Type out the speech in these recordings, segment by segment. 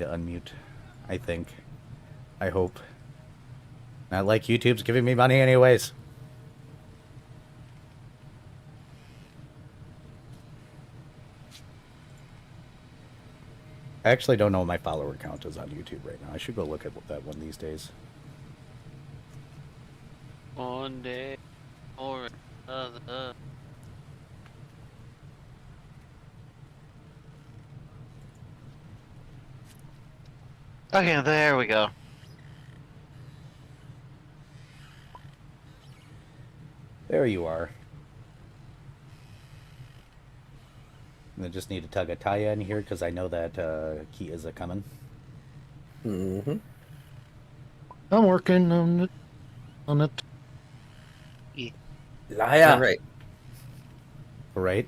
to unmute. I think. I hope. Not like YouTube's giving me money anyways. I actually don't know what my follower count is on YouTube right now. I should go look at that one these days. One day or another. Okay, there we go. There you are. I just need to tug a Taya in here because I know that Key is a coming. Mm-hmm. I'm working on it. Liar. All right. Right?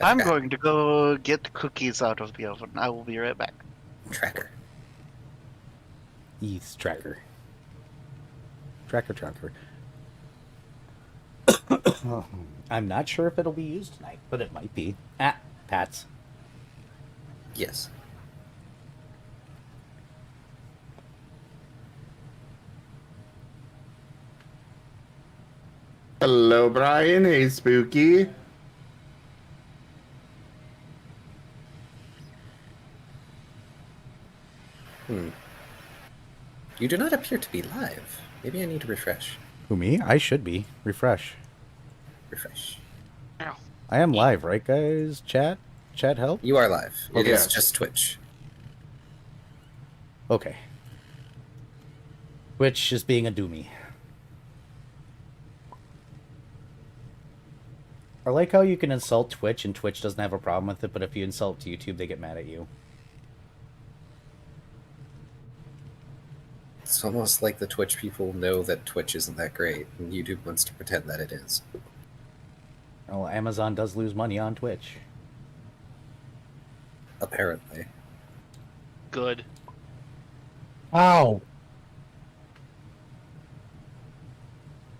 I'm going to go get cookies out of the oven. I will be right back. Tracker. Ease tracker. Tracker. I'm not sure if it'll be used tonight, but it might be. Ah, Pats. Yes. Hello, Brian. Hey, Spooky. You do not appear to be live. Maybe I need to refresh. Who, me? I should be. Refresh. Refresh. I am live, right, guys? Chat? Chat help? You are live. It Okay. is just Twitch. Okay. Twitch is being a doomy. I like how you can insult Twitch and Twitch doesn't have a problem with it, but if you insult YouTube, they get mad at you. It's almost like the Twitch people know that Twitch isn't that great, and YouTube wants to pretend that it is. Well, Amazon does lose money on Twitch. Apparently. Good. Ow.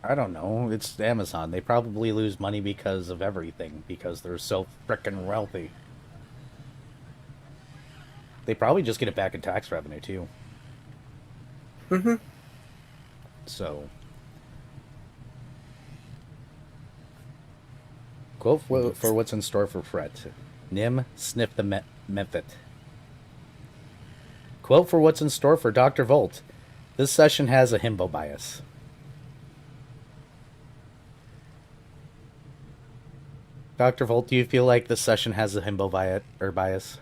I don't know. It's Amazon. They probably lose money because of everything, because they're so frickin' wealthy. They probably just get it back in tax revenue, too. Mm-hmm. So... Quote for what's in store for Fret. Nim, sniff the method. Quote for what's in store for Dr. Volt. This session has a himbo bias. Dr. Volt, do you feel like this session has a himbo bias?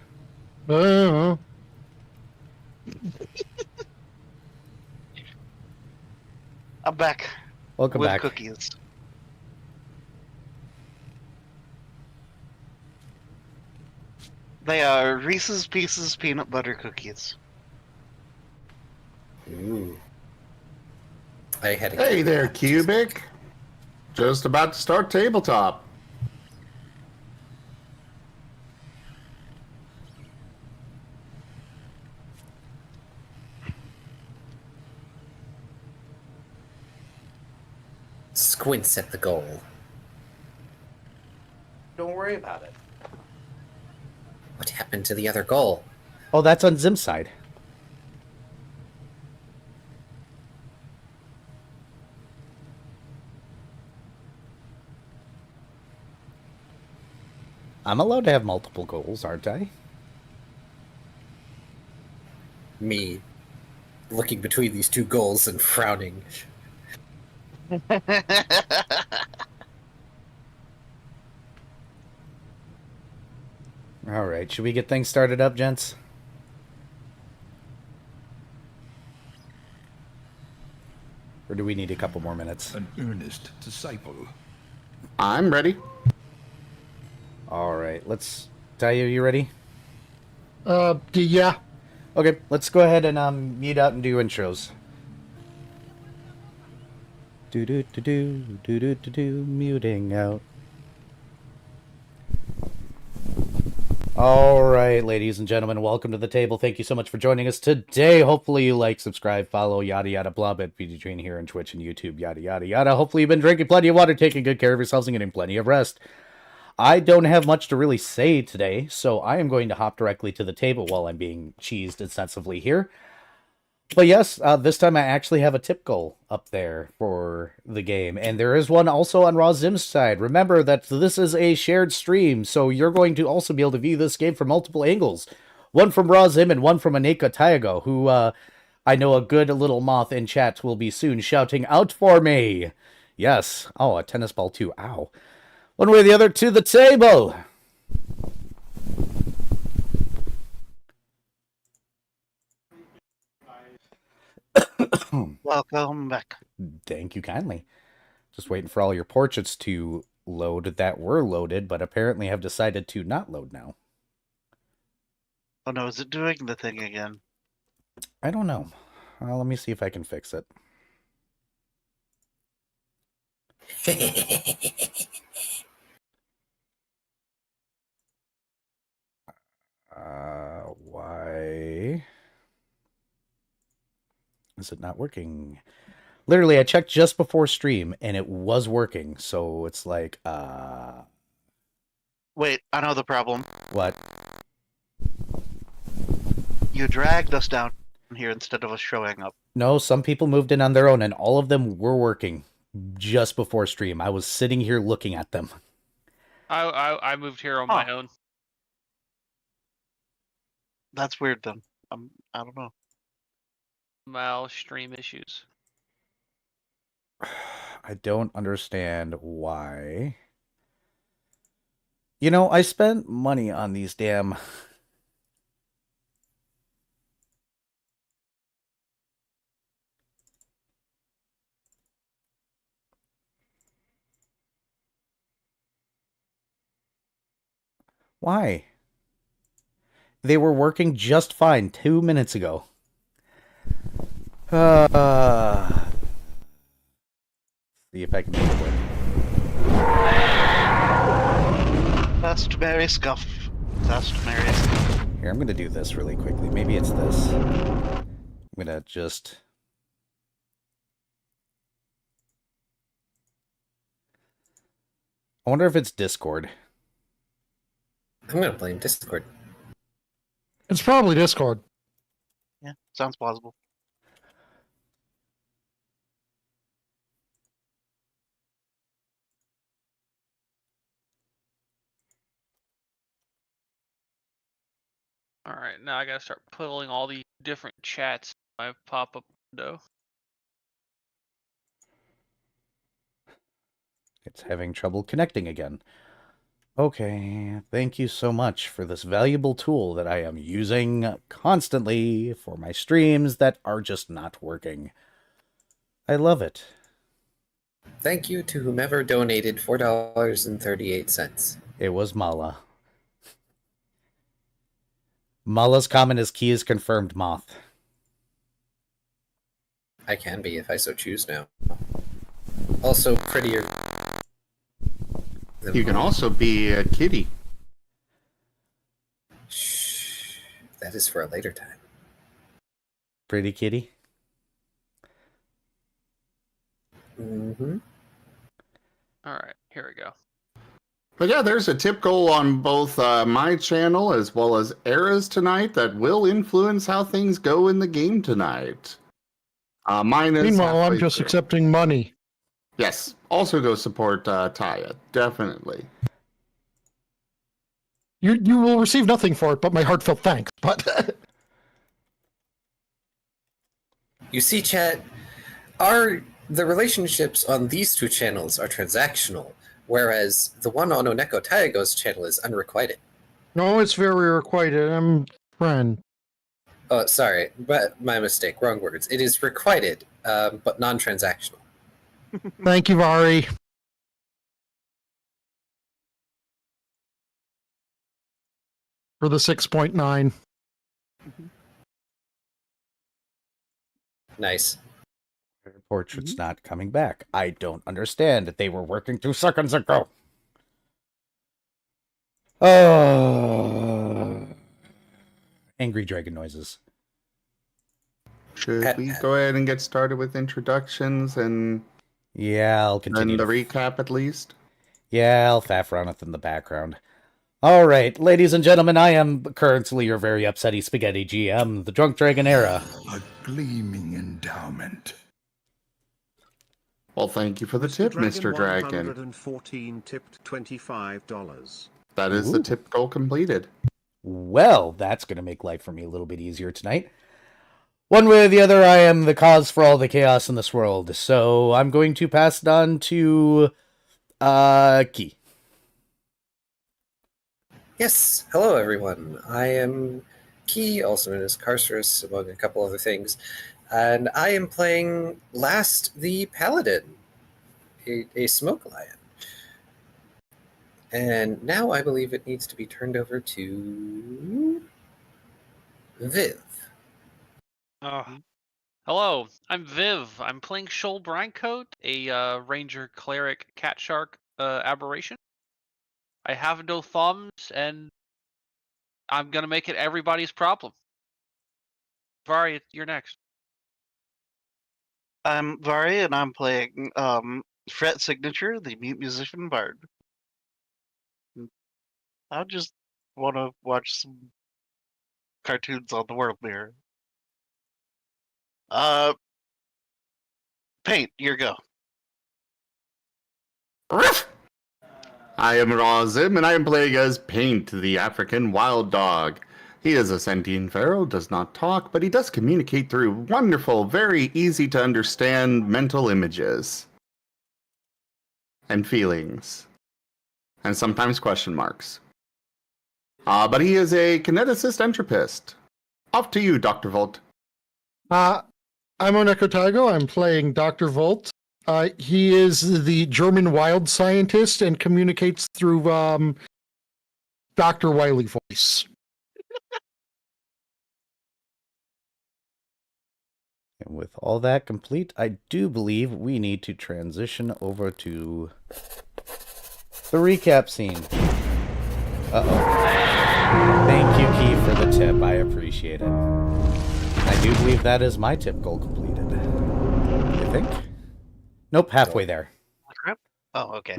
I'm back. Welcome with back. Cookies. They are Reese's Pieces peanut butter cookies. Ooh. I had a Hey there, Cubic. Just about to start tabletop. Squints at the goal. Don't worry about it. What happened to the other goal? Oh, that's on Zim's side. I'm allowed to have multiple goals, aren't I? Me looking between these two goals and frowning. All right, should we get things started up, gents? Or do we need a couple more minutes? An earnest disciple. I'm ready. All right, let's... Tayo, you ready? Yeah. Okay, let's go ahead and mute out and do intros. Do muting out. All right, ladies and gentlemen, welcome to the table. Thank you so much for joining us today. Hopefully you like, subscribe, follow, yada yada blah, bit between here and Twitch and YouTube, yada yada yada. Hopefully you've been drinking plenty of water, taking good care of yourselves, and getting plenty of rest. I don't have much to really say today, so I am going to hop directly to the table while I'm being cheesed extensively here. But yes, this time I actually have a tip goal up there for the game, and there is one also on Raw Zim's side. Remember that this is a shared stream, so you're going to also be able to view this game from multiple angles. One from Raw Zim and one from Aneka Taigo, who I know a good little moth in chat will be soon shouting out for me. Yes. Oh, a tennis ball too. Ow. One way or the other to the table. Welcome back. Thank you kindly. Just waiting for all your portraits to load that were loaded, but apparently have decided to not load now. Oh no, is it doing the thing again? I don't know. Let me see if I can fix it. Why is it not working? Literally, I checked just before stream and it was working. So it's like, Wait, I know the problem. what? You dragged us down here instead of us showing up. No, some people moved in on their own and all of them were working just before stream. I was sitting here looking at them. I moved here on my own. That's weird then. I don't know. Mal stream issues. I don't understand why. You know, I spent money on these damn... Why? They were working just fine 2 minutes ago. See if I can make it work. Customary scuff. Customary scuff. Here, I'm going to do this really quickly. Maybe it's this. I'm going to just... I wonder if it's Discord. I'm going to blame Discord. It's probably Discord. Yeah, sounds plausible. Alright, now I gotta start pulling all the different chats in my pop-up window. It's having trouble connecting again. Okay, thank you so much for this valuable tool that I am using constantly for my streams that are just not working. I love it. Thank you to whomever donated $4.38. It was Mala. Mala's comment is key is confirmed, Moth. I can be if I so choose now. Also prettier. You can also be a kitty. Shh. That is for a later time. Pretty kitty. Mm-hmm. Alright, here we go. But yeah, there's a tip goal on both my channel as well as Era's tonight that will influence how things go in the game tonight. Mine is. Meanwhile, I'm halfway just through. accepting money. Yes. Also go support Taya. Definitely. You will receive nothing for it, but my heartfelt thanks. But You see, chat, the relationships on these two channels are transactional, whereas the one on Oneko Taigo's channel is unrequited. no, it's very requited. I'm friend. Oh, sorry, but my mistake. Wrong words. It is requited, but non-transactional. Thank you, Vari. For the 6.9. Nice. Portrait's not coming back. I don't understand. They were working 2 seconds ago. Angry dragon noises. Should we go ahead and get started with introductions and Yeah, I'll continue. the recap at least? Yeah, Alfaf runneth in the background. All right, ladies and gentlemen, I am currently your very upsetty spaghetti GM, the Drunk Dragon Era. A gleaming endowment. Well, thank you for the tip, Mr. Dragon. 114 tipped $25. That is the tip goal completed. Well, that's going to make life for me a little bit easier tonight. One way or the other, I am the cause for all the chaos in this world, so I'm going to pass it on to Key. Yes, hello everyone. I am Key, also known as Carcerus, among a couple other things, and I am playing Last the Paladin, a smoke lion. And now I believe it needs to be turned over to Viv. Hello, I'm Viv. I'm playing Shoal Brinecoat, a ranger cleric cat shark aberration. I have no thumbs, and I'm gonna make it everybody's problem. Vari, you're next. I'm Vari, and I'm playing Fret Signature, the mute musician bard. I just want to watch some cartoons on the World Mirror. Paint, your go. I am Razim, and I am playing as Paint, the African wild dog. He is a sentient pharaoh, does not talk, but he does communicate through wonderful, very easy to understand mental images. And feelings. And sometimes question marks. But he is a kineticist entropist. Off to you, Dr. Volt. I'm Oneko Taigo. I'm playing Dr. Volt. He is the German wild scientist and communicates through Dr. Wiley voice. And with all that complete, I do believe we need to transition over to the recap scene. Thank you, Key, for the tip. I appreciate it. I do believe that is my tip goal completed. I think? Nope, halfway there. Oh, okay.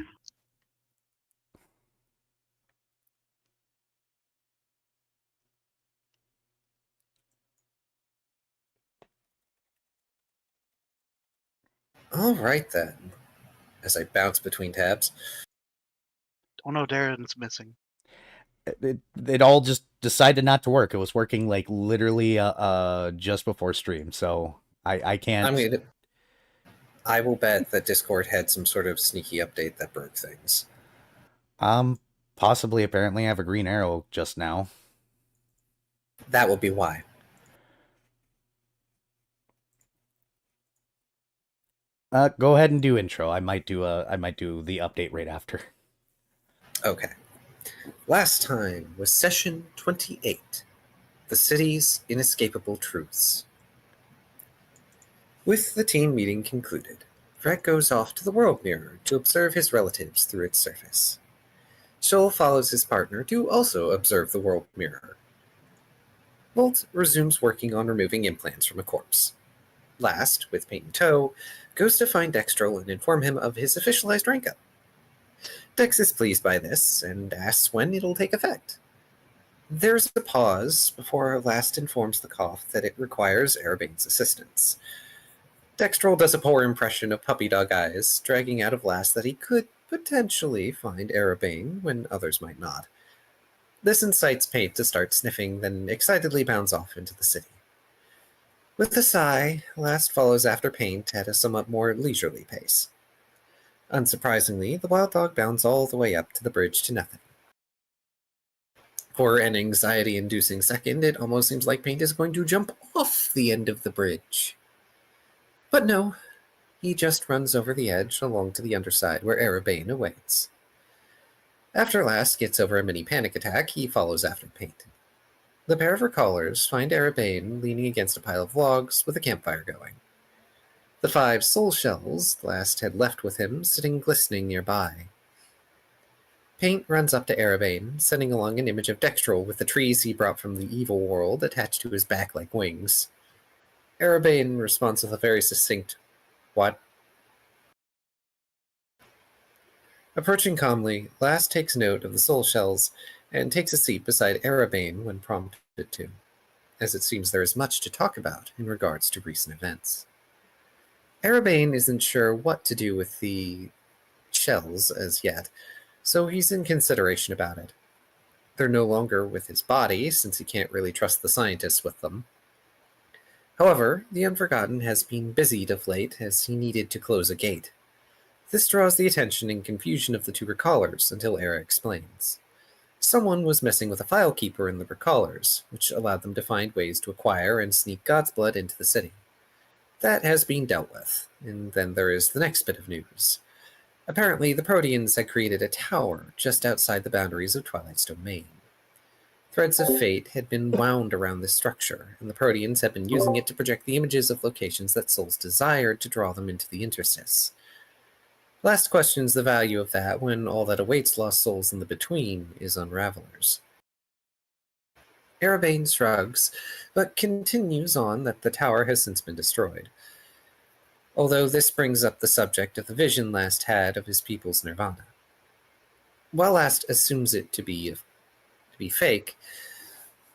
All right then. As I bounce between tabs. Oh no, Darren's missing. It all just decided not to work. It was working like literally just before stream, so I can't. I will bet that Discord had some sort of sneaky update that broke things. Possibly. Apparently, I have a green arrow just now. That will be why. Go ahead and do intro. I might do the update right after. Okay. Last time was session 28, The City's Inescapable Truths. With the team meeting concluded, Fred goes off to the world mirror to observe his relatives through its surface. Shoal follows his partner to also observe the world mirror. Volt resumes working on removing implants from a corpse. Last, with Paint in tow, goes to find Dextrol and inform him of his officialized rank up. Dex is pleased by this and asks when it'll take effect. There's a pause before Last informs the cough that it requires Arabane's assistance. Dextrol does a poor impression of puppy dog eyes, dragging out of Last that he could potentially find Arabane when others might not. This incites Paint to start sniffing, then excitedly bounds off into the city. With a sigh, Last follows after Paint at a somewhat more leisurely pace. Unsurprisingly, the wild dog bounds all the way up to the bridge to nothing. For an anxiety-inducing second, it almost seems like Paint is going to jump off the end of the bridge. But no, he just runs over the edge along to the underside where Arabane awaits. After Last gets over a mini panic attack, he follows after Paint. The pair of recallers find Arabane leaning against a pile of logs with a campfire going. The 5 soul shells Last had left with him sitting glistening nearby. Paint runs up to Arabane, sending along an image of Dextrol with the trees he brought from the evil world attached to his back like wings. Arabane responds with a very succinct, "What?" Approaching calmly, Last takes note of the soul shells and takes a seat beside Arabane when prompted to, as it seems there is much to talk about in regards to recent events. Arabane isn't sure what to do with the shells as yet, so he's in consideration about it. They're no longer with his body, since he can't really trust the scientists with them. However, the Unforgotten has been busied of late as he needed to close a gate. This draws the attention and confusion of the two recallers until Era explains. Someone was messing with a file keeper in the recallers, which allowed them to find ways to acquire and sneak God's blood into the city. That has been dealt with, and then there is the next bit of news. Apparently, the Proteans had created a tower just outside the boundaries of Twilight's domain. Threads of fate had been wound around this structure, and the Proteans had been using it to project the images of locations that souls desired to draw them into the interstice. Last questions the value of that when all that awaits lost souls in the between is unravelers. Arabane shrugs, but continues on that the tower has since been destroyed. Although this brings up the subject of the vision Last had of his people's nirvana. While Last assumes it to be fake,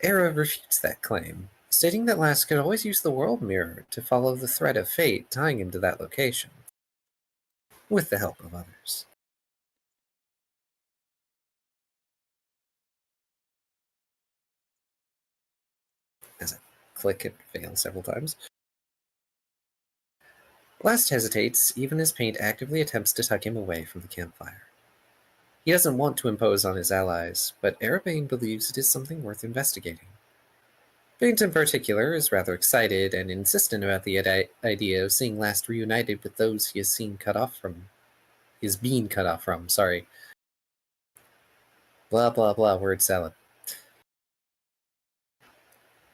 Era refutes that claim, stating that Last could always use the world mirror to follow the thread of fate tying him to that location, with the help of others. As I click, it fails several times. Last hesitates, even as Paint actively attempts to tuck him away from the campfire. He doesn't want to impose on his allies, but Arabane believes it is something worth investigating. Paint in particular is rather excited and insistent about the idea of seeing Last reunited with those he has been cut off from. Blah blah blah, word salad.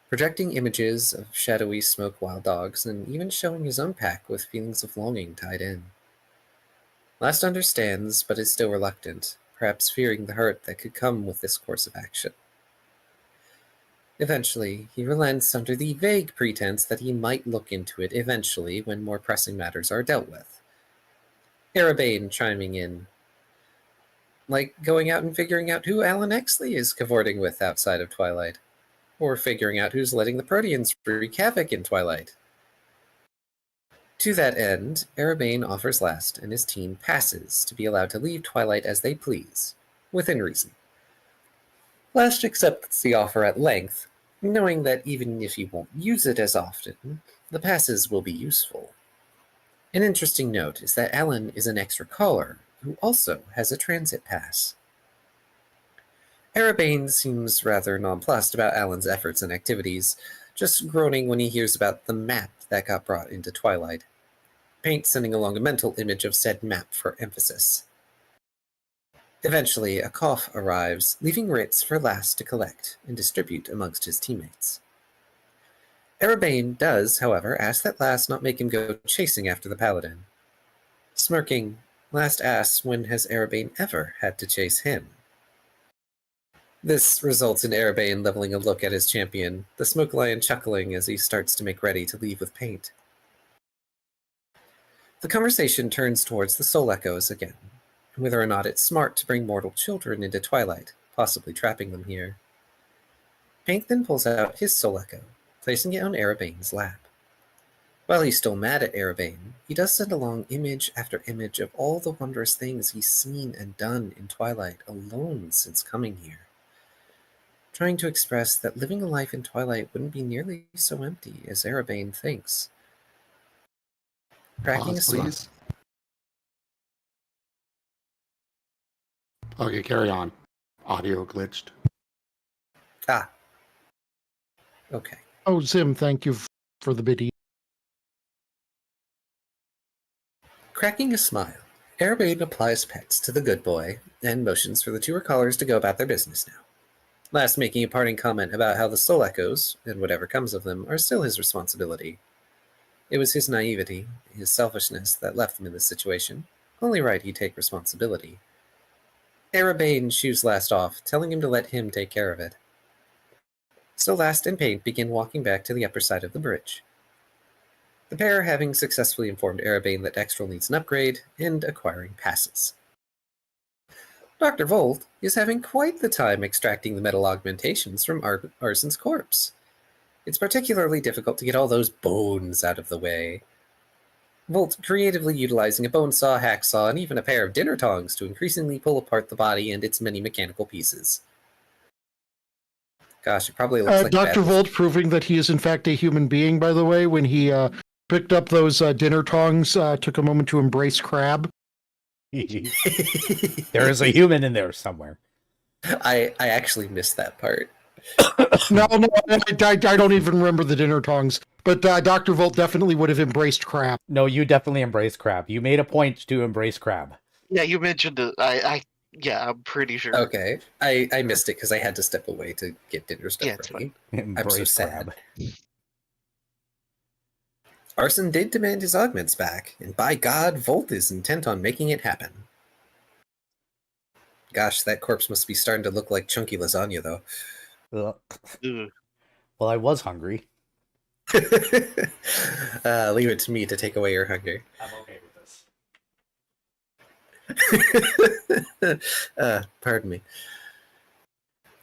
Projecting images of shadowy smoke wild dogs, and even showing his own pack with feelings of longing tied in. Last understands, but is still reluctant, perhaps fearing the hurt that could come with this course of action. Eventually, he relents under the vague pretense that he might look into it eventually when more pressing matters are dealt with. Arabane chiming in, like going out and figuring out who Alan Exley is cavorting with outside of Twilight, or figuring out who's letting the Proteans wreak havoc in Twilight. To that end, Arabane offers Last and his team passes to be allowed to leave Twilight as they please, within reason. Last accepts the offer at length, knowing that even if he won't use it as often, the passes will be useful. An interesting note is that Alan is an extra caller who also has a transit pass. Arabane seems rather nonplussed about Alan's efforts and activities, just groaning when he hears about the map that got brought into Twilight. Paint sending along a mental image of said map for emphasis. Eventually, a cough arrives, leaving writs for Last to collect and distribute amongst his teammates. Arabane does, however, ask that Last not make him go chasing after the paladin. Smirking, Last asks when has Arabane ever had to chase him. This results in Arabane leveling a look at his champion, the Smoke Lion chuckling as he starts to make ready to leave with Paint. The conversation turns towards the soul echoes again, and whether or not it's smart to bring mortal children into Twilight, possibly trapping them here. Paint then pulls out his soul echo, placing it on Arabane's lap. While he's still mad at Arabane, he does send along image after image of all the wondrous things he's seen and done in Twilight alone since coming here, trying to express that living a life in Twilight wouldn't be nearly so empty as Arabane thinks. Cracking Pause, a smile. please. Okay, carry on. Audio glitched. Ah. Okay. Oh, Zim, thank you for the biddy. Cracking a smile, Arabane applies pets to the good boy and motions for the two recallers to go about their business now. Last making a parting comment about how the soul echoes, and whatever comes of them, are still his responsibility. It was his naivety, his selfishness that left him in this situation. Only right he'd take responsibility. Arabane shoos Last off, telling him to let him take care of it. So Last and Paint begin walking back to the upper side of the bridge. The pair having successfully informed Arabane that Dextrel needs an upgrade, and acquiring passes. Dr. Volt is having quite the time extracting the metal augmentations from Arson's corpse. It's particularly difficult to get all those bones out of the way. Volt creatively utilizing a bone saw, hacksaw, and even a pair of dinner tongs to increasingly pull apart the body and its many mechanical pieces. Gosh, it probably looks like Dr. Volt proving that he is in fact a human being, by the way, when he picked up those dinner tongs, took a moment to embrace crab. There is a human in there somewhere. I actually missed that part. No, I don't even remember the dinner tongs. But Dr. Volt definitely would have embraced crab. No, you definitely embrace crab. You made a point to embrace crab. Yeah, you mentioned it. Yeah, I'm pretty sure. Okay, I missed it because I had to step away to get dinner stuff Yeah, it's ready. Embrace so sad. crab. Arson did demand his augments back, and by God, Volt is intent on making it happen. Gosh, that corpse must be starting to look like chunky lasagna, though. Ugh. Ugh. Well, I was hungry. Leave it to me to take away your hunger. I'm okay with this. Pardon me.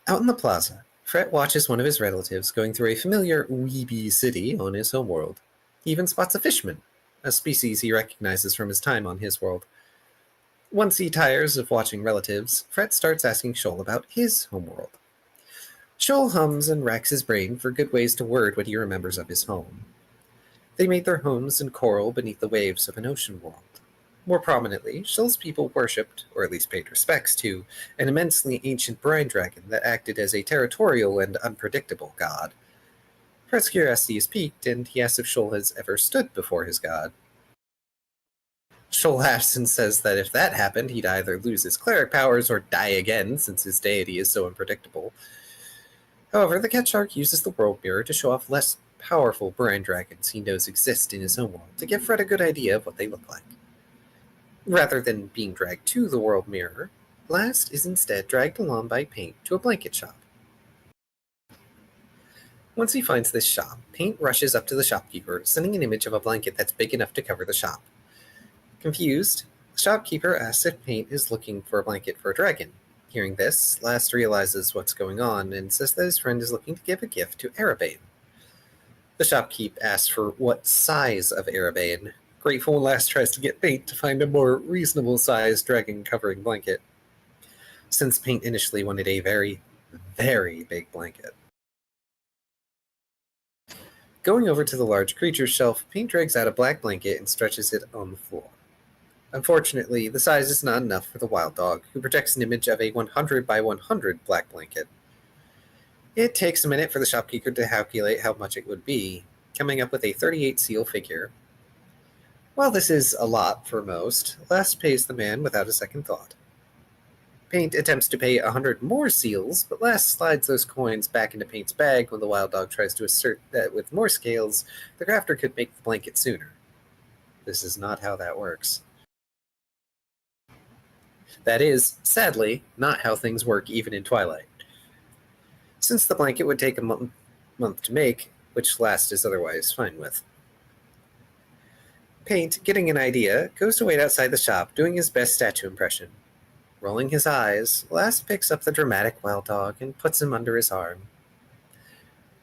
Out in the plaza, Fret watches one of his relatives going through a familiar weeby city on his homeworld. He even spots a fishman, a species he recognizes from his time on his world. Once he tires of watching relatives, Fret starts asking Shoal about his homeworld. Shoal hums and racks his brain for good ways to word what he remembers of his home. They made their homes in coral beneath the waves of an ocean world. More prominently, Shoal's people worshipped, or at least paid respects to, an immensely ancient brine dragon that acted as a territorial and unpredictable god. Fret's curiosity is piqued, and he asks if Shoal has ever stood before his god. Shoal laughs and says that if that happened, he'd either lose his cleric powers or die again, since his deity is so unpredictable. However, the cat shark uses the world mirror to show off less powerful brine dragons he knows exist in his own world, to give Fret a good idea of what they look like. Rather than being dragged to the world mirror, Blast is instead dragged along by Paint to a blanket shop. Once he finds this shop, Paint rushes up to the shopkeeper, sending an image of a blanket that's big enough to cover the shop. Confused, the shopkeeper asks if Paint is looking for a blanket for a dragon. Hearing this, Last realizes what's going on and says that his friend is looking to give a gift to Erebane. The shopkeep asks for what size of Erebane. Grateful when Last tries to get Paint to find a more reasonable sized dragon covering blanket, since Paint initially wanted a very, very big blanket. Going over to the large creature's shelf, Paint drags out a black blanket and stretches it on the floor. Unfortunately, the size is not enough for the wild dog, who projects an image of a 100 by 100 black blanket. It takes a minute for the shopkeeper to calculate how much it would be, coming up with a 38 seal figure. While this is a lot for most, Last pays the man without a second thought. Paint attempts to pay 100 more seals, but Last slides those coins back into Paint's bag when the wild dog tries to assert that with more scales, the crafter could make the blanket sooner. This is not how that works. That is, sadly, not how things work even in Twilight. Since the blanket would take a month to make, which Last is otherwise fine with. Paint, getting an idea, goes to wait outside the shop, doing his best statue impression. Rolling his eyes, Last picks up the dramatic wild dog and puts him under his arm.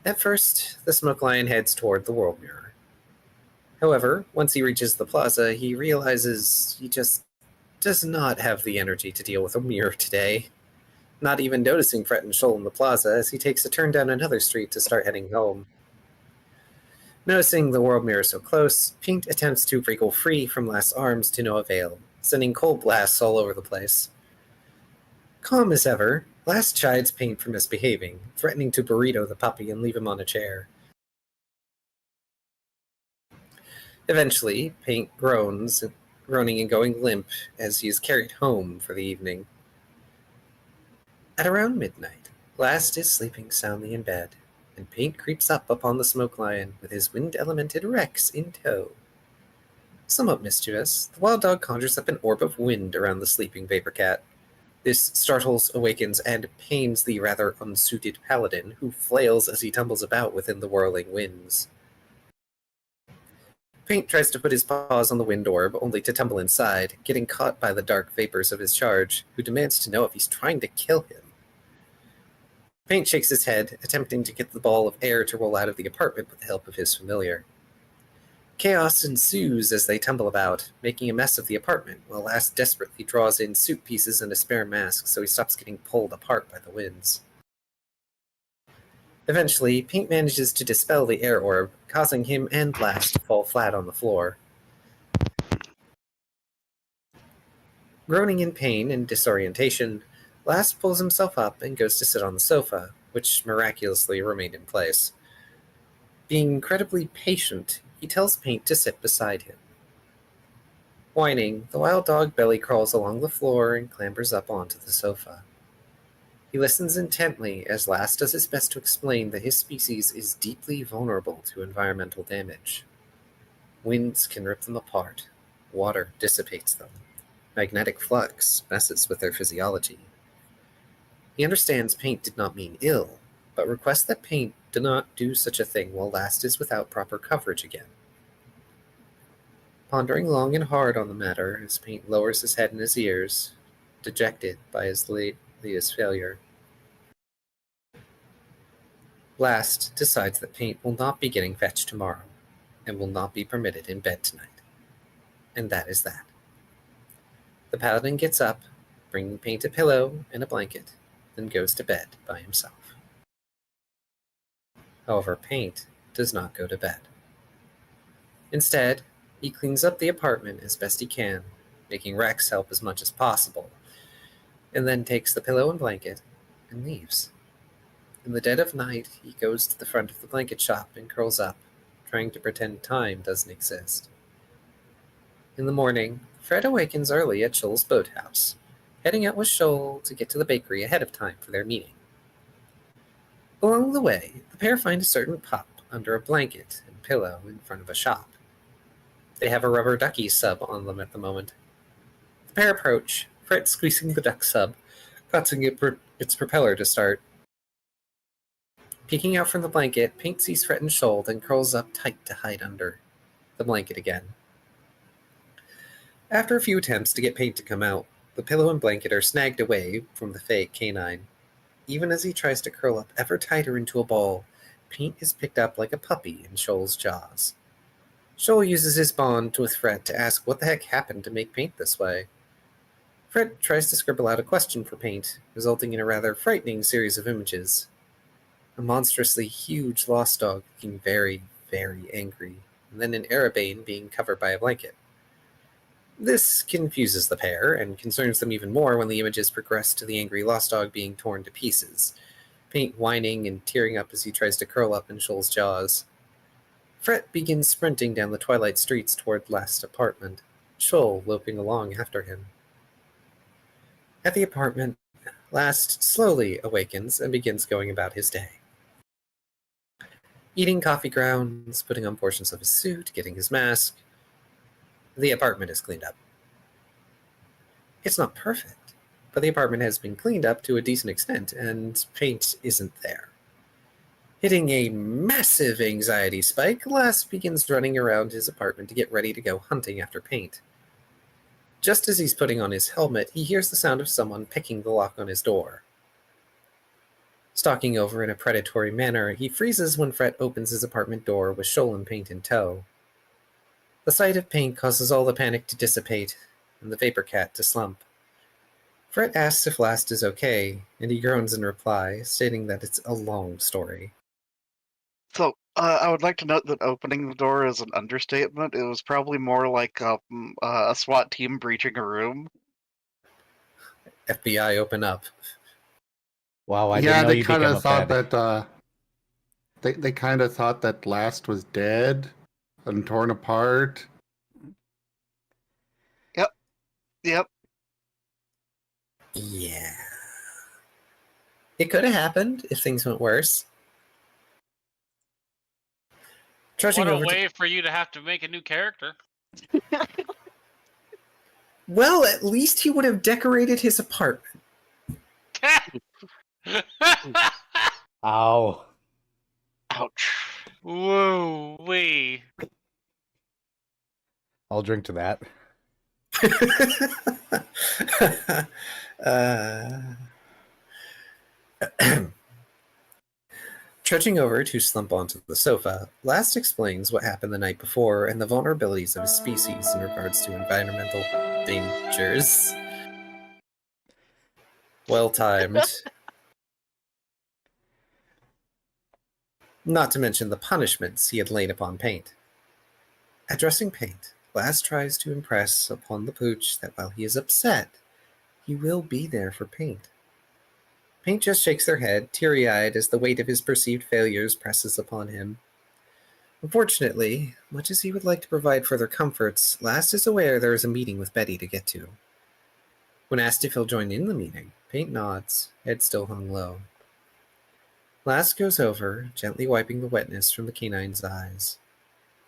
At first, the smoke lion heads toward the world mirror. However, once he reaches the plaza, he realizes he just does not have the energy to deal with a mirror today. Not even noticing Fret and Shoal in the plaza as he takes a turn down another street to start heading home. Noticing the world mirror so close, Paint attempts to wriggle free from Last's arms to no avail, sending cold blasts all over the place. Calm as ever, Last chides Paint for misbehaving, threatening to burrito the puppy and leave him on a chair. Eventually, Paint groaning and going limp as he is carried home for the evening. At around midnight, Last is sleeping soundly in bed, and Paint creeps up upon the smoke lion with his wind-elemented Rex in tow. Somewhat mischievous, the wild dog conjures up an orb of wind around the sleeping vapor cat. This startles, awakens, and pains the rather unsuited paladin, who flails as he tumbles about within the whirling winds. Paint tries to put his paws on the wind orb, only to tumble inside, getting caught by the dark vapors of his charge, who demands to know if he's trying to kill him. Paint shakes his head, attempting to get the ball of air to roll out of the apartment with the help of his familiar. Chaos ensues as they tumble about, making a mess of the apartment, while Last desperately draws in suit pieces and a spare mask so he stops getting pulled apart by the winds. Eventually, Paint manages to dispel the air orb, causing him and Last to fall flat on the floor. Groaning in pain and disorientation, Last pulls himself up and goes to sit on the sofa, which miraculously remained in place. Being incredibly patient, he tells Paint to sit beside him. Whining, the wild dog belly crawls along the floor and clambers up onto the sofa. He listens intently as Last does his best to explain that his species is deeply vulnerable to environmental damage. Winds can rip them apart, water dissipates them, magnetic flux messes with their physiology. He understands Paint did not mean ill, but requests that Paint do not do such a thing while Last is without proper coverage again. Pondering long and hard on the matter as Paint lowers his head in his ears, dejected by his latest failure, Last decides that Paint will not be getting fetched tomorrow, and will not be permitted in bed tonight. And that is that. The paladin gets up, bringing Paint a pillow and a blanket, then goes to bed by himself. However, Paint does not go to bed. Instead, he cleans up the apartment as best he can, making Rex help as much as possible, and then takes the pillow and blanket and leaves. In the dead of night, he goes to the front of the blanket shop and curls up, trying to pretend time doesn't exist. In the morning, Fred awakens early at Shoal's boathouse, heading out with Shoal to get to the bakery ahead of time for their meeting. Along the way, the pair find a certain pup under a blanket and pillow in front of a shop. They have a rubber ducky sub on them at the moment. The pair approach, Fred squeezing the duck sub, causing its propeller to start. Peeking out from the blanket, Paint sees Fred and Shoal, then curls up tight to hide under the blanket again. After a few attempts to get Paint to come out, the pillow and blanket are snagged away from the fake canine. Even as he tries to curl up ever tighter into a ball, Paint is picked up like a puppy in Shoal's jaws. Shoal uses his bond with Fred to ask what the heck happened to make Paint this way. Fred tries to scribble out a question for Paint, resulting in a rather frightening series of images. A monstrously huge lost dog looking very, very angry, and then an Erebane being covered by a blanket. This confuses the pair, and concerns them even more when the images progress to the angry lost dog being torn to pieces, Paint whining and tearing up as he tries to curl up in Shoal's jaws. Fred begins sprinting down the twilight streets toward Last's apartment, Shoal loping along after him. At the apartment, Last slowly awakens and begins going about his day. Eating coffee grounds, putting on portions of his suit, getting his mask. The apartment is cleaned up. It's not perfect, but the apartment has been cleaned up to a decent extent, and Paint isn't there. Hitting a massive anxiety spike, Last begins running around his apartment to get ready to go hunting after Paint. Just as he's putting on his helmet, he hears the sound of someone picking the lock on his door. Stalking over in a predatory manner, he freezes when Fred opens his apartment door with Shoal and Paint in tow. The sight of Paint causes all the panic to dissipate, and the Vapor Cat to slump. Fred asks if Last is okay, and he groans in reply, stating that it's a long story. So, I would like to note that opening the door is an understatement. It was probably more like a SWAT team breaching a room. FBI, open up. Wow, I yeah, didn't know they you kind became of a thought fed. that they kind of thought that Last was dead and torn apart. Yep. Yeah. It could have happened if things went worse. Trudging What a over way for you to have to make a new character. Well, at least he would have decorated his apartment. Ow. Ouch. Whoa, wee. I'll drink to that. Trudging over to slump onto the sofa, Last explains what happened the night before and the vulnerabilities of his species in regards to environmental dangers. Well timed. Not to mention the punishments he had laid upon Paint. Addressing Paint, Last tries to impress upon the pooch that while he is upset, he will be there for Paint. Paint just shakes their head, teary-eyed, as the weight of his perceived failures presses upon him. Unfortunately, much as he would like to provide further comforts, Last is aware there is a meeting with Betty to get to. When asked if he'll join in the meeting, Paint nods, head still hung low. Last goes over, gently wiping the wetness from the canine's eyes.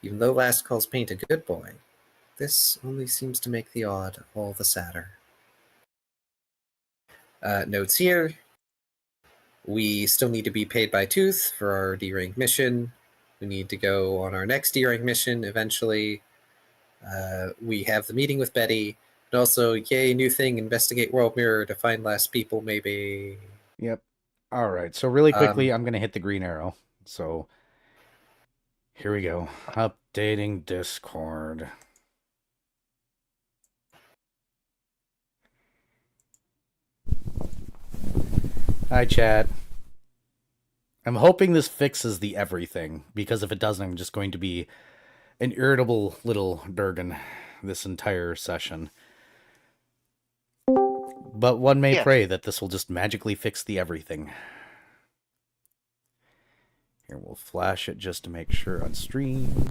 Even though Last calls Paint a good boy, this only seems to make the odd all the sadder. Notes here. We still need to be paid by Tooth for our D-rank mission. We need to go on our next D-rank mission eventually. We have the meeting with Betty. And also, yay, new thing, investigate World Mirror to find last people, maybe. Yep. All right. So really quickly, I'm going to hit the green arrow. So here we go. Updating Discord. Hi, chat. I'm hoping this fixes the everything, because if it doesn't, I'm just going to be an irritable little Durgan this entire session. But one may pray that this will just magically fix the everything. Here, we'll flash it just to make sure on stream.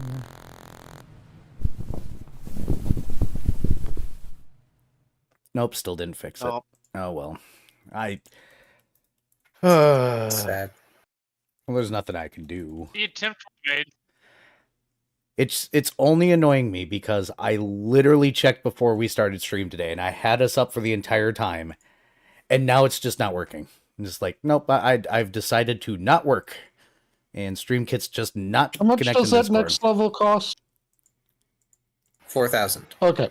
Nope, still didn't fix it. Oh, well. Sad. Well, there's nothing I can do. The attempt was made. It's only annoying me because I literally checked before we started stream today, and I had us up for the entire time, and now it's just not working. I'm just like, nope, I've decided to not work, and StreamKit's just not How much connecting does that Discord. next level cost? 4,000. Okay.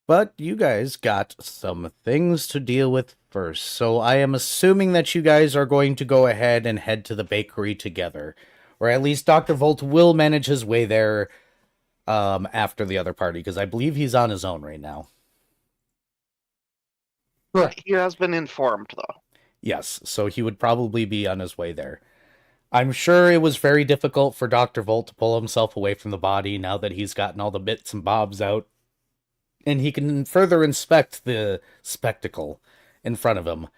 But you guys got some things to deal with first, so I am assuming that you guys are going to go ahead and head to the bakery together. Or at least Dr. Volt will manage his way there after the other party, because I believe he's on his own right now. Correct. He has been informed, though. Yes, so he would probably be on his way there. I'm sure it was very difficult for Dr. Volt to pull himself away from the body now that he's gotten all the bits and bobs out. And he can further inspect the spectacle in front of him.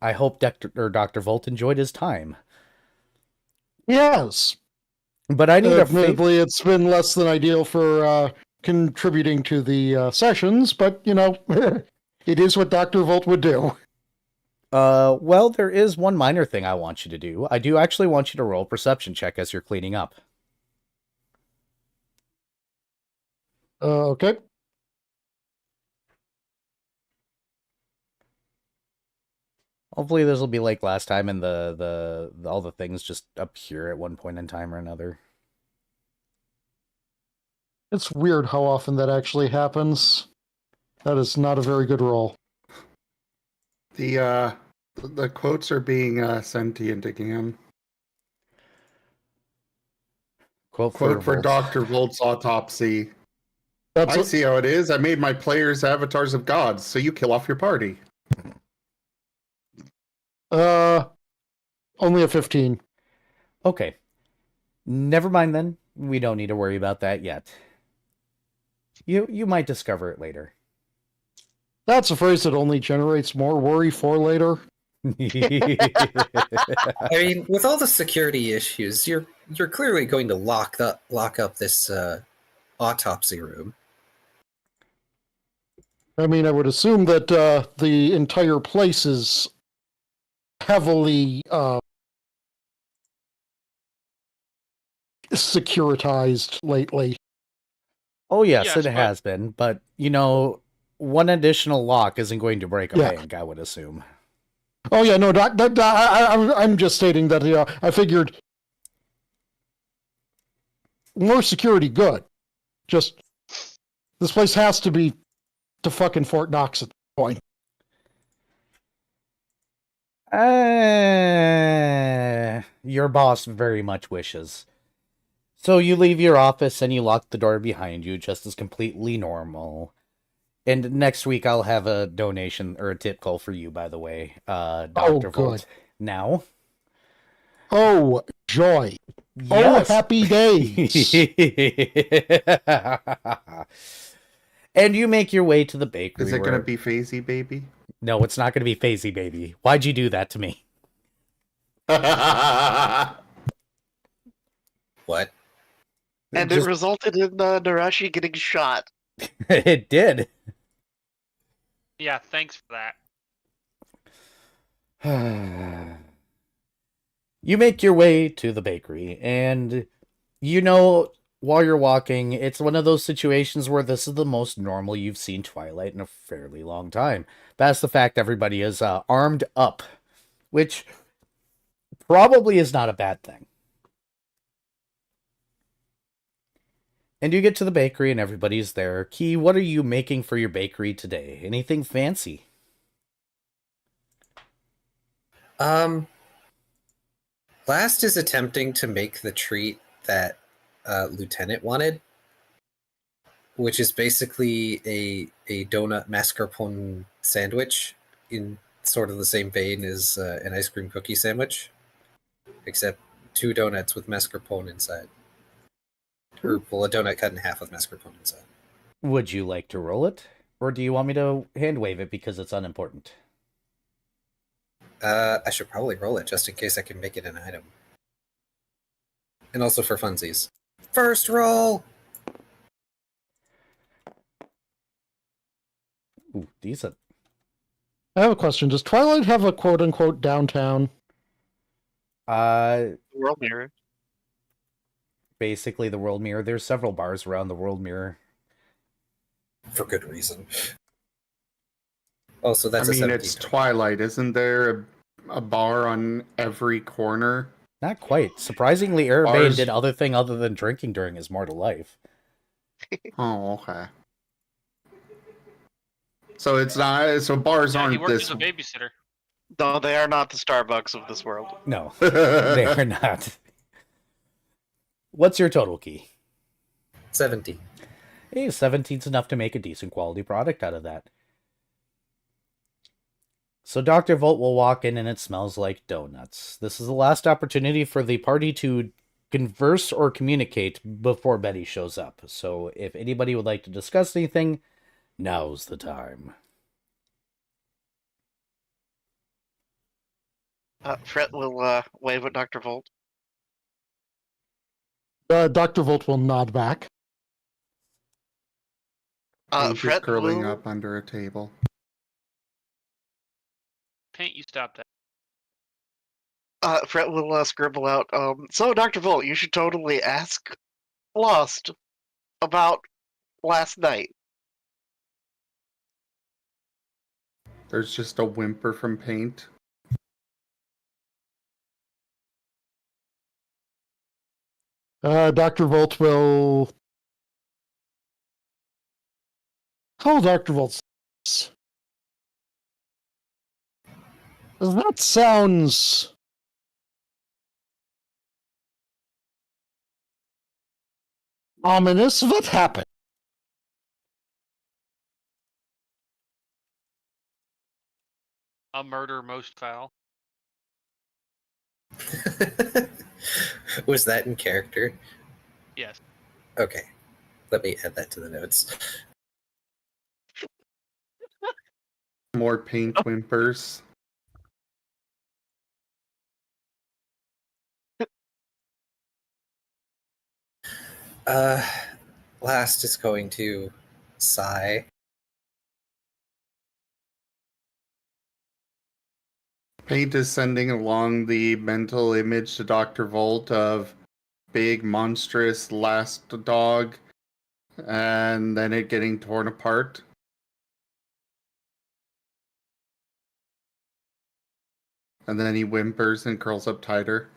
I hope Dr. Volt enjoyed his time. Yes. But I need admittedly, it's been less than ideal for contributing to the sessions, but, you know, it is what Dr. Volt would do. Well, there is one minor thing I want you to do. I do actually want you to roll a perception check as you're cleaning up. Okay. Hopefully this will be like last time and the all the things just appear at one point in time or another. It's weird how often that actually happens. That is not a very good roll. The quotes are being sentient again. Quote for Volt. Dr. Volt's autopsy. That's I see how it is. I made my players avatars of gods, so you kill off your party. Only a 15. Okay. Never mind then. We don't need to worry about that yet. You might discover it later. That's a phrase that only generates more worry for later. I mean, with all the security issues, you're clearly going to lock up this autopsy room. I mean, I would assume that the entire place is heavily securitized lately. Oh, yes, Yes, it but- has been. But, you know, one additional lock isn't going to break a bank, I would assume. Oh, yeah, no, I'm just stating that, I figured more security, good. Just this place has to be to fucking Fort Knox at this point. Your boss very much wishes. So you leave your office and you lock the door behind you, just as completely normal. And next week I'll have a donation or a tip call for you, by the way, Dr. Good. Volt. Now, Oh, joy. yes. Oh, happy days. And you make your way to the bakery. Is it where... going to be Phasey, baby? No, it's not going to be Phasey, baby. Why'd you do that to me? What? And Just- it resulted in Narashi getting shot. It did. Yeah, thanks for that. You make your way to the bakery, and while you're walking, it's one of those situations where this is the most normal you've seen Twilight in a fairly long time. That's the fact everybody is armed up, which probably is not a bad thing. And you get to the bakery and everybody's there. Key, what are you making for your bakery today? Anything fancy? Last is attempting to make the treat that Lieutenant wanted, which is basically a donut mascarpone sandwich in sort of the same vein as an ice cream cookie sandwich, except 2 donuts with mascarpone inside. Or, well, a donut cut in half with mascarpone inside. Would you like to roll it? Or do you want me to hand wave it because it's unimportant? I should probably roll it just in case I can make it an item. And also for funsies. First roll! Ooh, decent. I have a question. Does Twilight have a quote-unquote downtown? World Mirror. Basically the World Mirror. There's several bars around the World Mirror. For good reason. Also, that's I mean, it's $17. Twilight. Isn't there a bar on every corner? Not quite. Surprisingly, Erebane Bars- did other thing other than drinking during his mortal life. Oh, okay. So it's not. So bars Yeah, he aren't worked this. as a babysitter. No, they are not the Starbucks of this world. No, they are not. What's your total, Key? 17. Hey, 17's enough to make a decent quality product out of that. So Dr. Volt will walk in and it smells like donuts. This is the last opportunity for the party to converse or communicate before Betty shows up. So if anybody would like to discuss anything, now's the time. Fret will wave at Dr. Volt. Dr. Volt will nod back. Paint is Fret curling will... up under a table. Paint, you stopped that. Fret will scribble out, so Dr. Volt, you should totally ask Lost about last night. There's just a whimper from Paint. Dr. Volt will... Oh, Dr. Volt. That sounds... ominous. What happened? A murder most foul. Was that in character? Yes. Okay. Let me add that to the notes. More Paint whimpers. Last is going to sigh. Paint is sending along the mental image to Dr. Volt of big, monstrous last dog, and then it getting torn apart. And then he whimpers and curls up tighter.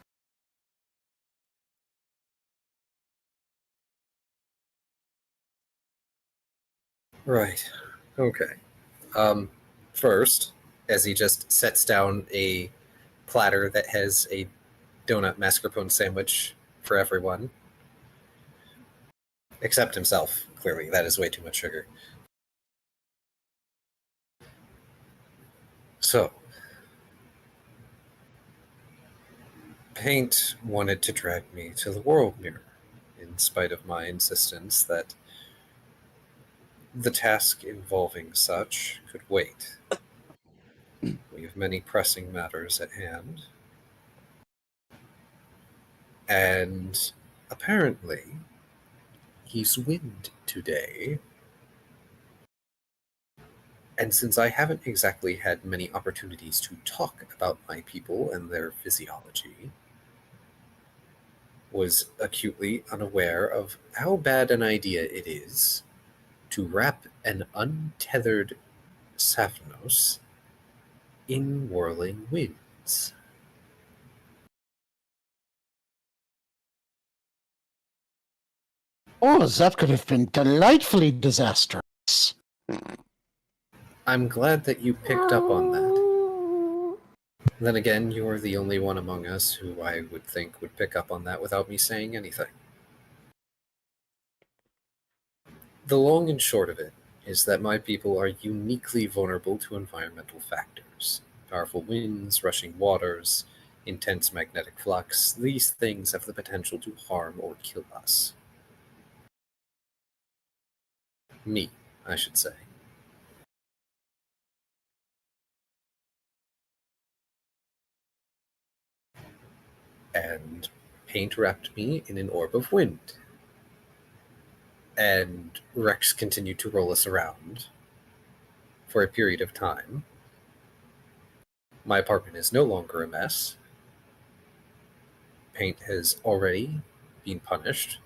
Right. Okay. First, as he just sets down a platter that has a donut mascarpone sandwich for everyone, except himself. Clearly, that is way too much sugar. So, Paint wanted to drag me to the world mirror, in spite of my insistence that the task involving such could wait. We have many pressing matters at hand. And apparently, he's wind today. And since I haven't exactly had many opportunities to talk about my people and their physiology, was acutely unaware of how bad an idea it is to wrap an untethered Sapnos in whirling winds. Oh, that could have been delightfully disastrous. I'm glad that you picked up on that. Then again, you're the only one among us who I would think would pick up on that without me saying anything. The long and short of it is that my people are uniquely vulnerable to environmental factors. Powerful winds, rushing waters, intense magnetic flux, these things have the potential to harm or kill us. Me, I should say. And Paint wrapped me in an orb of wind. And Rex continued to roll us around for a period of time. My apartment is no longer a mess. Paint has already been punished.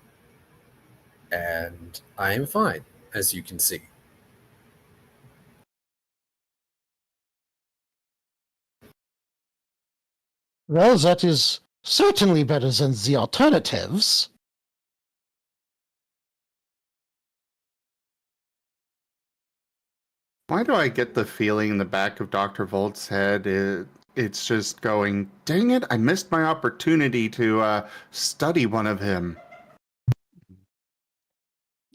And I am fine, as you can see. Well, that is certainly better than the alternatives. Why do I get the feeling in the back of Dr. Volt's head it's just going, dang it, I missed my opportunity to study one of him.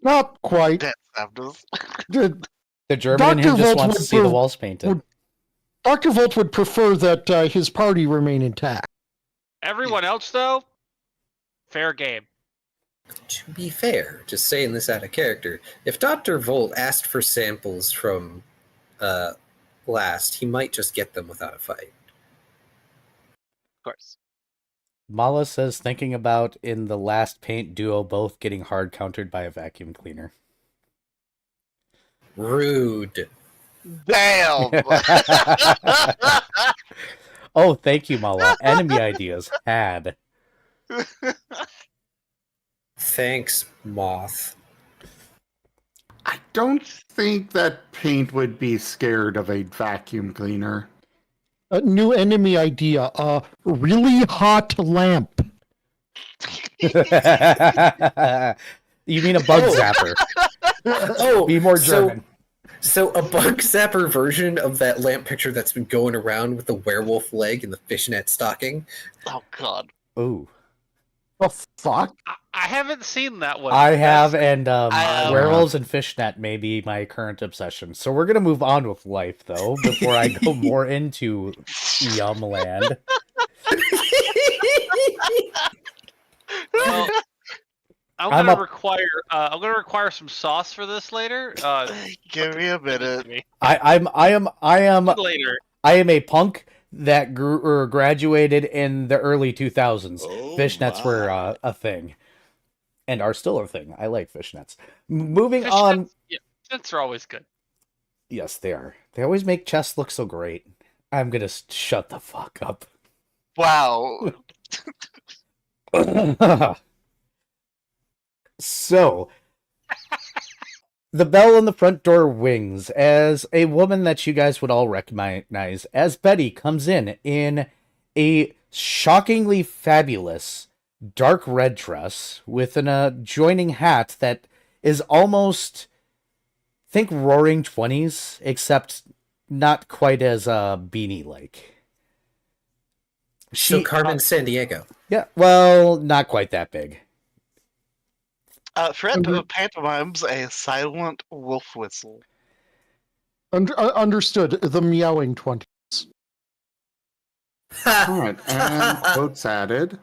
Not quite. Death Sapnos. The German in him Dr. just Volt wants to would see the prove- walls painted. Dr. Volt would prefer that his party remain intact. Everyone else, though, fair game. To be fair, just saying this out of character, if Dr. Volt asked for samples from last, he might just get them without a fight. Of course. Mala says thinking about in the last paint duo both getting hard countered by a vacuum cleaner. Rude. Damn! Oh, thank you, Mala. Enemy ideas had. Thanks, Moth. I don't think that Paint would be scared of a vacuum cleaner. A new enemy idea, a really hot lamp. You mean a bug zapper? Oh, Be more German. So a bug zapper version of that lamp picture that's been going around with the werewolf leg and the fishnet stocking. Oh god. Ooh. The fuck? I haven't seen that one. I have, and I- werewolves and fishnet may be my current obsession. So we're going to move on with life, though, before I go more into Yum Land. Well, I'm gonna require some sauce for this later. Give me a minute. I am Later. I am a punk that graduated in the early 2000s. Fishnets were a thing, and are still a thing. I like fishnets. Moving on. Yeah, fishnets are always good. Yes, they are. They always make chests look so great. I'm gonna shut the fuck up. Wow. So, the bell on the front door rings as a woman that you guys would all recognize as Betty comes in a shockingly fabulous dark red dress with an adjoining hat that is almost Think Roaring Twenties, except not quite as beanie like. So Carmen San Diego. Yeah, well, not quite that big. Fred Under- pantomimes a silent wolf whistle. Understood. The meowing 20. All right, and quotes added.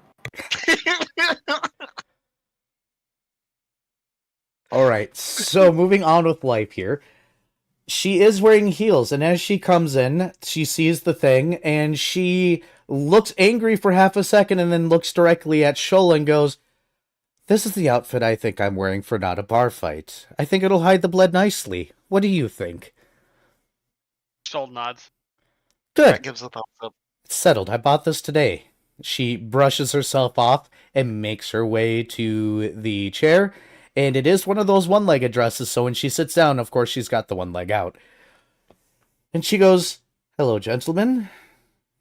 All right, so moving on with life here. She is wearing heels, and as she comes in, she sees the thing, and she looks angry for half a second and then looks directly at Shoal and goes, "This is the outfit I think I'm wearing for not a bar fight. I think it'll hide the blood nicely. What do you think?" Shoal nods. Good. That gives a thumbs up. It's settled. I bought this today. She brushes herself off and makes her way to the chair. And it is one of those one-legged dresses, so when she sits down, of course, she's got the one leg out. And she goes, "Hello, gentlemen."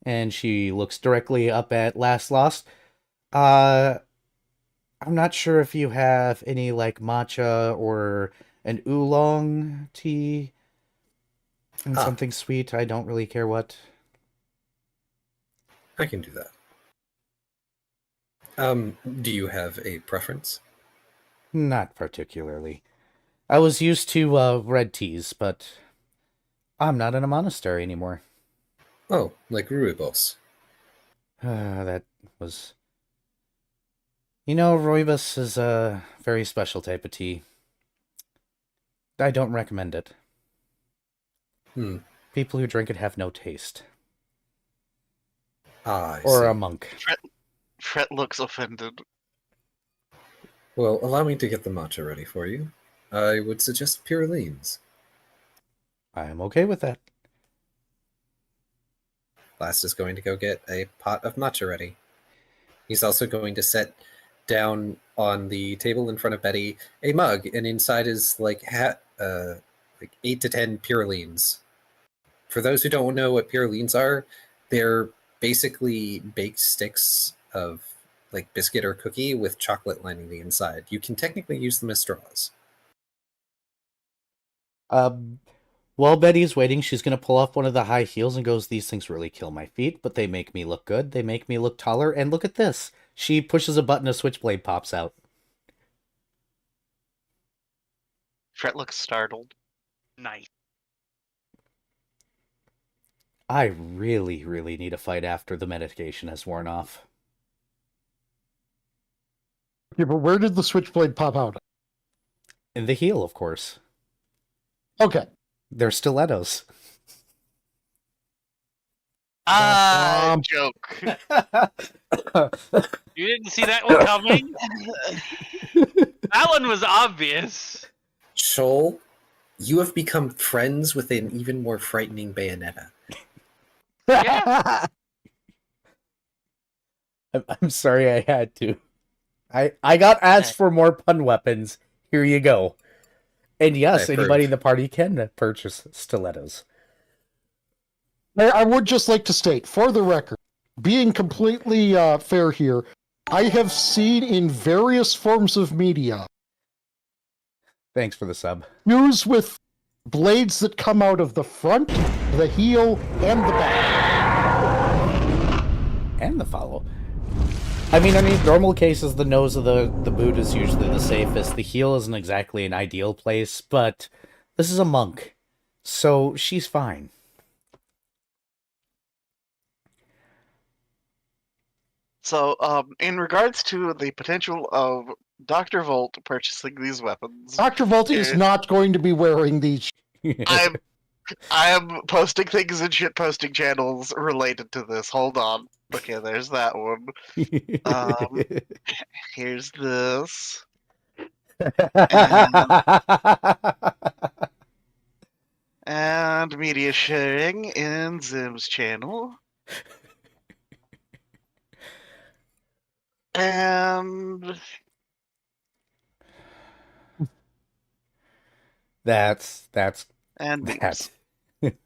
And she looks directly up at Last Lost. I'm not sure if you have any, like, matcha or an oolong tea and something sweet. I don't really care what. I can do that. Do you have a preference? Not particularly. I was used to red teas, but I'm not in a monastery anymore. Oh, like rooibos. That was... You know, rooibos is a very special type of tea. I don't recommend it. People who drink it have no taste. I Or see. a monk. Fred looks offended. Well, allow me to get the matcha ready for you. I would suggest Purelines. I am okay with that. Last is going to go get a pot of matcha ready. He's also going to set down on the table in front of Betty a mug, and inside is like 8 to 10 Purelines. For those who don't know what Purelines are, they're basically baked sticks of like biscuit or cookie with chocolate lining the inside. You can technically use them as straws. While Betty's waiting, she's going to pull off one of the high heels and goes, "These things really kill my feet, but they make me look good. They make me look taller, and look at this." She pushes a button, a switchblade pops out. Fred looks startled. Nice. I really, really need a fight after the medication has worn off. Yeah, but where did the switchblade pop out? In the heel, of course. Okay. They're stilettos. Joke. You didn't see that one coming? That one was obvious. Shoal, you have become friends with an even more frightening Bayonetta. Yeah. I'm sorry I had to. I got asked for more pun weapons. Here you go. And yes, I anybody approve. in the party can purchase stilettos. I would just like to state, for the record, being completely fair here, I have seen in various forms of media Thanks for the sub. shoes with blades that come out of the front, the heel, and the back. And the follow. I mean, normal cases, the nose of the boot is usually the safest. The heel isn't exactly an ideal place, but this is a monk, so she's fine. So, in regards to the potential of Dr. Volt purchasing these weapons, Dr. Volti is not going to be wearing these. I'm posting things in shit posting channels related to this. Hold on. Okay, there's that one. Here's this. And media sharing in Zim's channel. And That's and that.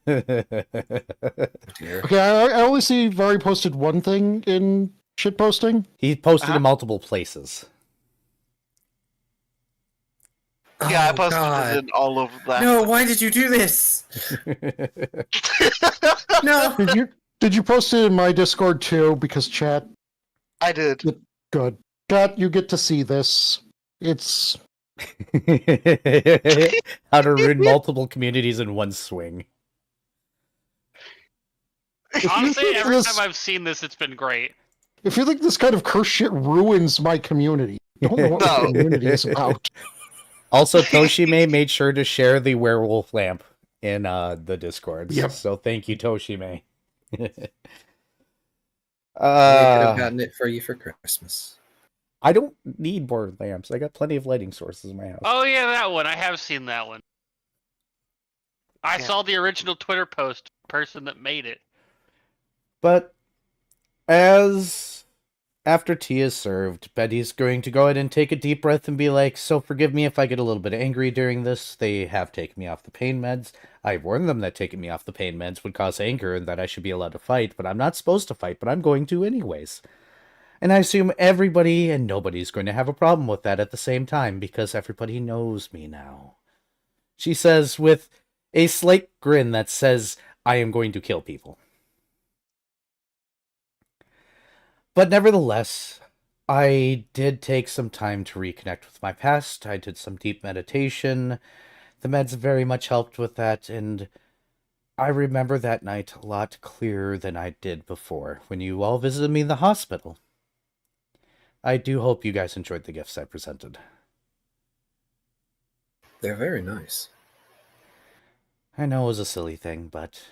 Dear. Okay, I only see Vari posted one thing in shitposting. He posted in multiple places. Yeah, I Oh posted God! it in all of that. No, why did you do this? No. Did you post it in my Discord too? Because chat, I did. good. Chat, you get to see this. It's How to ruin multiple communities in one swing. if you Honestly, think every this, time I've seen this, it's been great. if you think this kind of curse shit ruins my community, you don't know what my No. community is about. Also, Toshime made sure to share the werewolf lamp in the Discords. Yep. So thank you, Toshime. We could have gotten it for you for Christmas. I don't need more lamps. I got plenty of lighting sources in my house. Oh yeah, that one. I have seen that one. I Yeah. saw the original Twitter post person that made it. But as after tea is served, Betty's going to go ahead and take a deep breath and be like, so forgive me if I get a little bit angry during this. They have taken me off the pain meds. I warned them that taking me off the pain meds would cause anger and that I should be allowed to fight, but I'm not supposed to fight, but I'm going to anyways. And I assume everybody and nobody's going to have a problem with that at the same time because everybody knows me now. She says with a slight grin that says, I am going to kill people. But nevertheless, I did take some time to reconnect with my past. I did some deep meditation. The meds very much helped with that, and I remember that night a lot clearer than I did before when you all visited me in the hospital. I do hope you guys enjoyed the gifts I presented. They're very nice. I know it was a silly thing, but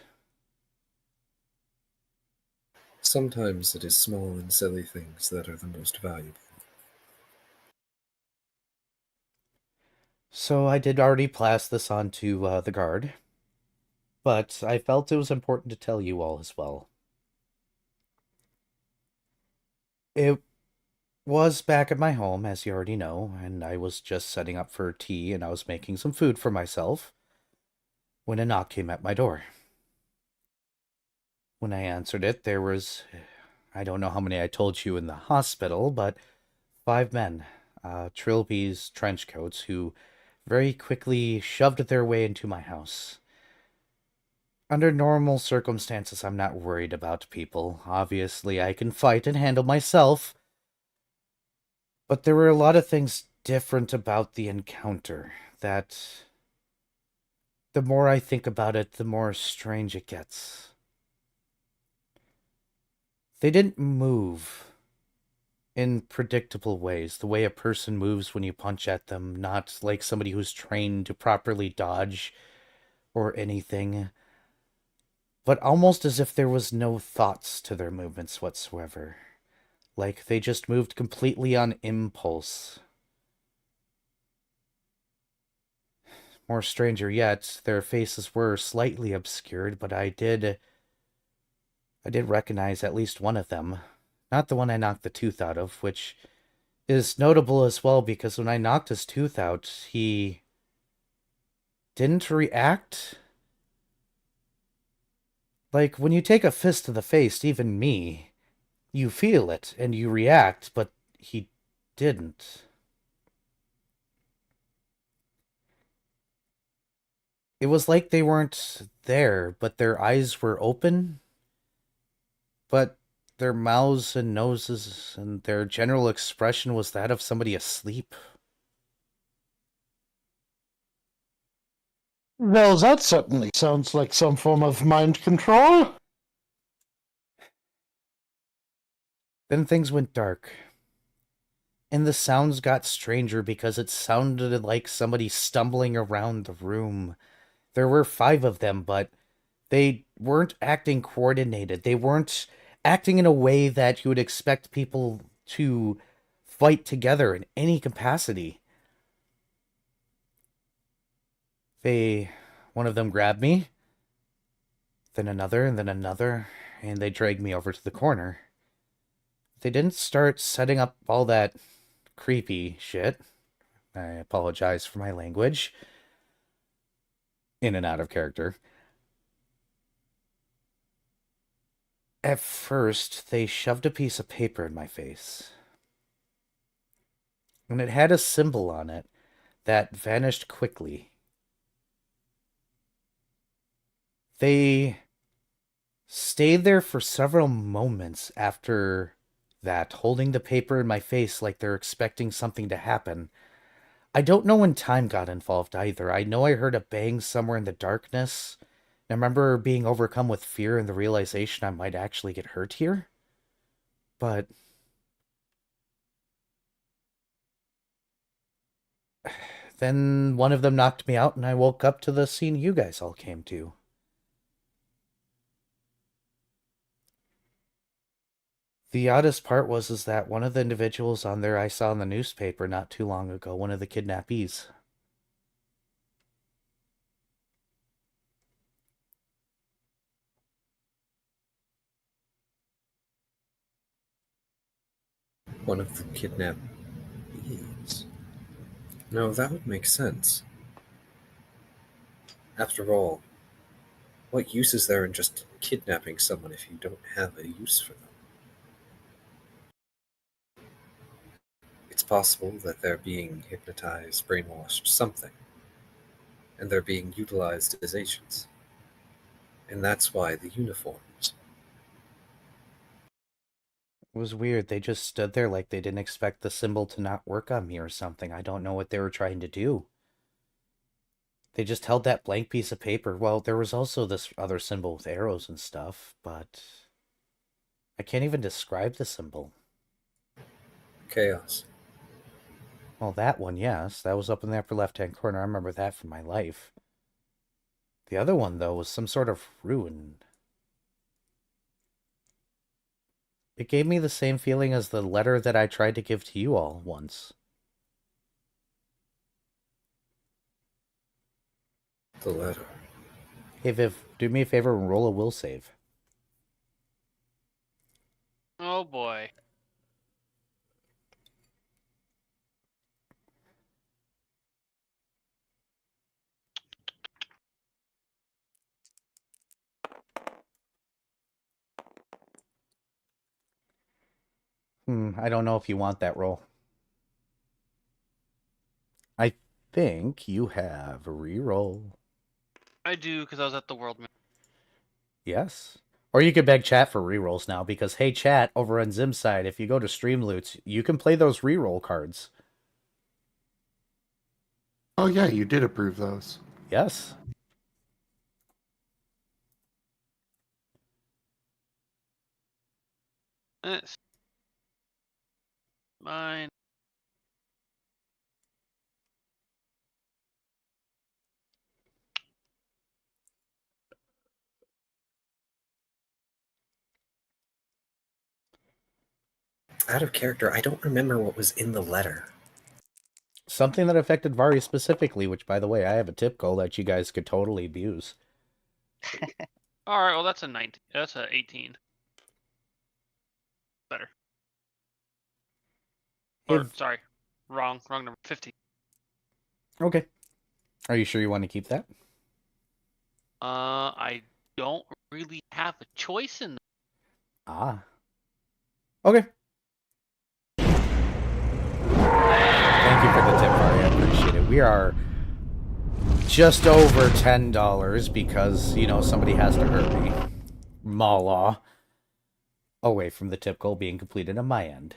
Sometimes it is small and silly things that are the most valuable. so I did already pass this on to the guard, but I felt it was important to tell you all as well. It was back at my home, as you already know, and I was just setting up for tea and I was making some food for myself when a knock came at my door. When I answered it, there was, I don't know how many I told you in the hospital, but 5 men, trilbies, trench coats, who very quickly shoved their way into my house. Under normal circumstances, I'm not worried about people. Obviously, I can fight and handle myself. But there were a lot of things different about the encounter that the more I think about it, the more strange it gets. They didn't move in predictable ways, the way a person moves when you punch at them, not like somebody who's trained to properly dodge or anything, but almost as if there was no thoughts to their movements whatsoever. Like they just moved completely on impulse. More stranger yet, their faces were slightly obscured, but I did recognize at least one of them. Not the one I knocked the tooth out of, which is notable as well because when I knocked his tooth out, he didn't react. Like, when you take a fist to the face, even me, you feel it and you react, but he didn't. It was like they weren't there, but their eyes were open, but their mouths and noses and their general expression was that of somebody asleep. Well, that certainly sounds like some form of mind control. Then things went dark. And the sounds got stranger because it sounded like somebody stumbling around the room. There were 5 of them, but they weren't acting coordinated. They weren't acting in a way that you would expect people to fight together in any capacity. One of them grabbed me, then another, and they dragged me over to the corner. They didn't start setting up all that creepy shit. I apologize for my language. In and out of character. At first, they shoved a piece of paper in my face. And it had a symbol on it that vanished quickly. They stayed there for several moments after that, holding the paper in my face like they're expecting something to happen. I don't know when time got involved either. I know I heard a bang somewhere in the darkness. I remember being overcome with fear and the realization I might actually get hurt here. But then one of them knocked me out and I woke up to the scene you guys all came to. The oddest part was is that one of the individuals on there I saw in the newspaper not too long ago, one of the kidnappees. One of the kidnappees. No, that would make sense. After all, what use is there in just kidnapping someone if you don't have a use for them? It's possible that they're being hypnotized, brainwashed, something, and they're being utilized as agents. And that's why the uniforms. It was weird. They just stood there like they didn't expect the symbol to not work on me or something. I don't know what they were trying to do. They just held that blank piece of paper. Well, there was also this other symbol with arrows and stuff, but I can't even describe the symbol. Chaos. Well, that one, yes. That was up in the upper left-hand corner. I remember that from my life. The other one, though, was some sort of ruin. It gave me the same feeling as the letter that I tried to give to you all once. The letter. Hey, Viv, do me a favor and roll a will save. Oh boy. I don't know if you want that roll. I think you have a re-roll. I do, because I was at the World. Yes. Or you could beg chat for rerolls now, because hey chat, over on Zim's side, if you go to Streamloots, you can play those reroll cards. Oh yeah, you did approve those. Yes. It's mine. Out of character, I don't remember what was in the letter. Something that affected Vari specifically, which by the way, I have a tip goal that you guys could totally abuse. All right, well that's a 19. That's a 18. Better. Or If... sorry, wrong number. 15. Okay. Are you sure you want to keep that? I don't really have a choice in. Ah. Okay. Thank you for the tip, Vari. I appreciate it. We are just over $10 because, you know, somebody has to hurt me. Mala. Away from the tip goal being completed on my end.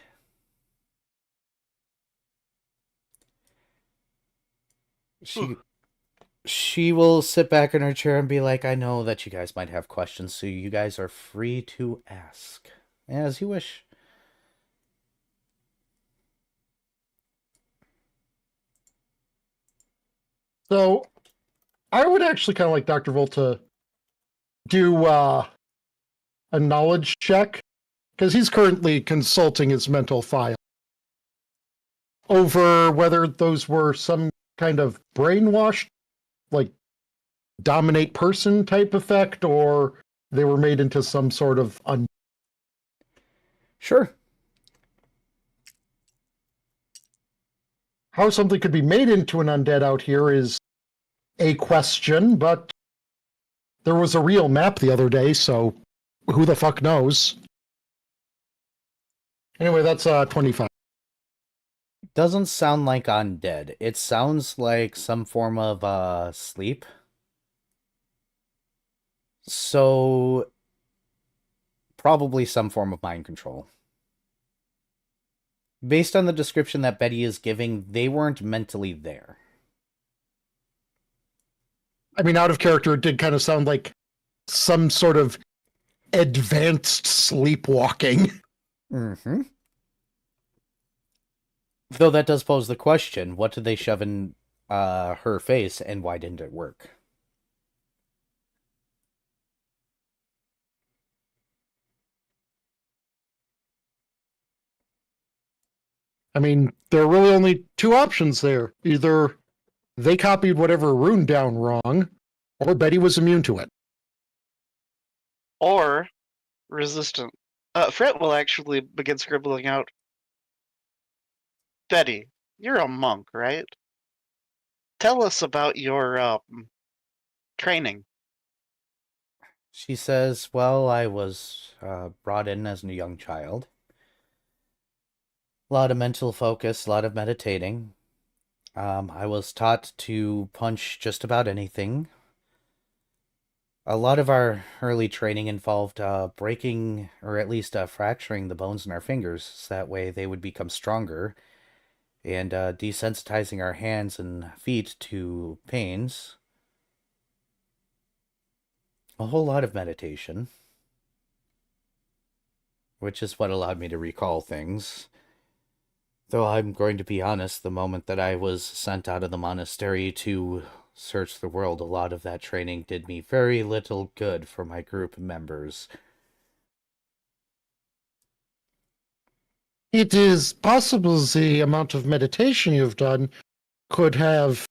She will sit back in her chair and be like, I know that you guys might have questions, so you guys are free to ask. As you wish. So, I would actually kind of like Dr. Volt to do a knowledge check, because he's currently consulting his mental file over whether those were some kind of brainwashed, like, dominate person type effect, or they were made into some sort of Sure. How something could be made into an undead out here is a question, but there was a real map the other day, so who the fuck knows? Anyway, that's 25. Doesn't sound like undead. It sounds like some form of sleep. So probably some form of mind control. Based on the description that Betty is giving, they weren't mentally there. I mean, out of character, it did kind of sound like some sort of advanced sleepwalking. Mm-hmm. Though that does pose the question, what did they shove in her face and why didn't it work? I mean, there are really only two options there. Either they copied whatever rune down wrong, or Betty was immune to it. Or resistant. Fret will actually begin scribbling out. Betty, you're a monk, right? Tell us about your training. She says, well, I was brought in as a young child. A lot of mental focus, a lot of meditating. I was taught to punch just about anything. A lot of our early training involved breaking, or at least fracturing the bones in our fingers, so that way they would become stronger, and desensitizing our hands and feet to pains. A whole lot of meditation, which is what allowed me to recall things. Though I'm going to be honest, the moment that I was sent out of the monastery to search the world, a lot of that training did me very little good for my group members. It is possible the amount of meditation you've done could have.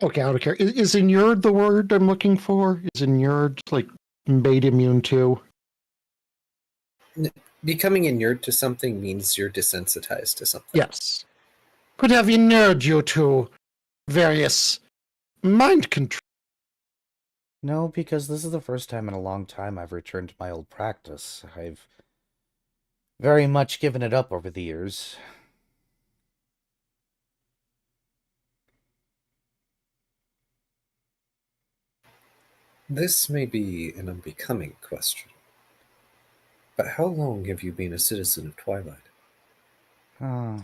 Okay, out of care. Is inured the word I'm looking for? Is inured like made immune to? Becoming inured to something means you're desensitized to something. Yes. Could have inured you to various mind control. No, because this is the first time in a long time I've returned to my old practice. I've very much given it up over the years. This may be an unbecoming question, but how long have you been a citizen of Twilight? Oh.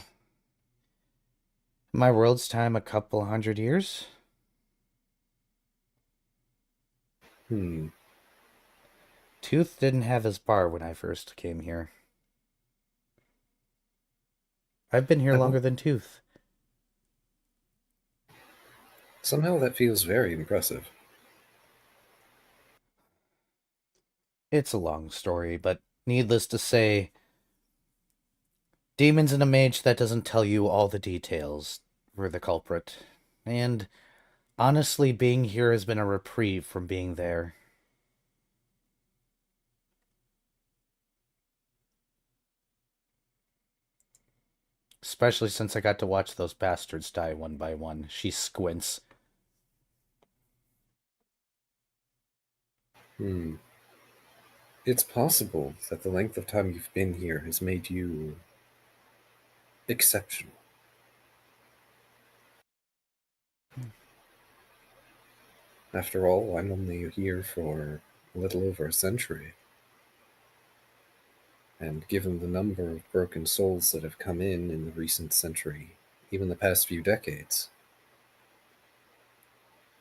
My world's time, a couple 100 years? Tooth didn't have his bar when I first came here. I've been here longer than Tooth. Somehow that feels very impressive. It's a long story, but needless to say, demons and a mage that doesn't tell you all the details were the culprit. And honestly, being here has been a reprieve from being there. Especially since I got to watch those bastards die one by one. She squints. It's possible that the length of time you've been here has made you exceptional. After all, I'm only here for a little over a century. And given the number of broken souls that have come in the recent century, even the past few decades,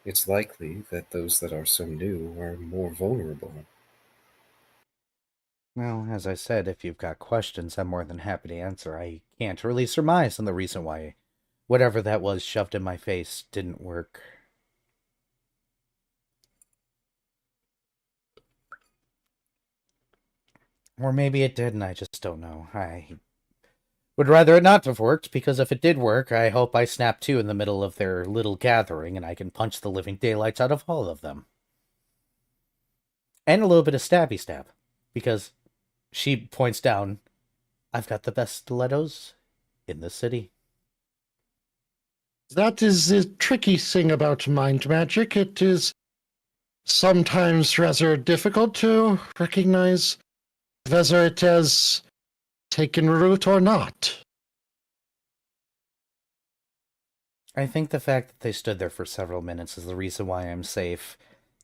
it's likely that those that are so new are more vulnerable. Well, as I said, if you've got questions, I'm more than happy to answer. I can't really surmise on the reason why whatever that was shoved in my face didn't work. Or maybe it did and I just don't know. I would rather it not have worked, because if it did work, I hope I snap to in the middle of their little gathering and I can punch the living daylights out of all of them. And a little bit of stabby stab, because she points down, I've got the best stilettos in the city. That is the tricky thing about mind magic. It is sometimes rather difficult to recognize whether it has taken root or not. I think the fact that they stood there for several minutes is the reason why I'm safe.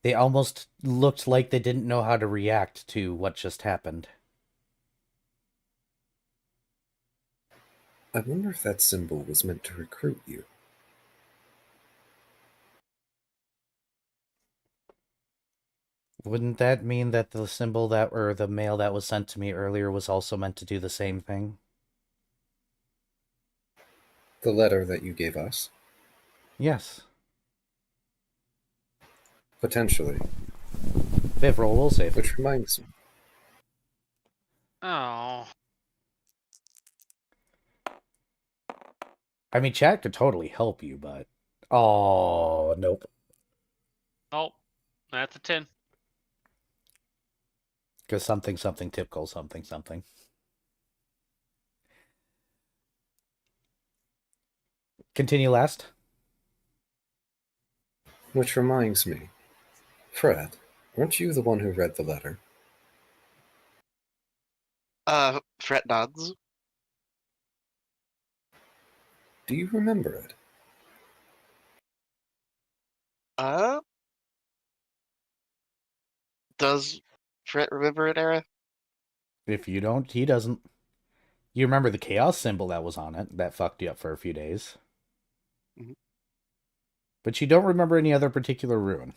They almost looked like they didn't know how to react to what just happened. I wonder if that symbol was meant to recruit you. Wouldn't that mean that the symbol that, or the mail that was sent to me earlier was also meant to do the same thing? The letter that you gave us? Yes. Potentially. Viv, roll will save. Which reminds me. Oh. I mean, chat could totally help you, but... Oh, nope. Nope. That's a 10. Because something, typical, something. Continue last. Which reminds me. Fred, weren't you the one who read the letter? Fret nods. Do you remember it? Does Fret remember it, Era? If you don't, he doesn't. You remember the chaos symbol that was on it that fucked you up for a few days. Mhm. But you don't remember any other particular rune.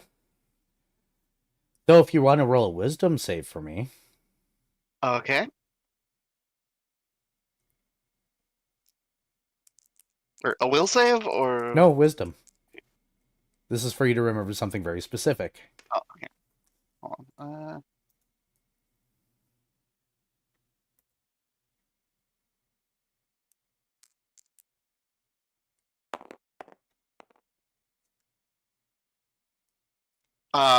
Though if you want to roll a wisdom save for me. Okay. Or a will save, or... No, wisdom. This is for you to remember something very specific. Oh, okay. Hold on.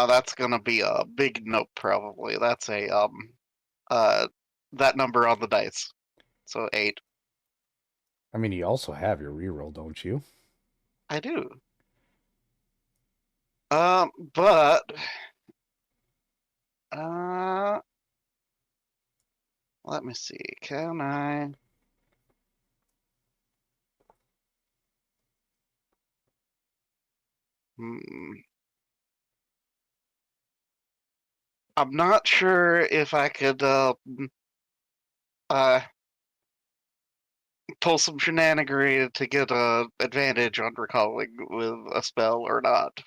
That's gonna be a big nope, probably. That's a, that number on the dice. So 8. I mean, you also have your reroll, don't you? I do. But... let me see. Can I... I'm not sure if I could, pull some shenanigery to get a advantage on recalling with a spell or not.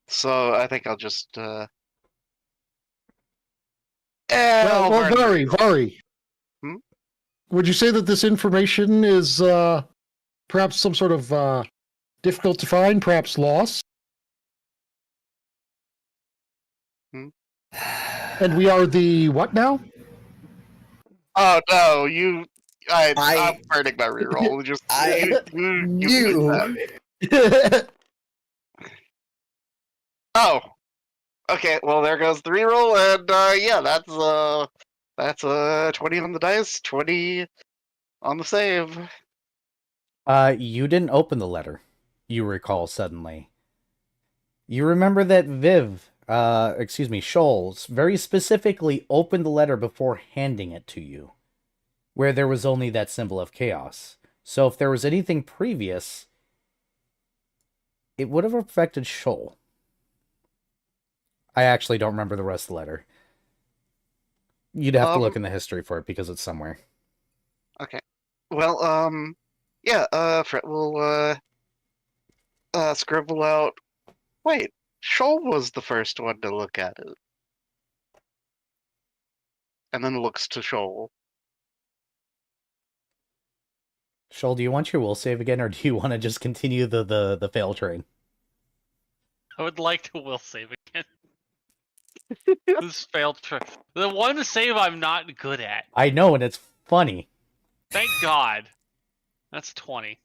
So I think I'll just, Well, I'll burn the reroll. Vari. Hmm? Would you say that this information is perhaps some sort of difficult to find, perhaps lost? And we are the what now? Oh no, I'm burning my reroll. Just you knew. Oh, okay. Well, there goes the reroll, and yeah, that's 20 on the dice, 20 on the save. You didn't open the letter, you recall suddenly. You remember that Shoals very specifically opened the letter before handing it to you, where there was only that symbol of chaos. So if there was anything previous, it would have affected Shoal. I actually don't remember the rest of the letter. You'd have to look in the history for it because it's somewhere. Okay. Well, yeah, Fred will scribble out. Wait, Shoal was the first one to look at it. And then looks to Shoal. Shoal, do you want your will save again, or do you want to just continue the fail train? I would like to will save again. This failed. The one save I'm not good at. I know, and it's funny. Thank God. That's 20.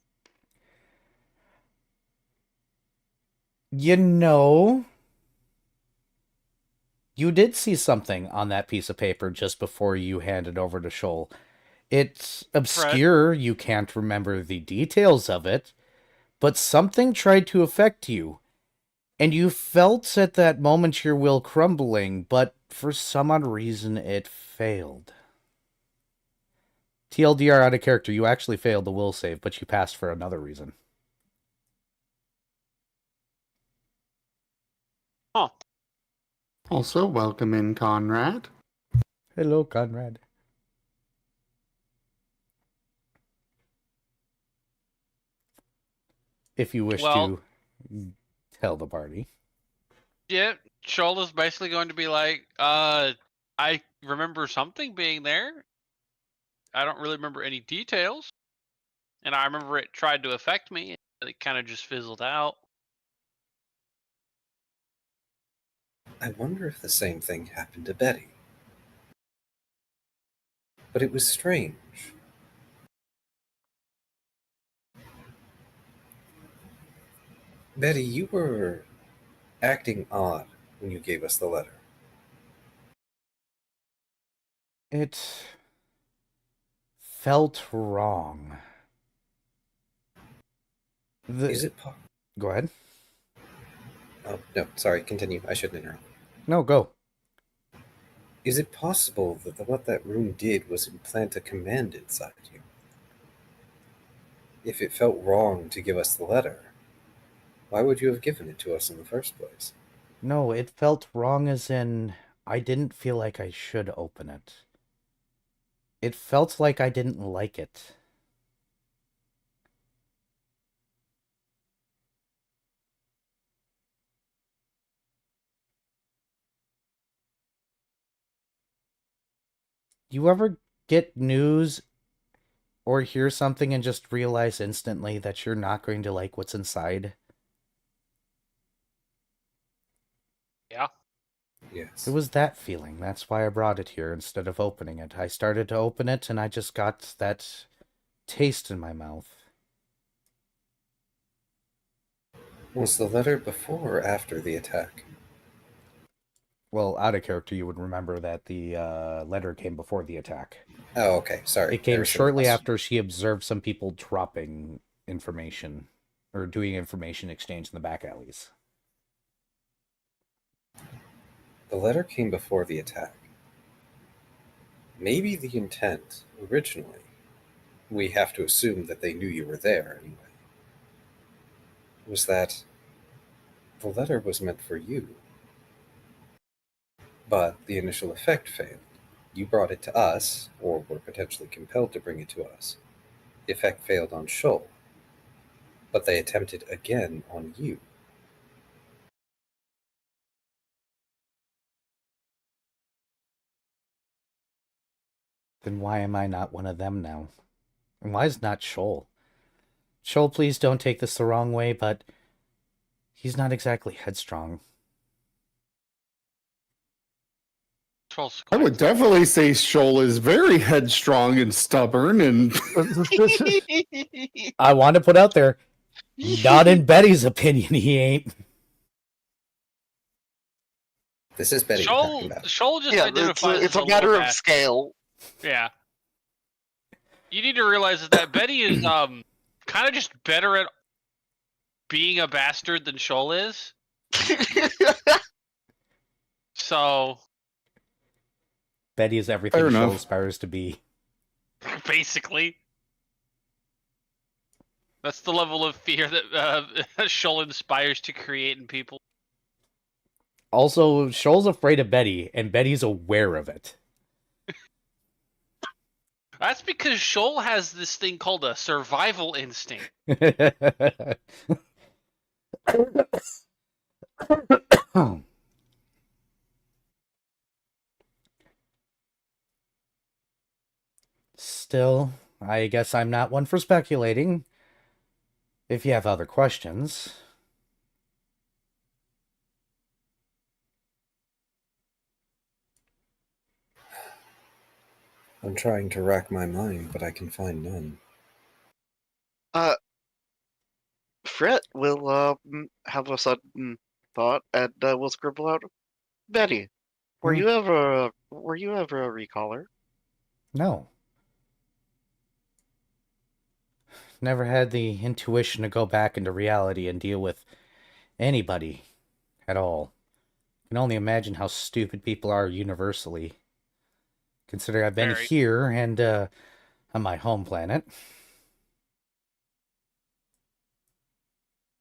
You know, you did see something on that piece of paper just before you handed over to Shoal. It's obscure, Fred? You can't remember the details of it, but something tried to affect you. And you felt at that moment your will crumbling, but for some odd reason, it failed. TLDR out of character, you actually failed the will save, but you passed for another reason. Huh. Also, welcome in, Conrad. Hello, Conrad. If you wish Well- to tell the party. Yeah, Shola's basically going to be like, I remember something being there. I don't really remember any details. And I remember it tried to affect me, and it kind of just fizzled out. I wonder if the same thing happened to Betty. But it was strange. Betty, you were acting odd when you gave us the letter. It felt wrong. Is it Go ahead. Oh, no, sorry, continue. I shouldn't interrupt. No, go. Is it possible that what that room did was implant a command inside you? If it felt wrong to give us the letter, why would you have given it to us in the first place? No, it felt wrong as in I didn't feel like I should open it. It felt like I didn't like it. You ever get news or hear something and just realize instantly that you're not going to like what's inside? Yeah. Yes. It was that feeling. That's why I brought it here instead of opening it. I started to open it and I just got that taste in my mouth. Was the letter before or after the attack? Well, out of character, you would remember that the letter came before the attack. Oh, okay, sorry. It came Everything shortly else. after she observed some people dropping information or doing information exchange in the back alleys. The letter came before the attack. Maybe the intent, originally, we have to assume that they knew you were there anyway, was that the letter was meant for you. But the initial effect failed. You brought it to us, or were potentially compelled to bring it to us. The effect failed on Shoal, but they attempted again on you. Then why am I not one of them now? And why is not Shoal? Shoal, please don't take this the wrong way, but he's not exactly headstrong. Troll's I would definitely say Shoal is very headstrong and stubborn, and This is- I want to put out there, not in Betty's opinion, he ain't. This is Betty we're talking Shoal, about. Shoal just Yeah, identifies it's as a matter little of bastard. scale. Yeah. You need to realize that Betty is kind of just better at being a bastard than Shoal is. So Betty is everything Fair Shoal enough. aspires to be. basically, that's the level of fear that Shoal inspires to create in people. Also, Shoal's afraid of Betty, and Betty's aware of it. That's because Shoal has this thing called a survival instinct. Still, I guess I'm not one for speculating. If you have other questions. I'm trying to rack my mind, but I can find none. Fret will have a sudden thought and will scribble out, Betty, were Hmm. you ever a recaller? No. Never had the intuition to go back into reality and deal with anybody at all. can only imagine how stupid people are universally. Considering I've been Very. here and on my home planet.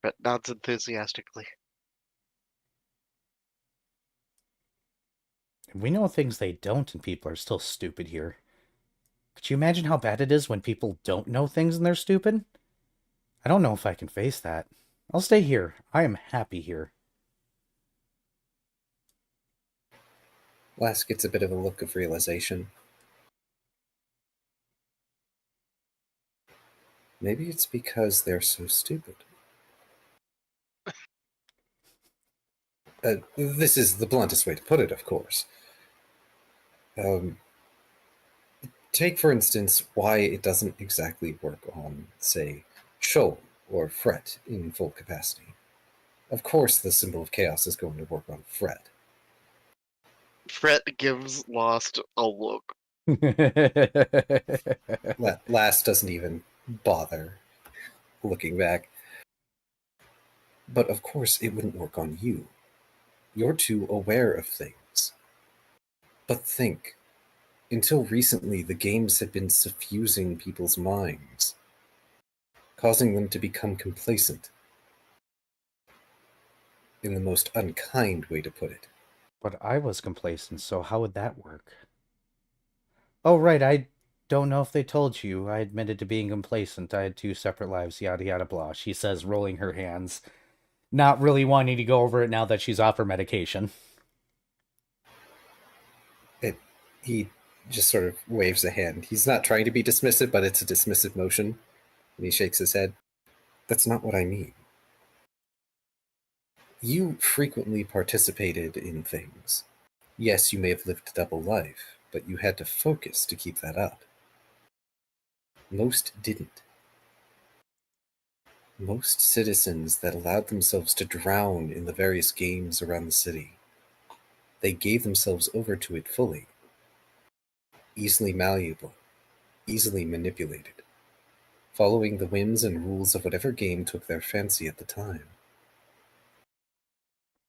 Brett nods enthusiastically. We know things they don't, and people are still stupid here. Could you imagine how bad it is when people don't know things and they're stupid? I don't know if I can face that. I'll stay here. I am happy here. Lass gets a bit of a look of realization. Maybe it's because they're so stupid. This is the bluntest way to put it, of course. Take, for instance, why it doesn't exactly work on, say, Shoal or Fret in full capacity. Of course, the symbol of chaos is going to work on Fret. Fret gives Lost a look. Lass doesn't even bother looking back. But of course, it wouldn't work on you. You're too aware of things. But think, until recently, the games had been suffusing people's minds, causing them to become complacent. In the most unkind way to put it. But I was complacent, so how would that work? Oh, right, I don't know if they told you. I admitted to being complacent. I had 2 separate lives, yada yada blah, she says, rolling her hands. Not really wanting to go over it now that she's off her medication. He just sort of waves a hand. He's not trying to be dismissive, but it's a dismissive motion. And he shakes his head. That's not what I mean. You frequently participated in things. Yes, you may have lived a double life, but you had to focus to keep that up. Most didn't. Most citizens that allowed themselves to drown in the various games around the city, they gave themselves over to it fully. Easily malleable, easily manipulated, following the whims and rules of whatever game took their fancy at the time.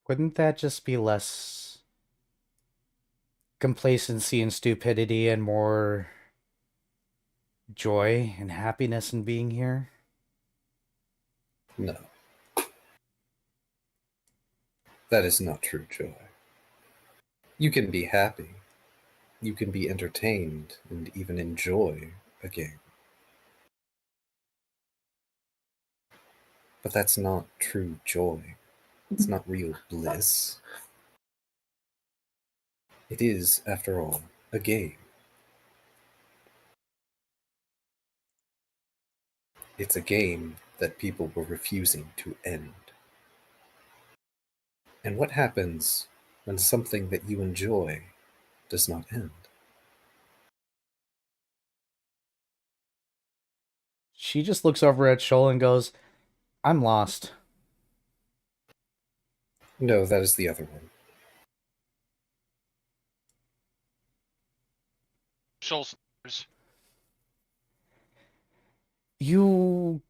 Wouldn't that just be less complacency and stupidity and more joy and happiness in being here? No. That is not true joy. You can be happy. You can be entertained and even enjoy a game. But that's not true joy. It's not real bliss. It is, after all, a game. It's a game that people were refusing to end. And what happens when something that you enjoy does not end? She just looks over at Shoal and goes, I'm lost. No, that is the other one. Shoal snickers. You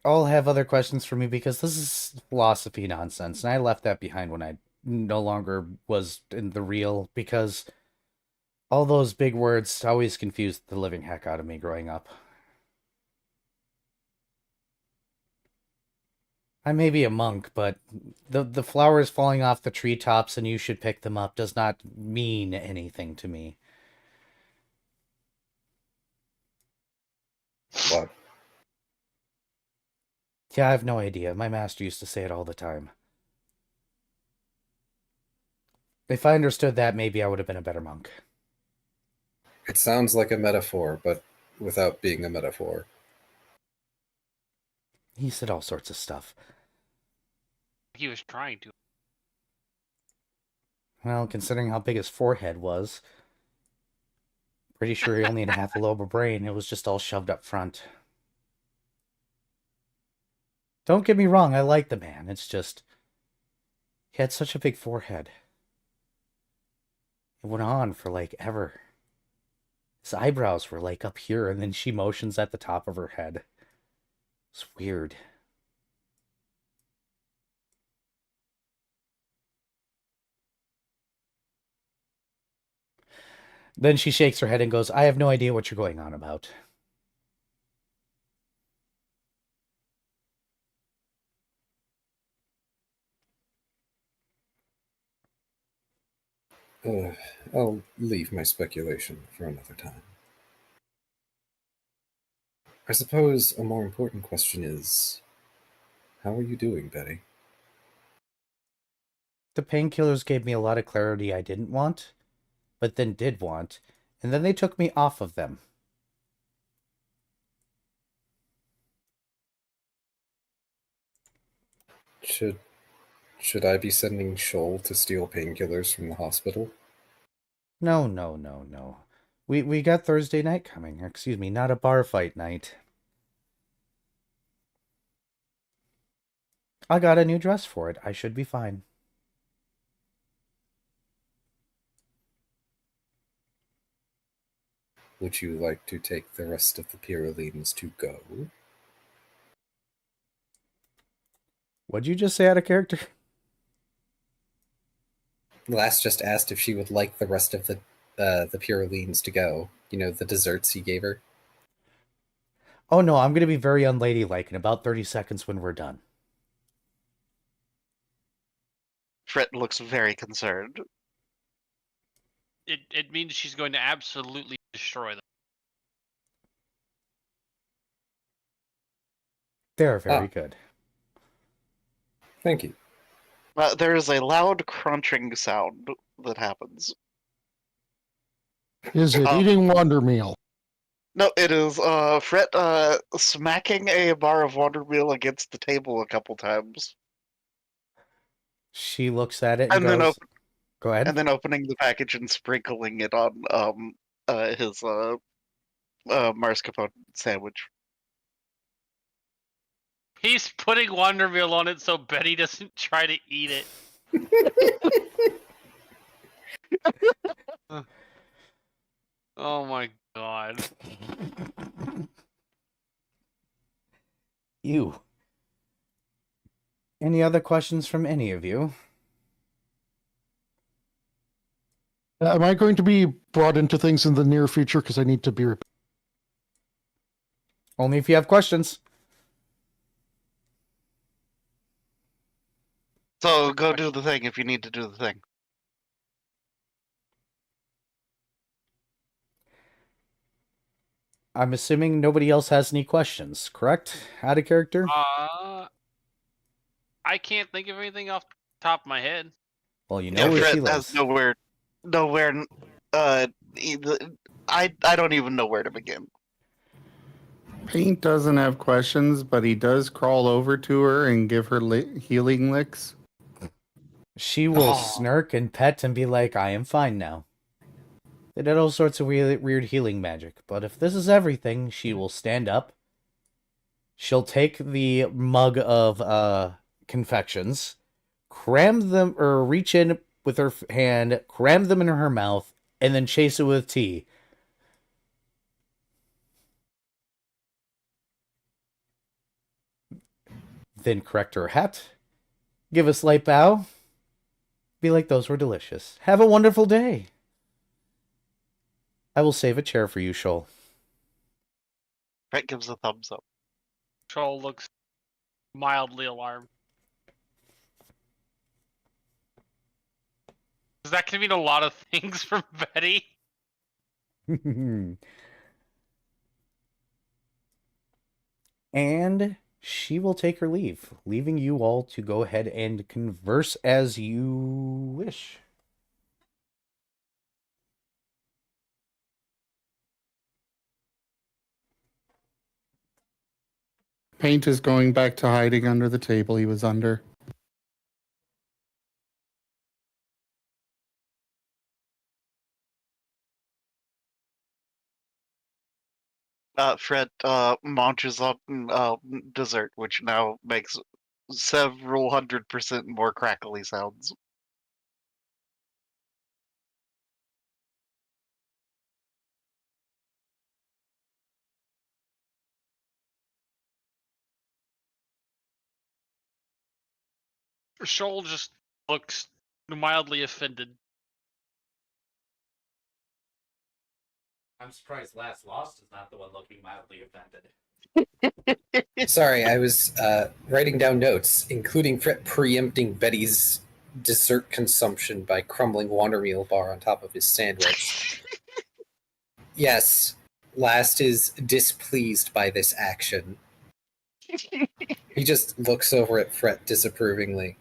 all have other questions for me because this is philosophy nonsense, and I left that behind when I no longer was in the real, because all those big words always confused the living heck out of me growing up. I may be a monk, but the flowers falling off the treetops and you should pick them up does not mean anything to me. What? Yeah, I have no idea. My master used to say it all the time. If I understood that, maybe I would have been a better monk. It sounds like a metaphor, but without being a metaphor. He said all sorts of stuff. He was trying to. Well, considering how big his forehead was, pretty sure he only had half a lobe of brain. It was just all shoved up front. Don't get me wrong, I like the man. It's just, he had such a big forehead. It went on for like ever. His eyebrows were like up here, and then she motions at the top of her head. It's weird. Then she shakes her head and goes, I have no idea what you're going on about. I'll leave my speculation for another time. I suppose a more important question is, how are you doing, Betty? The painkillers gave me a lot of clarity I didn't want, but then did want, and then they took me off of them. Should I be sending Shoal to steal painkillers from the hospital? No, no, no, no. We got Thursday night coming. Excuse me, not a bar fight night. I got a new dress for it. I should be fine. Would you like to take the rest of the Pyrolines to go? What'd you just say out of character? Lass just asked if she would like the rest of the Pyrolines to go. You know, the desserts he gave her. Oh no, I'm gonna be very unladylike in about 30 seconds when we're done. Fred looks very concerned. It means she's going to absolutely destroy them. They're very Ah. good. Thank you. There is a loud crunching sound that happens. Is it Oh. eating Wonder Meal? No, it is Fred smacking a bar of Wonder Meal against the table a couple times, She looks at it and and then goes, go ahead. and then opening the package and sprinkling it on his mascarpone sandwich. He's putting Wonder Meal on it so Betty doesn't try to eat it. Oh my god. You. Any other questions from any of you? Am I going to be brought into things in the near future because I need to be? Only if you have questions. So go do the thing if you need to do the thing. I'm assuming nobody else has any questions, correct? Out of character? I can't think of anything off the top of my head. Well, you know Yeah, where Fred she has lives. nowhere. Either, I don't even know where to begin. Paint doesn't have questions, but he does crawl over to her and give her healing licks. She will Oh. snark and pet and be like, I am fine now. They did all sorts of weird healing magic, but if this is everything, she will stand up. She'll take the mug of confections, cram them, or reach in with her hand, cram them in her mouth, and then chase it with tea. Then correct her hat, give a slight bow, be like, those were delicious. Have a wonderful day. I will save a chair for you, Shoal. Fred gives a thumbs up. Troll looks mildly alarmed. Is that gonna mean a lot of things from Betty? And she will take her leave, leaving you all to go ahead and converse as you wish. Paint is going back to hiding under the table he was under. Fred munches on dessert, which now makes several 100% more crackly sounds. Shoal just looks mildly offended. I'm surprised Last Lost is not the one looking mildly offended. Sorry, I was writing down notes, including Fret preempting Betty's dessert consumption by crumbling Wandermeal bar on top of his sandwich. Yes, Last is displeased by this action. He just looks over at Fret disapprovingly.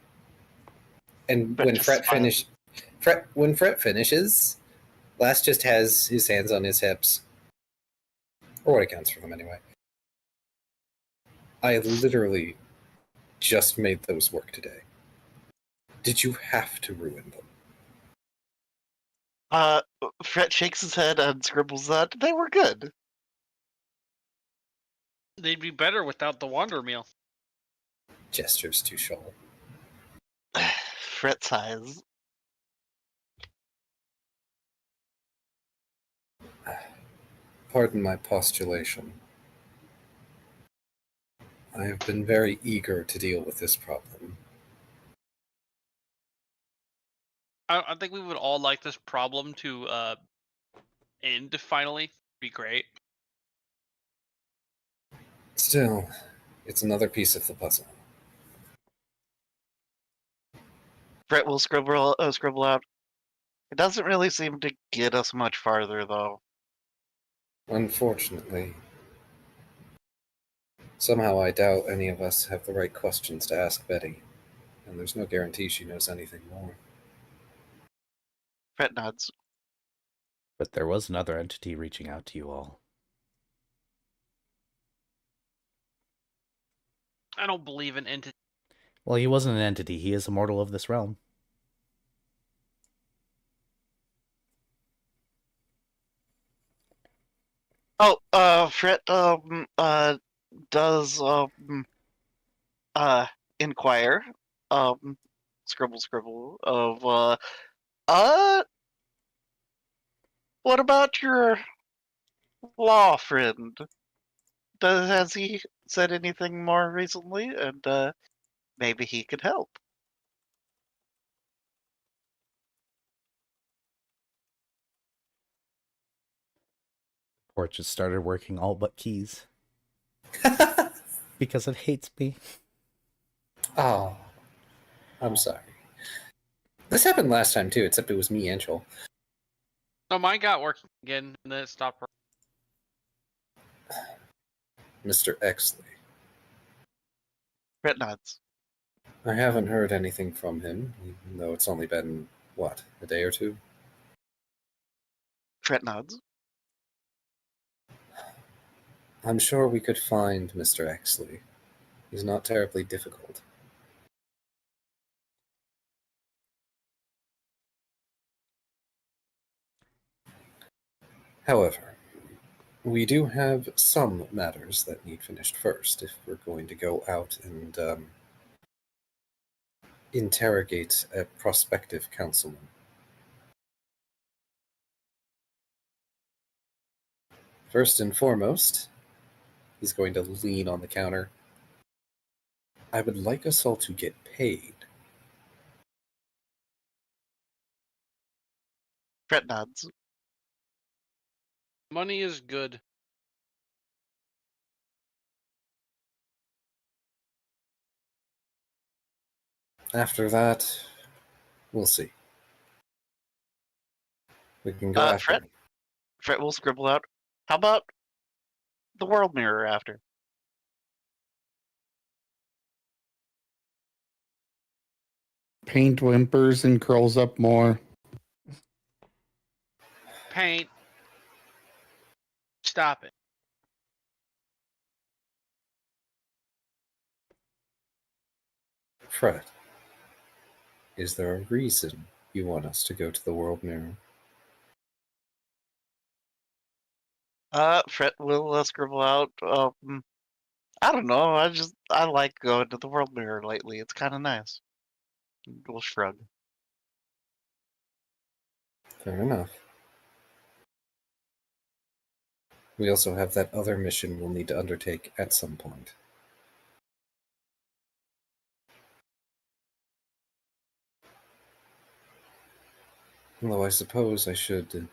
And Fret when just smiles. When Fret finishes, Last just has his hands on his hips. Or what accounts for them anyway. I literally just made those work today. Did you have to ruin them? Fret shakes his head and scribbles that they were good. They'd be better without the wander meal. Gestures to Shoal. Fret sighs. Pardon my postulation. I have been very eager to deal with this problem. I think we would all like this problem to end finally. Be great. Still, it's another piece of the puzzle. Fret will scribble out. It doesn't really seem to get us much farther, though. Unfortunately, somehow I doubt any of us have the right questions to ask Betty, and there's no guarantee she knows anything more. Fret nods. But there was another entity reaching out to you all. I don't believe in entity. Well, he wasn't an entity. He is a mortal of this realm. Oh, Fret does inquire, scribble of what about your law friend? Has he said anything more recently? And maybe he could help. Porch has started working all but keys. Because it hates me. Oh, I'm sorry. This happened last time too, except it was me and Shoal. No, mine got working again, and then it stopped working. Mr. Exley. Fret nods. I haven't heard anything from him, even though it's only been, what, a day or two? Fret nods. I'm sure we could find Mr. Exley. He's not terribly difficult. However, we do have some matters that need finished first if we're going to go out and interrogate a prospective councilman. First and foremost, he's going to lean on the counter. I would like us all to get paid. Fret nods. Money is good. After that, we'll see. We can go after Fret. him. Fret will scribble out. How about the world mirror after? Paint whimpers and curls up more. Paint. Stop it. Fred, is there a reason you want us to go to the world mirror? Fret will scribble out. I don't know. I like going to the world mirror lately. It's kind of nice. We'll shrug. Fair enough. We also have that other mission we'll need to undertake at some point. Although I suppose I should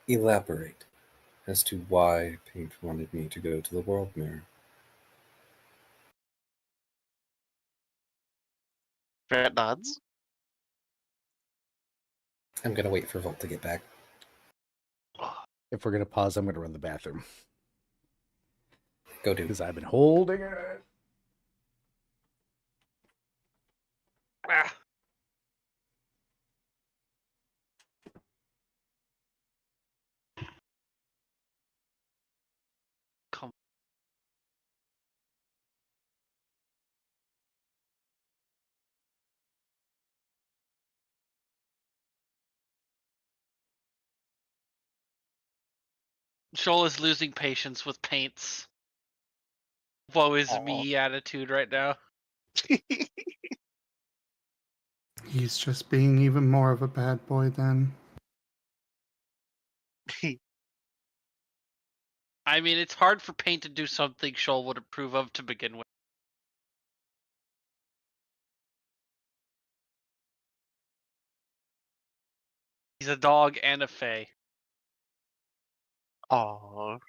elaborate as to why Paint wanted me to go to the World Mirror. Fred nods. I'm gonna wait for Volt to get back. If we're gonna pause, I'm gonna run the bathroom Go do. because I've been holding it. Ah. Come. Shoal is losing patience with paints. Woe is me attitude right now. He's just being even more of a bad boy then. I mean, it's hard for Paint to do something Shoal would approve of to begin with. He's a dog and a fae. Aww.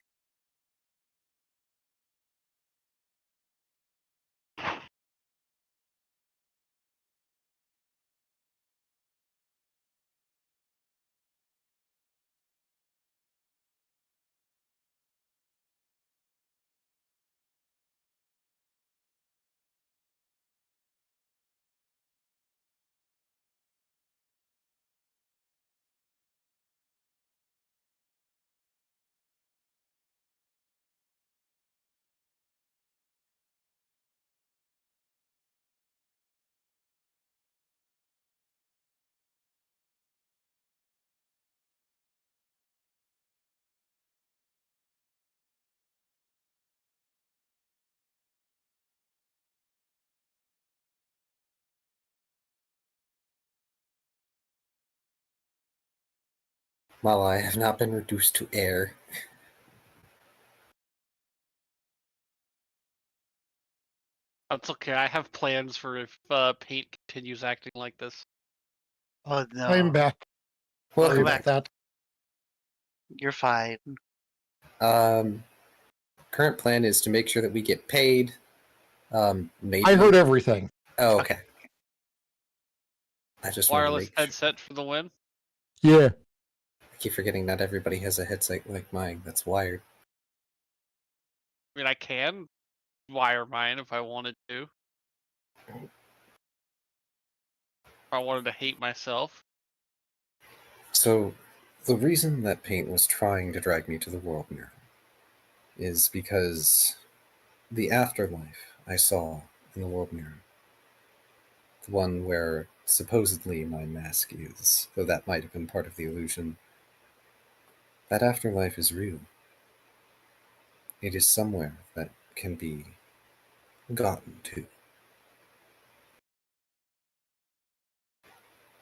While I have not been reduced to air, That's okay. I have plans for if Paint continues acting like this. Oh no. I'm back. welcome Sorry back. about that. You're fine. Current plan is to make sure that we get paid. Maybe. I heard everything. Oh, okay. I just want to Wireless make sure. headset for the win. Yeah. I keep forgetting not everybody has a headset like mine that's wired. I mean, I can wire mine if I wanted to. If I wanted to hate myself. So, the reason that Paint was trying to drag me to the World Mirror is because the afterlife I saw in the World Mirror, the one where supposedly my mask is, though that might have been part of the illusion, that afterlife is real. It is somewhere that can be gotten to.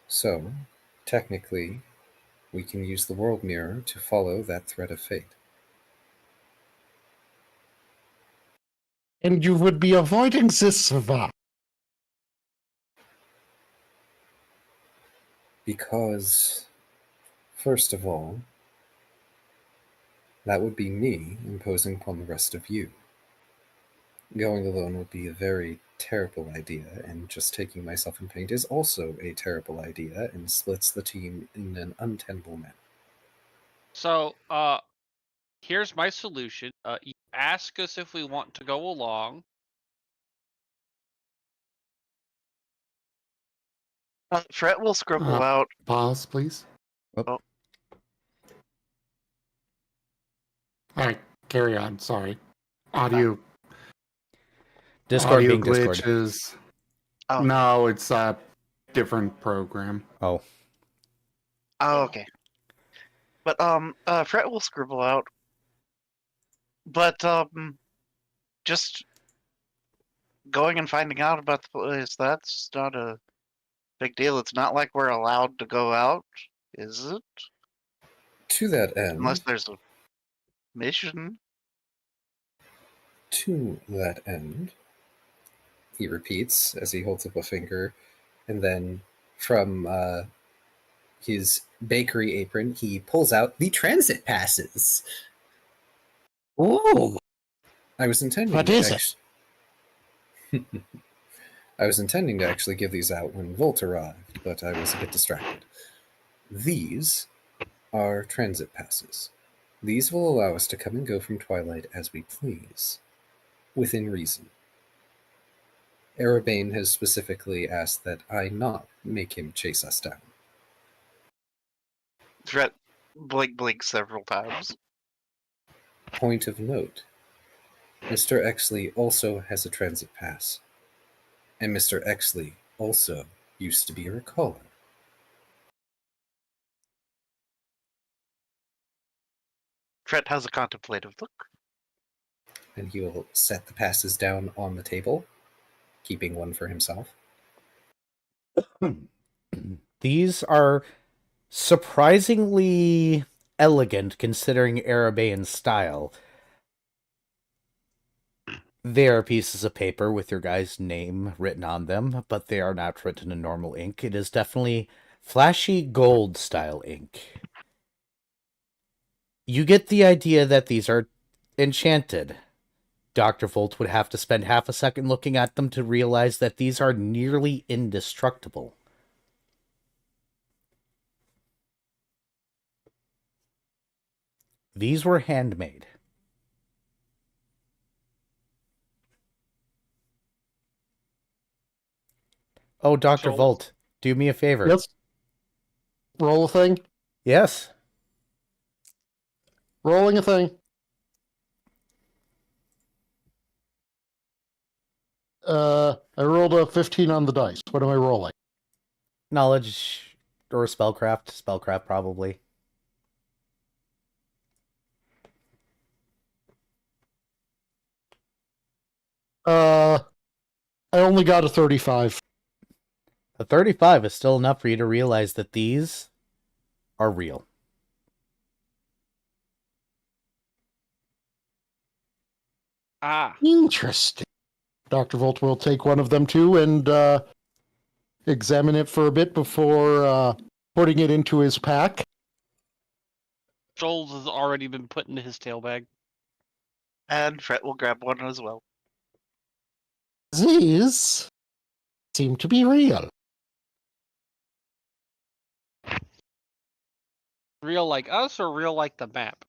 So, technically, we can use the World Mirror to follow that thread of fate. And you would be avoiding this va. Because, first of all, that would be me imposing upon the rest of you. Going alone would be a very terrible idea, and just taking myself in Paint is also a terrible idea and splits the team in an untenable manner. So, here's my solution. You ask us if we want to go along. Fret will scribble out. Pause, please. Oh. Alright, carry on. Sorry. Audio Discord audio being Discord. glitches. Oh. No, it's a different program. Oh, Oh, okay. But Fret will scribble out. But just going and finding out about the place, that's not a big deal. It's not like we're allowed to go out, is it? To that end, Unless there's a mission. to that end, he repeats as he holds up a finger, and then from his bakery apron, he pulls out the transit passes. Ooh, I was intending what to is it? I was intending to actually give these out when Volt arrived, but I was a bit distracted. These are transit passes. These will allow us to come and go from Twilight as we please, within reason. Arabane has specifically asked that I not make him chase us down. Fret blink several times. Point of note, Mr. Exley also has a transit pass, and Mr. Exley also used to be a recaller. Fret has a contemplative look. And he will set the passes down on the table, keeping one for himself. These are surprisingly elegant considering Arabane's style. They are pieces of paper with your guy's name written on them, but they are not written in normal ink. It is definitely flashy gold style ink. You get the idea that these are enchanted. Dr. Volt would have to spend half a second looking at them to realize that these are nearly indestructible. These were handmade. Oh, Dr. Joel? Volt, do me a favor. Yes. Roll a thing. Yes. Rolling a thing. I rolled a 15 on the dice. What am I rolling? Knowledge or spellcraft. Spellcraft, probably. I only got a 35. A 35 is still enough for you to realize that these are real. Ah, Interesting. Dr. Volt will take one of them too and examine it for a bit before putting it into his pack. Joel's has already been put into his tail bag. And Fret will grab one as well. These seem to be real. Real like us or real like the map?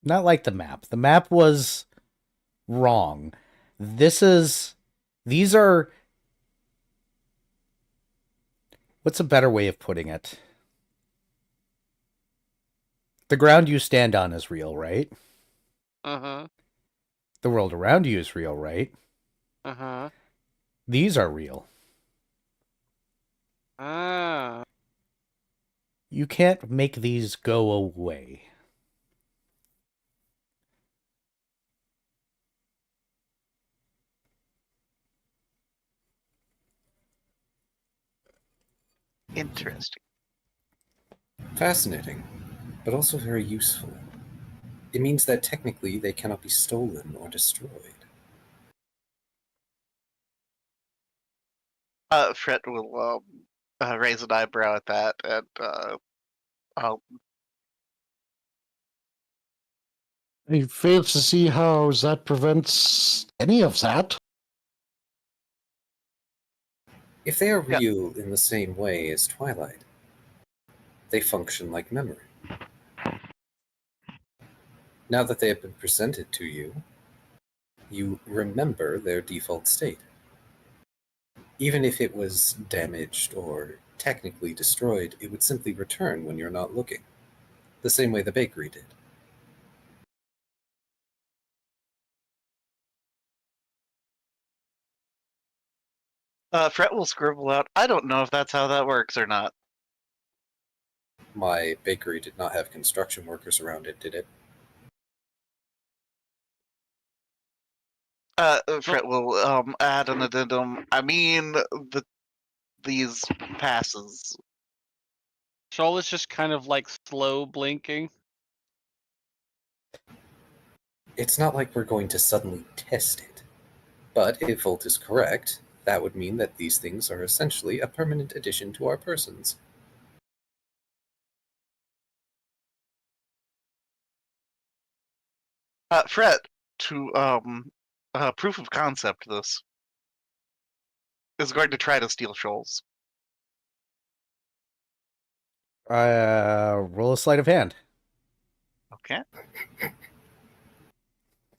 Not like the map. The map was wrong. These are, what's a better way of putting it? The ground you stand on is real, right? Uh-huh. The world around you is real, right? Uh-huh. These are real. Ah. You can't make these go away. Interesting. Fascinating, but also very useful. It means that technically they cannot be stolen or destroyed. Fret will raise an eyebrow at that, and I fail to see how that prevents any of that. If they are Yeah. real in the same way as Twilight, they function like memory. Now that they have been presented to you, you remember their default state. Even if it was damaged or technically destroyed, it would simply return when you're not looking, the same way the bakery did. Fret will scribble out, I don't know if that's how that works or not. My bakery did not have construction workers around it, did it? Fret will add an addendum. I mean, these passes. Joel is just kind of like slow blinking. It's not like we're going to suddenly test it. But if Volt is correct, that would mean that these things are essentially a permanent addition to our persons. Fred, to proof of concept, this is going to try to steal Shoals. Roll a sleight of hand. Okay.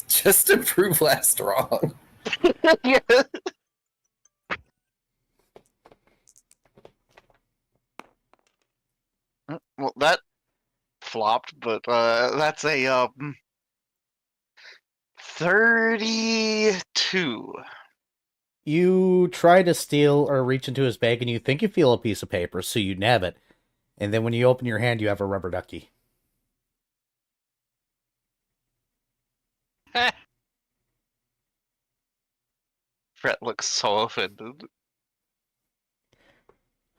Just to prove last wrong. Yeah. Well, that flopped, but that's a 32. You try to steal or reach into his bag, and you think you feel a piece of paper, so you nab it. And then when you open your hand, you have a rubber ducky. Fred looks so offended.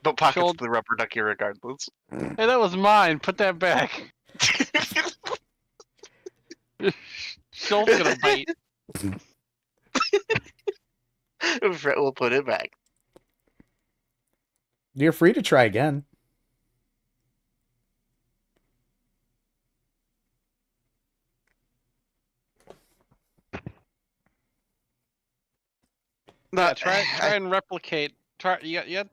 But pockets Shoal- the rubber ducky regardless. Hey, that was mine. Put that back. Shoal's gonna bite. Fred will put it back. You're free to try again. Yeah, try and replicate. Try you have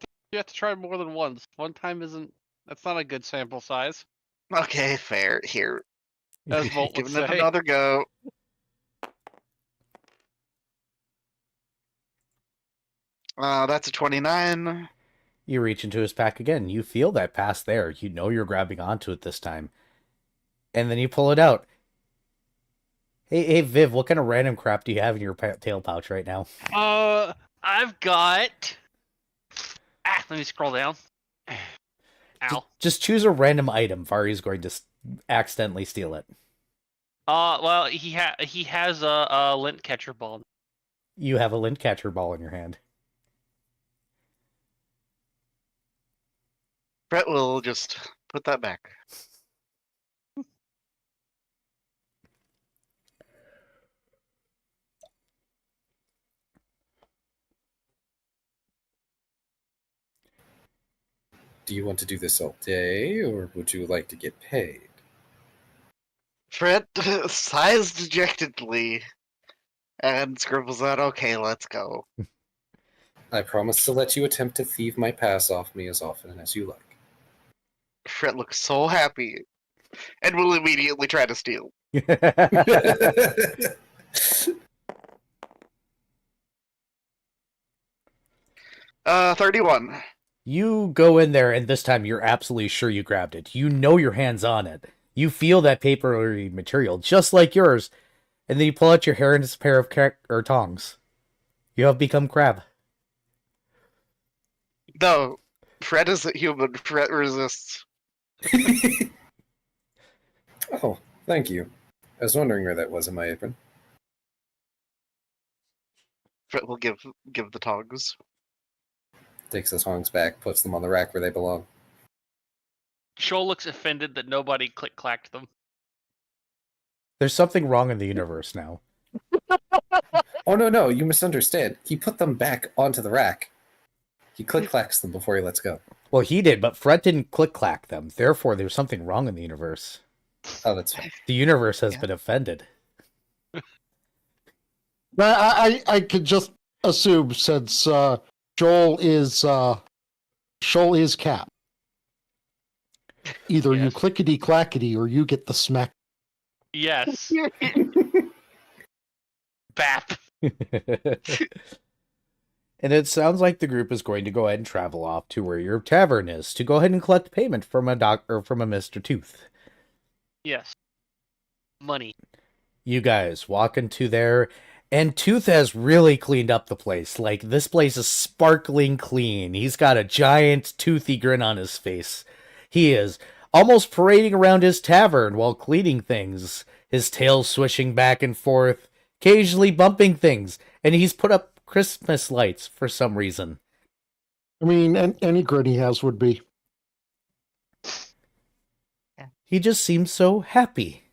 to try more than once. One time isn't. That's not a good sample size. Okay, fair. Here, As Volt would giving it say. another go. That's a 29. You reach into his pack again. You feel that pass there. You know you're grabbing onto it this time. And then you pull it out. Hey, Viv, what kind of random crap do you have in your tail pouch right now? I've got. Let me scroll down. Ow. Just choose a random item. Vari's going to accidentally steal it. Well, he has a lint catcher ball. You have a lint catcher ball in your hand. Brett will just put that back. Do you want to do this all day, or would you like to get paid? Fred sighs dejectedly and scribbles out, okay, let's go. I promise to let you attempt to thieve my pass off me as often as you like. Fred looks so happy and will immediately try to steal. 31. You go in there, and this time you're absolutely sure you grabbed it. You know your hand's on it. You feel that papery material, just like yours. And then you pull out your hair and it's a pair of tongs. You have become Crab. No, Fred isn't human. Fred resists. Oh, thank you. I was wondering where that was in my apron. Fred will give the tongs. Takes the tongs back, puts them on the rack where they belong. Shoal looks offended that nobody click-clacked them. There's something wrong in the universe now. Oh, no, you misunderstand. He put them back onto the rack. He click-clacks them before he lets go. Well, he did, but Fred didn't click-clack them. Therefore, there's something wrong in the universe. Oh, that's fine. The universe has been offended. I could just assume since Joel is Cap. Either you Yes. clickety clackety or you get the smack. Yes. Bap. And it sounds like the group is going to go ahead and travel off to where your tavern is to go ahead and collect payment from a Mr. Tooth. Yes. Money. You guys walk into there, and Tooth has really cleaned up the place. Like, this place is sparkling clean. He's got a giant toothy grin on his face. He is almost parading around his tavern while cleaning things, his tail swishing back and forth, occasionally bumping things, and he's put up Christmas lights for some reason. I mean, any grin he has would be. He just seems so happy.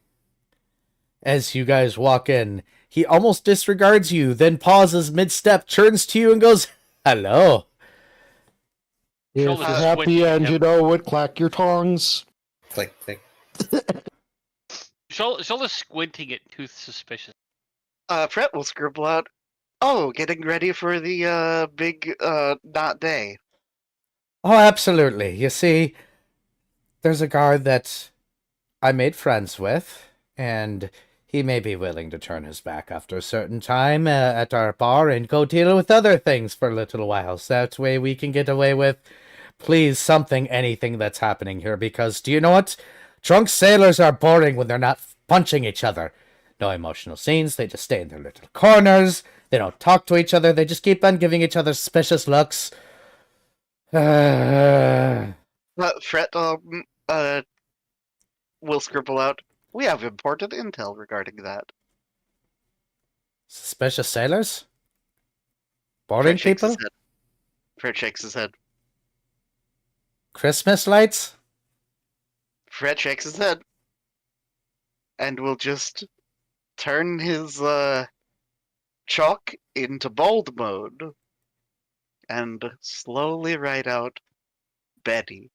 As you guys walk in, he almost disregards you, then pauses mid-step, turns to you, and goes, "Hello." If Shoal you're is happy squinting at and him. you know it, clack your tongs. Click, click. Shola's squinting at Tooth suspicious. Fret will scribble out, "Oh, getting ready for the big not day." Oh, absolutely. You see, there's a guard that I made friends with, and he may be willing to turn his back after a certain time at our bar and go deal with other things for a little while. So that way we can get away with, please, anything that's happening here. Because do you know what? Drunk sailors are boring when they're not punching each other. No emotional scenes. They just stay in their little corners. They don't talk to each other. They just keep on giving each other suspicious looks. Fret will scribble out, "We have important intel regarding that." Suspicious sailors? Boring Fret shakes people? his head. Fret shakes his head. Christmas lights? Fret shakes his head. And will just turn his chalk into bold mode and slowly write out Betty.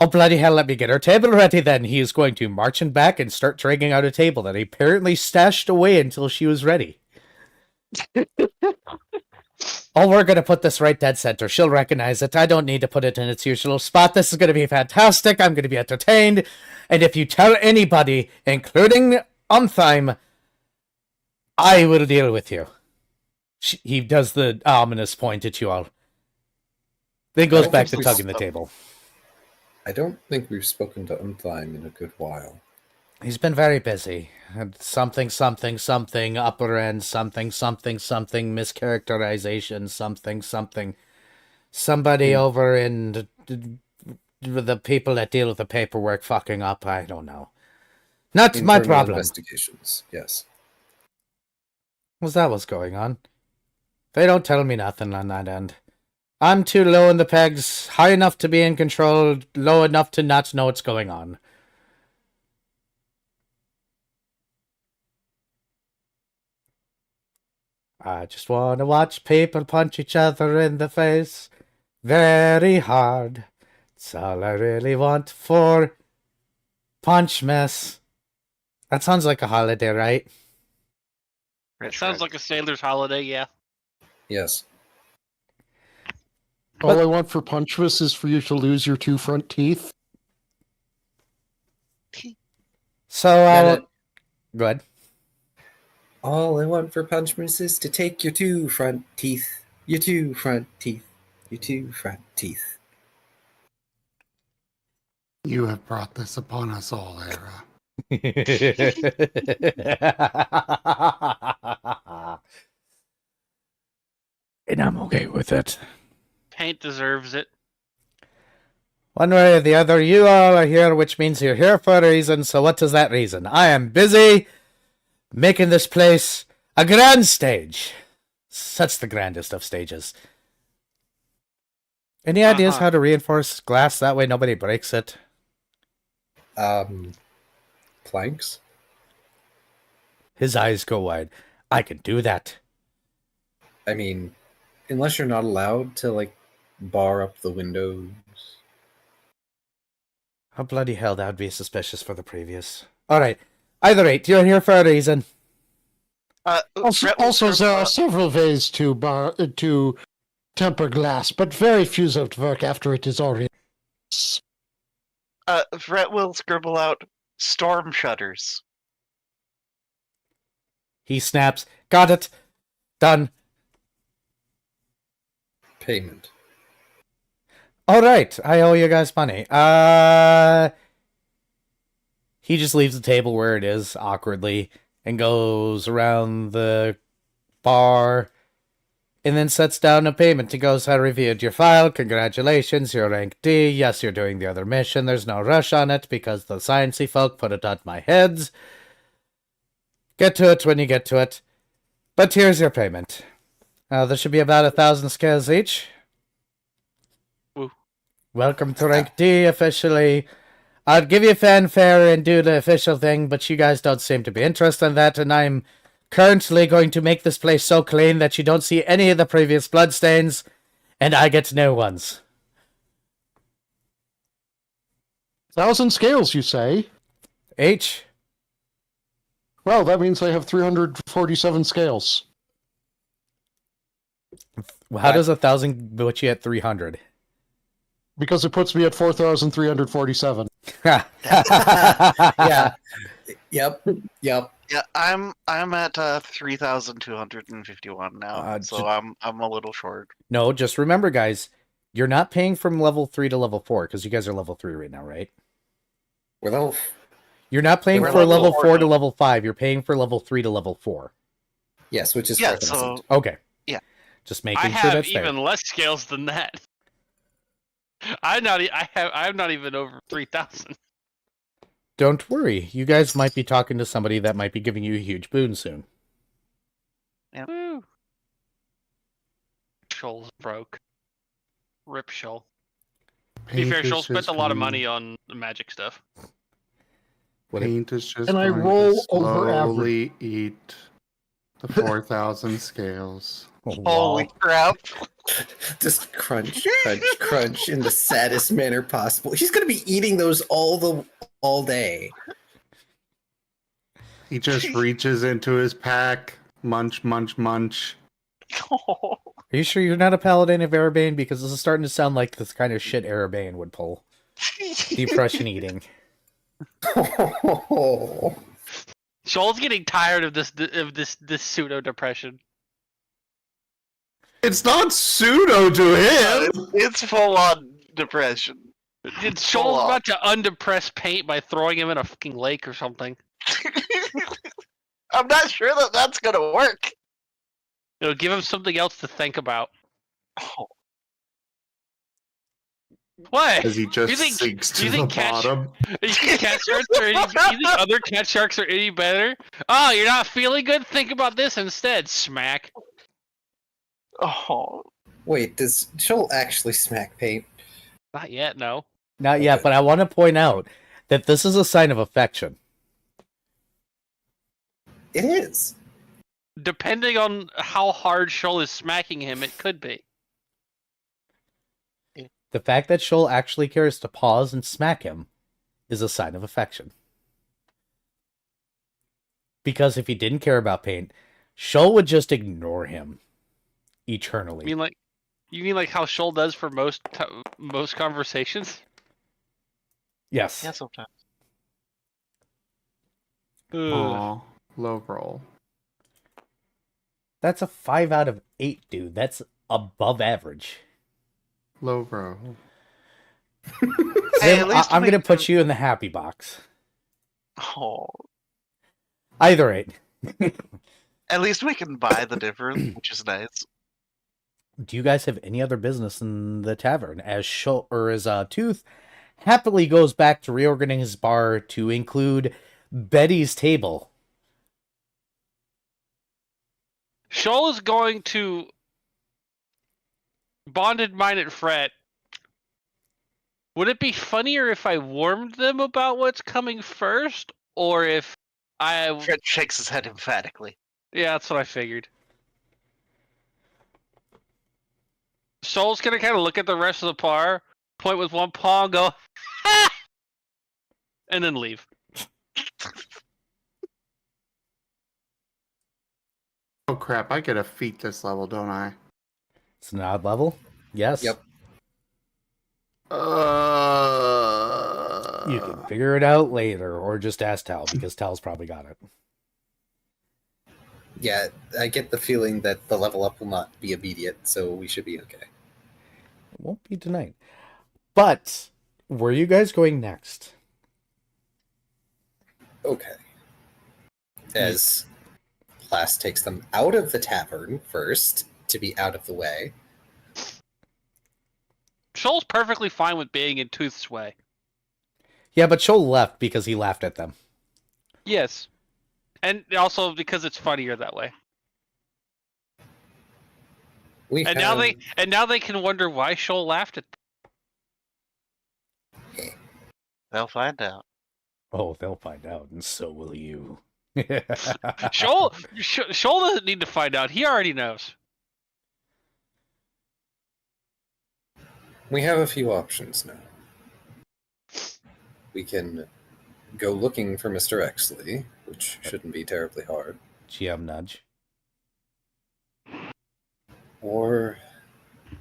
Oh, bloody hell, let me get our table ready then. He is going to march in back and start dragging out a table that he apparently stashed away until she was ready. Oh, we're going to put this right dead center. She'll recognize it. I don't need to put it in its usual spot. This is going to be fantastic. I'm going to be entertained. And if you tell anybody, including Umthyme, I will deal with you. He does the ominous point at you all. Then goes back to tugging the table. I don't think we've spoken to Umthyme in a good while. He's been very busy. Something, upper end, something, mischaracterization, something. Somebody over in the people that deal with the paperwork fucking up, I don't know. Not my Internal problem. Investigations, yes. Was that what's going on? They don't tell me nothing on that end. I'm too low in the pegs, high enough to be in control, low enough to not know what's going on. I just want to watch people punch each other in the face very hard. That's all I really want for Punchmas. That sounds like a holiday, right? It sounds like a sailor's holiday, yeah. Yes. All I want for Punchmas is for you to lose your 2 front teeth. So, go ahead. All I want for Punchmas is to take your 2 front teeth. Your 2 front teeth. Your 2 front teeth. You have brought this upon us all, Era. And I'm okay with it. Paint deserves it. One way or the other, you all are here, which means you're here for a reason. So what is that reason? I am busy making this place a grand stage. Such the grandest of stages. Any ideas how to reinforce glass? That way nobody breaks it. Planks? His eyes go wide. I can do that. I mean, unless you're not allowed to, like, bar up the windows. Oh, bloody hell, that would be suspicious for the previous. Alright. Either rate, you're here for a reason. Also, there are several ways to temper glass, but very few that work after it is already. Fret will scribble out storm shutters. He snaps. Got it. Done. Payment. Alright, I owe you guys money. He just leaves the table where it is, awkwardly, and goes around the bar, and then sets down a payment. He goes, I reviewed your file. Congratulations, you're rank D. Yes, you're doing the other mission. There's no rush on it, because the sciencey folk put it on my heads. Get to it when you get to it. But here's your payment. There should be about 1,000 scales each. Woo. Welcome to rank D, officially. I'd give you fanfare and do the official thing, but you guys don't seem to be interested in that, and I'm currently going to make this place so clean that you don't see any of the previous bloodstains, and I get new ones. 1,000 scales, you say? H? Well, that means I have 347 scales. How does 1,000 put you at 300? Because it puts me at 4,347. Yeah. Yep. Yep. Yeah, I'm at 3,251 now, so I'm a little short. No, just remember, guys, you're not paying from level 3 to level 4 because you guys are level 3 right now, right? We're level. You're not paying We're for level level 4 4 to level 5. You're paying for level 3 to level 4. Yes, which is Yeah, 4,000. so Okay. Yeah. Just I making sure have that's even there. less scales than that. I'm not even over 3,000. Don't worry. You guys might be talking to somebody that might be giving you a huge boon soon. Woo. Shoal's broke. Rip Shoal. To be fair, Shoal spent a lot of money on the magic stuff. Paint is just And I going roll to over average. slowly eat the 4,000 scales. holy crap! Just crunch, crunch, crunch in the saddest manner possible. He's gonna be eating those all day. He just reaches into his pack, munch, munch, munch. Are you sure you're not a paladin of Erebane? Because this is starting to sound like this kind of shit Erebane would pull. Depression eating. Shoal's getting tired of this pseudo depression. It's not pseudo to him! It's full on depression. Shoal's about to undepress Paint by throwing him in a fucking lake or something. I'm not sure that that's gonna work. It'll give him something else to think about. Oh, What? As he just You think- sinks to you the think cat- bottom. You think cat sharks are any? You think other cat sharks are any better? Oh, you're not feeling good? Think about this instead. Smack. oh. Wait, does Joel actually smack Paint? Not yet. No. Not yet, Okay. but I want to point out that this is a sign of affection. It is. Depending on how hard Shoal is smacking him, it could be. The fact that Shoal actually cares to pause and smack him is a sign of affection. Because if he didn't care about Paint, Shoal would just ignore him eternally. You mean like how Shoal does for most conversations? Yes. Yeah, sometimes. Ugh. Aw, low roll. That's a 5 out of 8, dude. That's above average. Low roll. Hey, Zim, at least I'm we going to can- put you in the happy box. Oh, Either eight. at least we can buy the difference, which is nice. Do you guys have any other business in the tavern? As Tooth happily goes back to reorganizing his bar to include Betty's table. Shoal is going to bonded mind at Fret. Would it be funnier if I warned them about what's coming first, or if I? Fred shakes his head emphatically. Yeah, that's what I figured. Shoal's gonna kind of look at the rest of the par, point with one paw, and go, ha! And then leave. Oh crap, I get a feat this level, don't I? It's an odd level. Yes. Yep. You can figure it out later, or just ask Tal, because Tal's probably got it. Yeah, I get the feeling that the level up will not be immediate, so we should be okay. It won't be tonight. But, where are you guys going next? Okay. As Class takes them out of the tavern first to be out of the way. Shoal's perfectly fine with being in Tooth's way. Yeah, but Shoal left because he laughed at them. Yes. And also because it's funnier that way. And now they can wonder why Shoal laughed at them. They'll find out. Oh, they'll find out, and so will you. Shoal doesn't need to find out. He already knows. We have a few options now. We can go looking for Mr. Exley, which shouldn't be terribly hard, GM nudge. or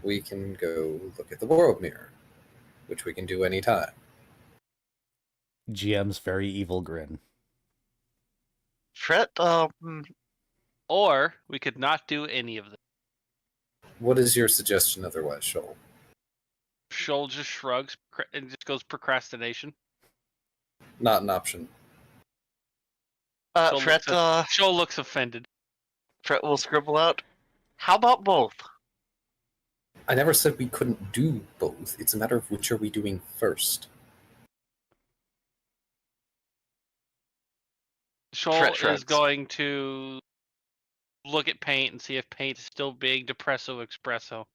we can go look at the world mirror, which we can do anytime. GM's very evil grin. Fret, Or we could not do any of this. What is your suggestion otherwise, Shoal? Shoal just shrugs and just goes procrastination. Not an option. Shoal Fret, Shoal looks offended. Fret will scribble out. How about both? I never said we couldn't do both. It's a matter of which are we doing first. Shoal Fret is shrugs. going to look at paint and see if paint is still big, depresso, espresso.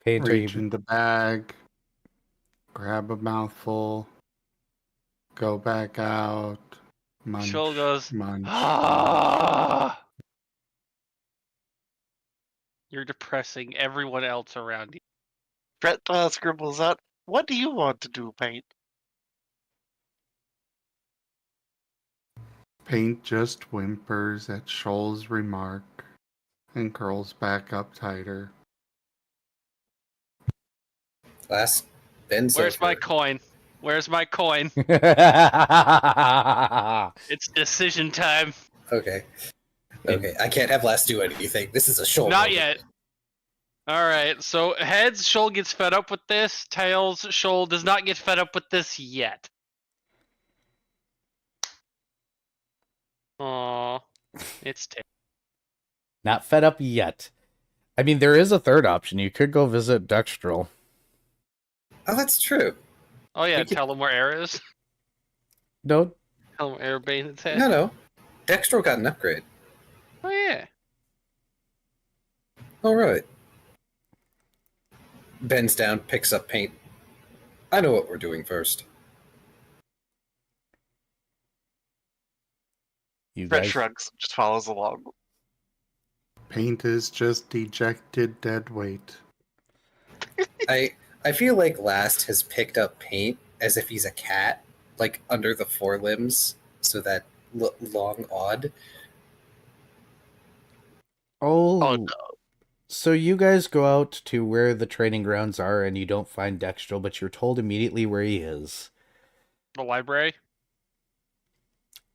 Paint, are Reach you... in the bag, grab a mouthful, go back out, munch, Shoal goes, munch. ah! You're depressing everyone else around you. Fret scribbles out. What do you want to do, Paint? Paint just whimpers at Shoal's remark and curls back up tighter. Last bends Where's over. my coin? Where's my coin? It's decision time. Okay. Okay, I can't have last do anything. This is a Shoal. Not moment. yet. Alright, so heads, Shoal gets fed up with this. Tails, Shoal does not get fed up with this yet. Aww. It's tails. Not fed up yet. I mean, there is a third option. You could go visit Dextrel. Oh, that's true. Oh yeah, We could- tell him where air is. No, Tell him air bathed its head. No. Dextro got an upgrade. Oh yeah. All right. Bends down, picks up paint. I know what we're doing first. you Fret guys. shrugs, just follows along. Paint is just dejected dead weight. I feel like Last has picked up paint as if he's a cat, like under the forelimbs, so that long odd. Oh, Oh, no. so you guys go out to where the training grounds are, and you don't find Dextrel, but you're told immediately where he is. The library.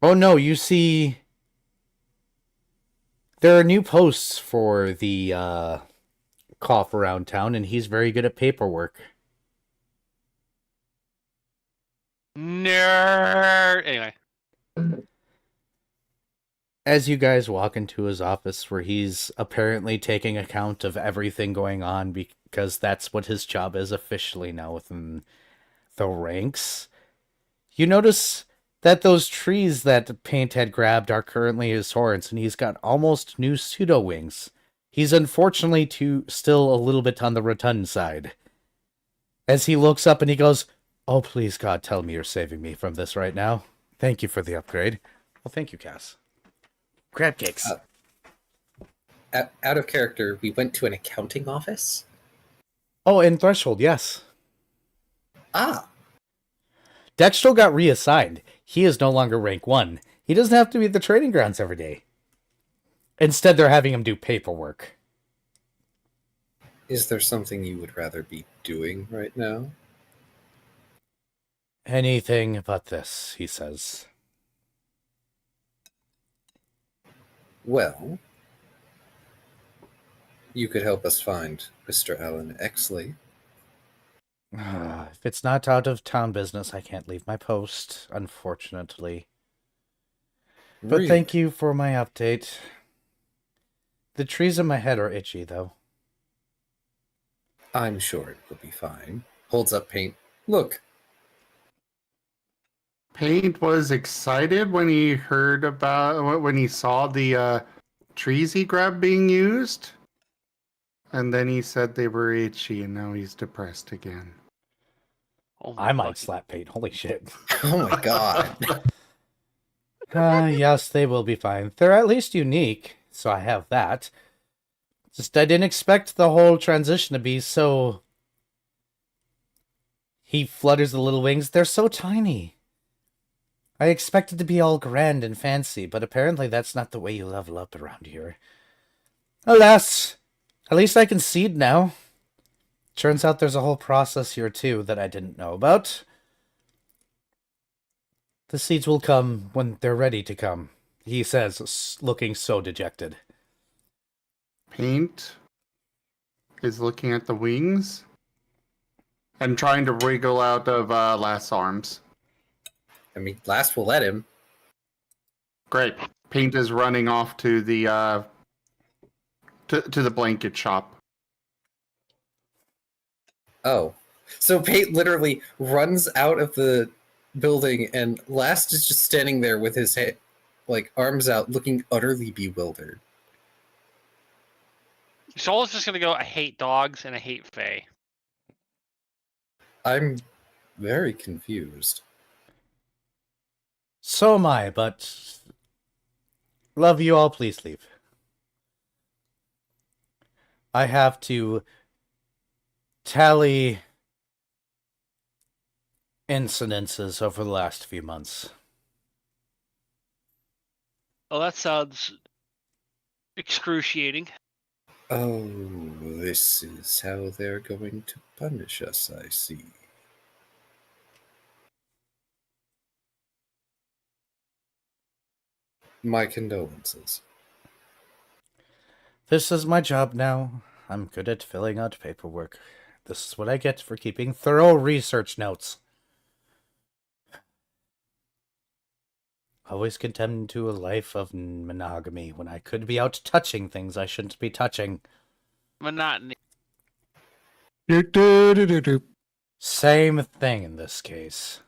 Oh no, you see, there are new posts for the cough around town, and he's very good at paperwork. Nerd. Anyway. As you guys walk into his office, where he's apparently taking account of everything going on, because that's what his job is officially now within the ranks, you notice that those trees that Paint had grabbed are currently his horns, and he's got almost new pseudo wings. He's unfortunately still a little bit on the rotund side. As he looks up and he goes, "Oh, please, God, tell me you're saving me from this right now. Thank you for the upgrade." Well, thank you, Cass. Crab cakes. Out of character, we went to an accounting office. Oh, and Threshold, yes. Ah, Dextrel got reassigned. He is no longer rank 1. He doesn't have to be at the training grounds every day. Instead, they're having him do paperwork. is there something you would rather be doing right now? Anything but this, he says. Well, you could help us find Mr. Alan Exley. If it's not out of town business, I can't leave my post, unfortunately. But Really? thank you for my update. The trees in my head are itchy, though. I'm sure it will be fine. Holds up paint. Look, Paint was excited when he heard about when he saw the trees he grabbed being used, and then he said they were itchy, and now he's depressed again. Oh my I might fucking- slap Paint. Holy shit. oh my god. Yes, they will be fine. They're at least unique, so I have that. Just I didn't expect the whole transition to be so He flutters the little wings. They're so tiny. I expected to be all grand and fancy, but apparently that's not the way you level up around here. Alas, at least I can seed now. Turns out there's a whole process here too that I didn't know about. The seeds will come when they're ready to come, he says, looking so dejected. Paint is looking at the wings and trying to wriggle out of Last's arms. I mean, Last will let him. Great. Paint is running off to the to the blanket shop. Oh. So Pate literally runs out of the building, and Last is just standing there with his head, like, arms out, looking utterly bewildered. Shoal's just gonna go, I hate dogs and I hate Fae. I'm very confused. So am I, but... Love you all, please leave. I have to tally incidences over the last few months. Well, that sounds excruciating. Oh, this is how they're going to punish us, I see. My condolences. This is my job now. I'm good at filling out paperwork. This is what I get for keeping thorough research notes. Always condemned to a life of monogamy when I could be out touching things I shouldn't be touching. Monotony. Do-do-do-do-do. Same thing in this case.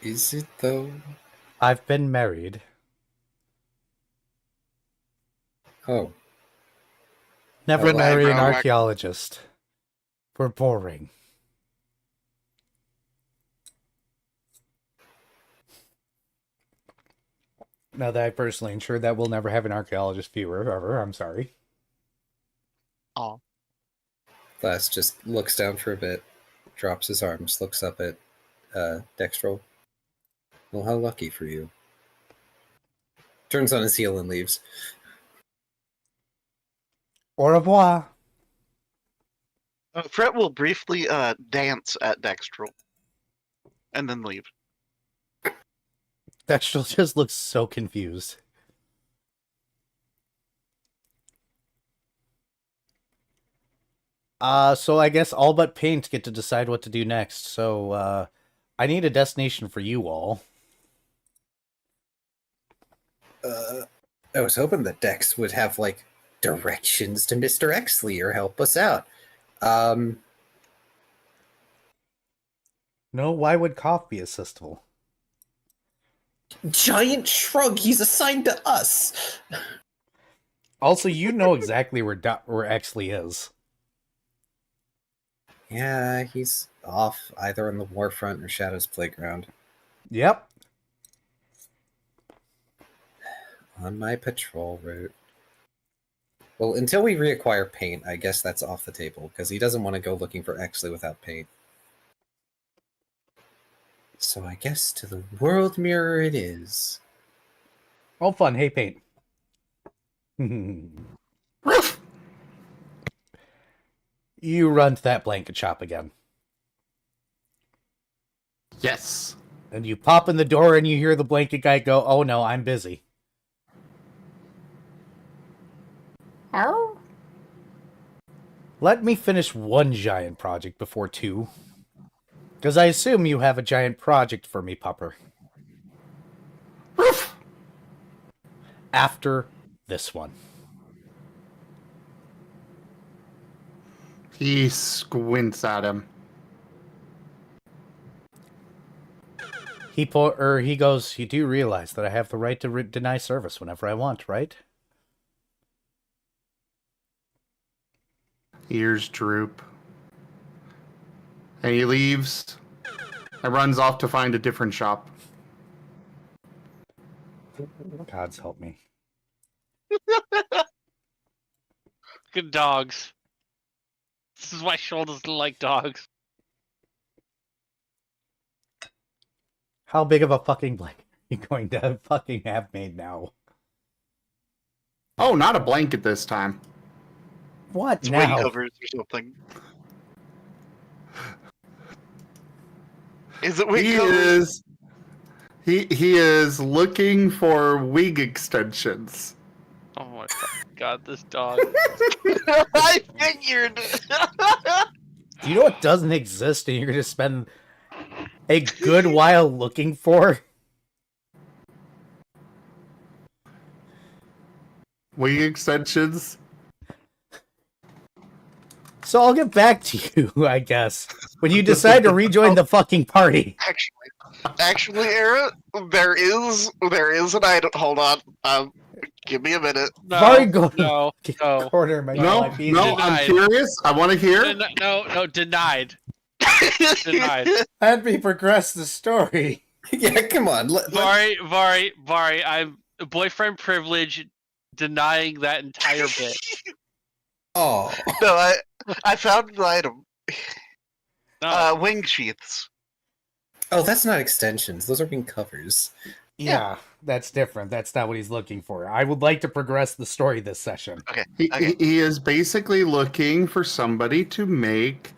Is it, though? I've been married. Oh. Never Oh, marry an eyebrow wax. archaeologist. We're boring. Now that I personally ensure that we'll never have an archaeologist viewer ever, I'm sorry. Oh. Last just looks down for a bit, drops his arms, looks up at Dextrol. Well, how lucky for you. Turns on his heel and leaves. Au revoir. Fret will briefly dance at Dextrol and then leave. Dextrel just looks so confused. So I guess all but Paint get to decide what to do next. So, I need a destination for you all. I was hoping that Dex would have, like, directions to Mr. Exley or help us out. No, why would Cough be assistable? Giant shrug, he's assigned to us! Also, you know exactly where Exley is. Yeah, he's off either on the Warfront or Shadow's Playground. Yep. On my patrol route. Well, until we reacquire Paint, I guess that's off the table, because he doesn't want to go looking for Exley without Paint. So I guess to the World Mirror it is. All fun. Hey, Paint. You run to that blanket shop again. Yes. And you pop in the door and you hear the blanket guy go, "Oh no, I'm busy." Oh. Let me finish one giant project before two. Because I assume you have a giant project for me, Pupper. After this one. He squints at him. He goes, "You do realize that I have the right to deny service whenever I want, right?" Ears droop. And he leaves and runs off to find a different shop. Gods help me. Good dogs. This is why Shoal doesn't like dogs. How big of a fucking blanket are you going to fucking have made now? Oh, not a blanket this time. What It's wing now? covers or something. Is it wing He covers? is he is looking for wing extensions. Oh my god, this dog. I figured. Do you know what doesn't exist and you're going to spend a good while looking for? Wing extensions? So I'll get back to you, I guess, when you decide to rejoin the fucking party. Actually, Era, there is an item. Hold on. Give me a minute. Vari, go no. corner my No, life easy. no, I'm Denied. curious. I want to hear. No, denied. Denied. Let me progress the story. Yeah, come on. Vari, I'm boyfriend privilege denying that entire bit. Oh, No, I found an item. No. Wing sheaths. oh, that's not extensions. Those are wing covers. Yeah, that's different. That's not what he's looking for. I would like to progress the story this session. He is basically looking for somebody to make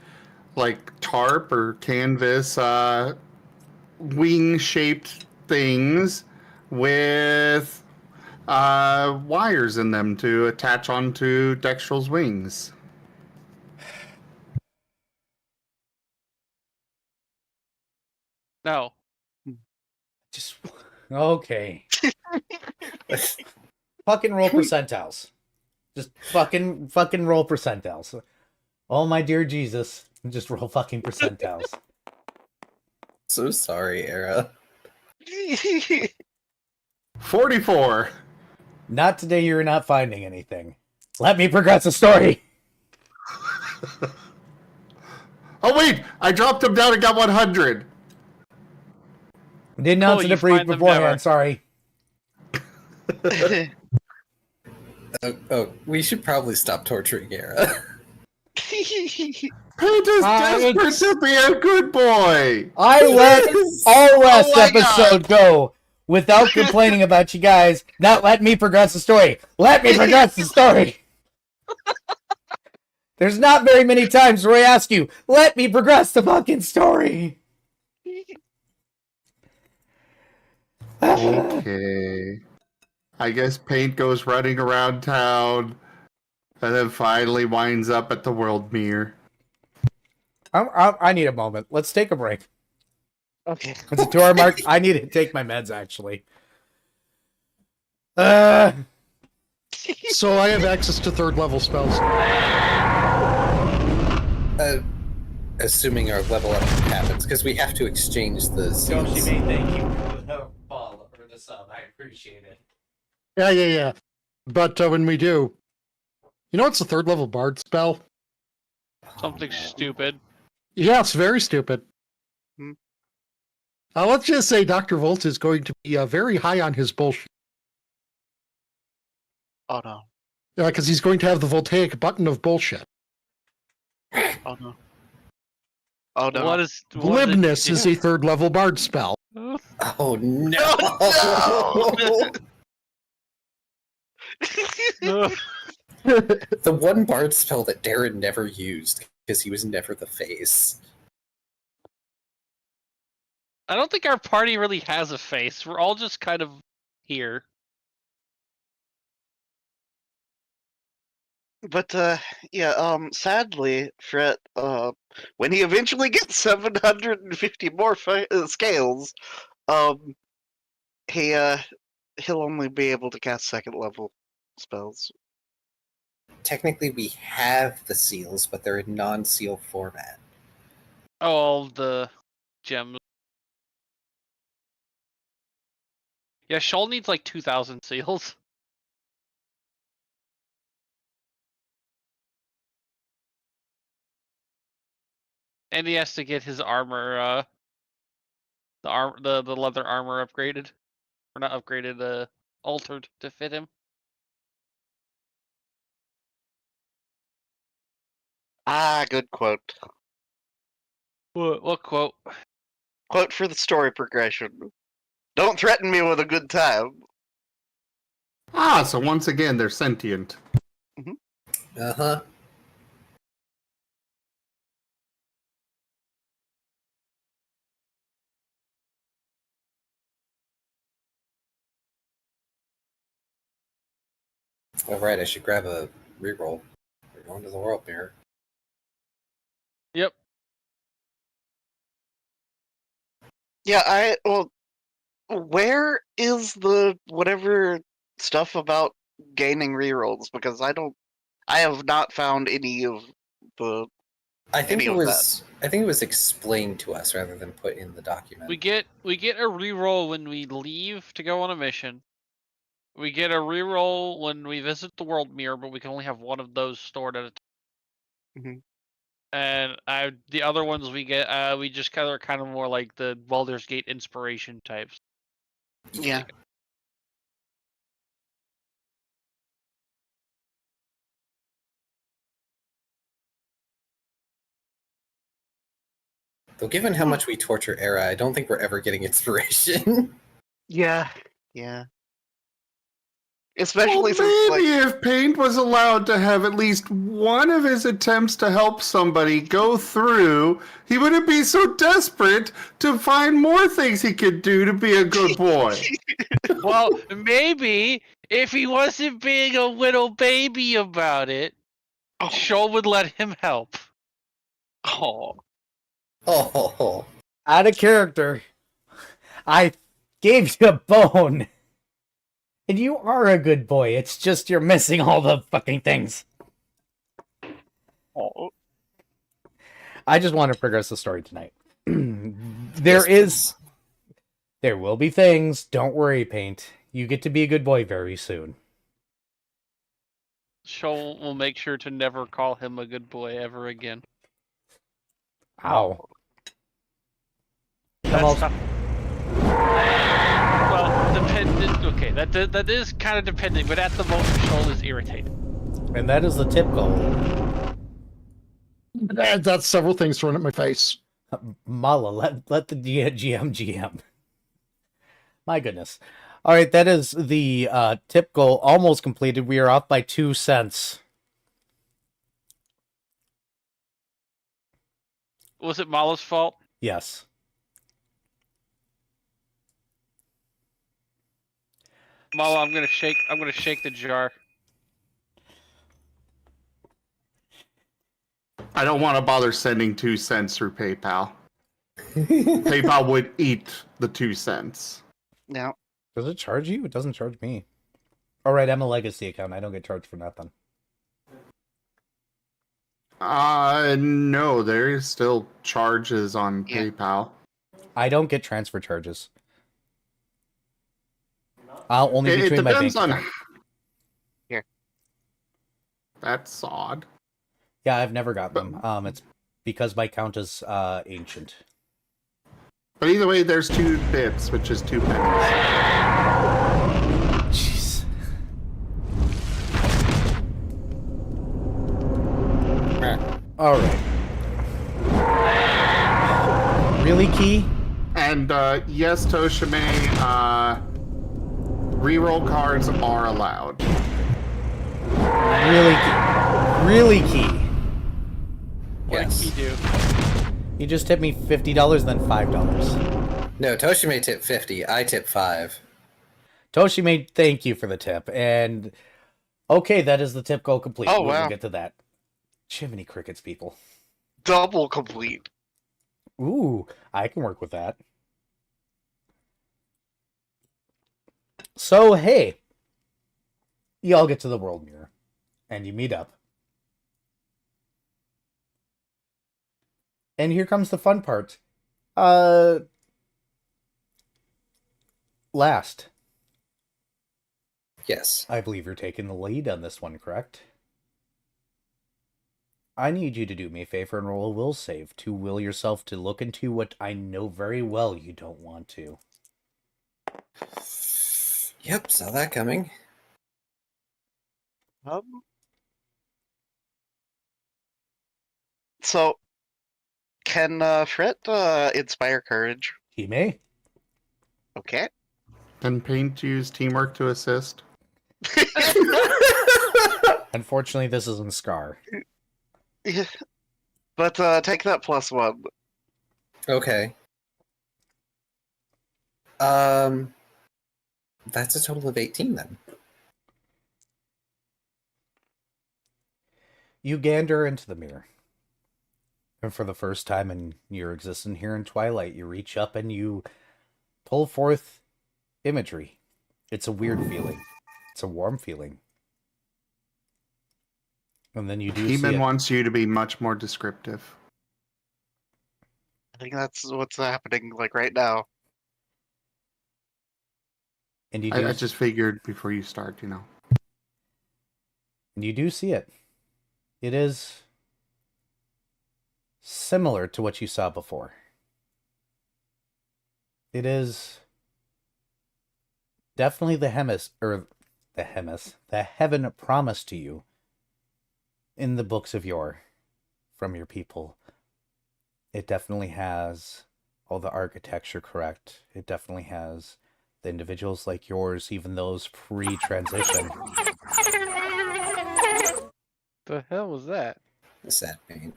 like tarp or canvas wing shaped things with wires in them to attach onto Dextral's wings. No. Just okay. Fucking roll percentiles. Just fucking roll percentiles. Oh my dear Jesus, just roll fucking percentiles. So sorry, Era. 44. Not today. You're not finding anything. Let me progress the story. Oh wait, I dropped him down and got 100. Didn't announce Oh, it you a brief find them beforehand. never. Sorry. Oh, we should probably stop torturing Era. Paint is desperate it's- to be a good boy. I let all last my episode go without complaining about you guys not letting me progress the story. Let me progress the story. There's not very many times where I ask you, let me progress the fucking story. Okay. I guess Paint goes running around town and then finally winds up at the world mirror. I need a moment. Let's take a break. Okay. It's a 2 hour mark. I need to take my meds, actually. So I have access to third level spells. Assuming our level up happens, because we have to exchange the seals. thank you for the follow or the sub. I appreciate it. Yeah. But when we do, you know what's the third level bard spell? Something stupid. Yeah, it's very stupid. Hmm. Let's just say Dr. Volt is going to be very high on his bullshit. Oh no. Because he's going to have the voltaic button of bullshit. Oh no. Oh no. What is Glibness is a third level bard spell. Oh no! The one bard spell that Darren never used because he was never the face. I don't think our party really has a face. We're all just kind of here. But yeah, sadly, Fret, when he eventually gets 750 more scales, he'll only be able to cast second level spells. Technically, we have the seals, but they're in non-seal format. Oh, all the gems. Yeah, Shoal needs like 2,000 seals. And he has to get his armor, the leather armor upgraded, or not upgraded, altered to fit him. Ah, good quote. What quote? Quote for the story progression. Don't threaten me with a good time. Ah, so once again, they're sentient. Uh-huh. Oh, right, I should grab a reroll. We're going to the world mirror. Yep. Yeah, well, where is the whatever stuff about gaining rerolls? Because I have not found any of the I think Any it of was. I think it was explained to us rather than put in the document. We get a reroll when we leave to go on a mission. We get a reroll when we visit the world mirror, but we can only have one of those stored at a time. Mhm. And the other ones we get, we just kind of more like the Baldur's Gate inspiration types. Yeah. Though, given how much we torture Era, I don't think we're ever getting inspiration. Yeah. Yeah. Well, Especially since maybe if Paint was allowed to have at least one of his attempts to help somebody go through, he wouldn't be so desperate to find more things he could do to be a good boy. Well, maybe if he wasn't being a little baby about it, oh, Shoal would let him help. oh, Oh, Out of character. I gave you a bone. And you are a good boy. It's just you're missing all the fucking things. oh. I just want to progress the story tonight. There will be things. Don't worry, Paint. You get to be a good boy very soon. Shoal will make sure to never call him a good boy ever again. Ow. That's Come on. not... Well, dependent. Okay, that is kind of depending, but at the moment, Shoal is irritated. And that is the tip goal. That's several things thrown at my face. Mala, let the GM. My goodness. All right, that is the tip goal almost completed. We are off by 2 cents. Was it Mala's fault? Yes. Mala, I'm gonna shake the jar. I don't want to bother sending 2 cents through PayPal. PayPal would eat the 2 cents. Now, Does it charge you? It doesn't charge me. All right, I'm a legacy account. I don't get charged for nothing. No, there is still charges on Yeah. PayPal. I don't get transfer charges. I'll only It between my bank depends on. account. Here. That's odd. Yeah, I've never got them. It's because my account is ancient. But either way, there's 2 bits, which is 2 pennies. Jeez. All right. Really, Key? And yes, Toshime, reroll cards are allowed. Really, Key? Really, Key? What yes. did he do? You just tipped me $50, then $5. No, Toshime tipped 50. I tipped 5. Toshime, thank you for the tip. And okay, that is the tip goal complete. Oh, We will wow. get to that. Chimney crickets, people. double complete. Ooh, I can work with that. So, hey, y'all get to the world mirror, and you meet up. And here comes the fun part. Last, Yes. I believe you're taking the lead on this one, correct? I need you to do me a favor and roll a will save to will yourself to look into what I know very well you don't want to. Yep, saw that coming. So, Can Fret inspire courage? He may. Okay. Can Paint use teamwork to assist? Unfortunately, this isn't Scar. But take that +1. Okay. That's a total of 18 then. You gander into the mirror. And for the first time in your existence here in Twilight, you reach up and you pull forth imagery. It's a weird feeling. It's a warm feeling. And then you do see He-Man it. wants you to be much more descriptive. I think that's what's happening like right now. And you do I just figured before you start, you know. and you do see it. It is similar to what you saw before. It is definitely the heaven promised to you in the books of yore from your people. It definitely has all the architecture correct. It definitely has the individuals like yours, even those pre-transition. The hell was that? The sad paint.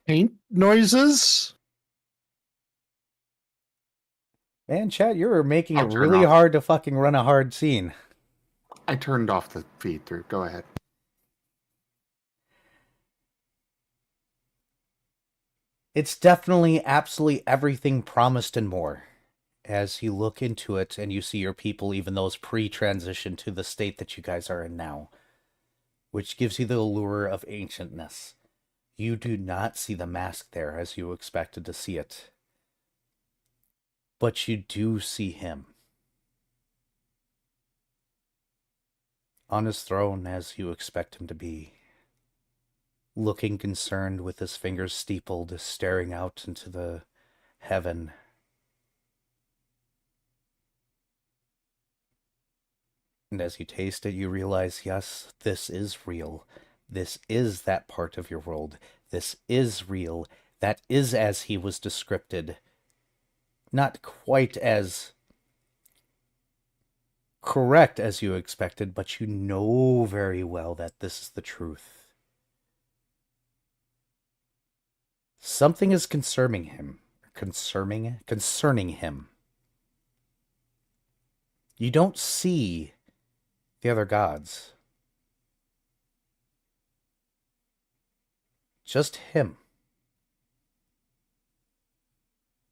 Paint noises? Man, chat, you're making I'll it turn really off. hard to fucking run a hard scene. I turned off the feed through. Go ahead. It's definitely absolutely everything promised and more. As you look into it and you see your people, even those pre-transition to the state that you guys are in now, which gives you the allure of ancientness. You do not see the mask there as you expected to see it. But you do see him. On his throne as you expect him to be. Looking concerned with his fingers steepled, staring out into the heaven. And as you taste it, you realize, yes, this is real. This is that part of your world. This is real. That is as he was descripted. Not quite as correct as you expected, but you know very well that this is the truth. Something is concerning him. Concerning him. You don't see the other gods. Just him.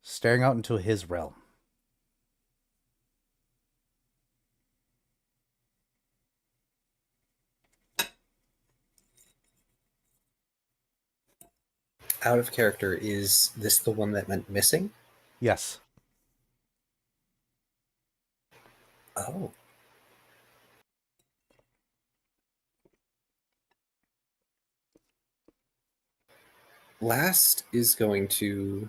Staring out into his realm. Out of character, is this the one that meant missing? Yes. Oh. Last is going to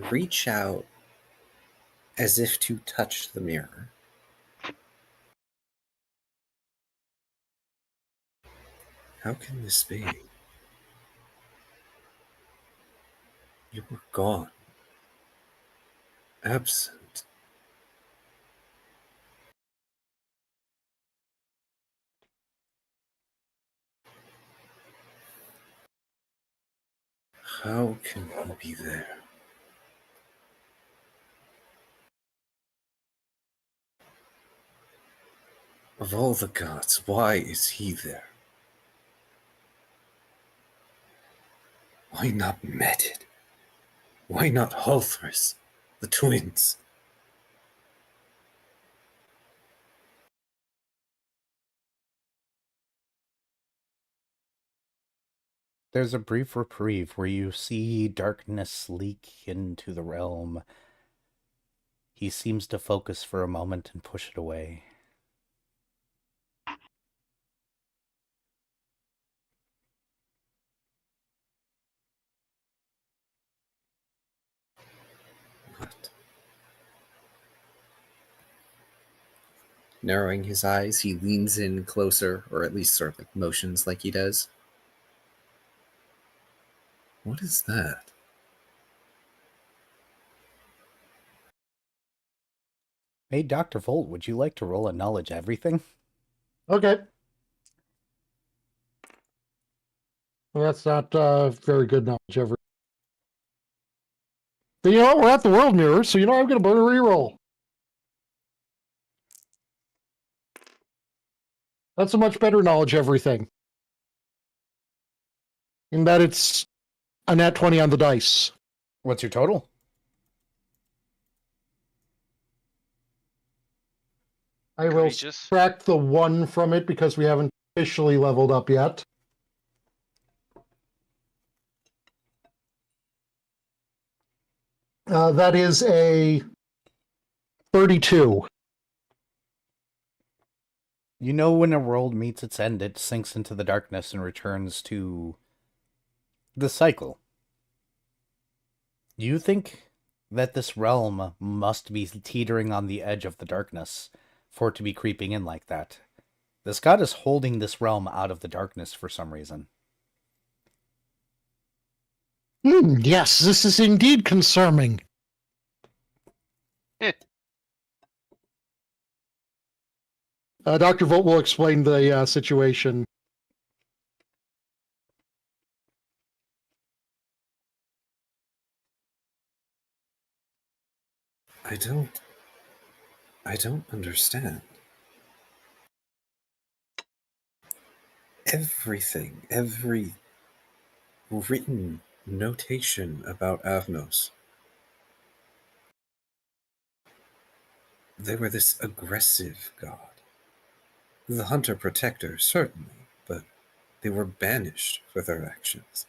reach out as if to touch the mirror. How can this be? You were gone. Absent. How can he be there? Of all the gods, why is he there? Why not Meted? Why not Halthris? The twins? There's a brief reprieve where you see darkness leak into the realm. He seems to focus for a moment and push it away. What? Narrowing his eyes, he leans in closer, or at least sort of like motions like he does. What is that? Hey, Dr. Volt, would you like to roll a knowledge everything? Okay. Well, that's not very good knowledge ever. But you know what? We're at the world mirror, so I'm going to burn a reroll. That's a much better knowledge everything. In that it's a nat 20 on the dice. What's your total? I will Egregious. subtract the 1 from it because we haven't officially leveled up yet. That is a 32. You know when a world meets its end, it sinks into the darkness and returns to the cycle. You think that this realm must be teetering on the edge of the darkness for it to be creeping in like that. This god is holding this realm out of the darkness for some reason. Yes, this is indeed concerning. Dr. Volt will explain the situation. I don't understand. Everything, every written notation about Avnos. They were this aggressive god. The hunter-protector, certainly, but they were banished for their actions.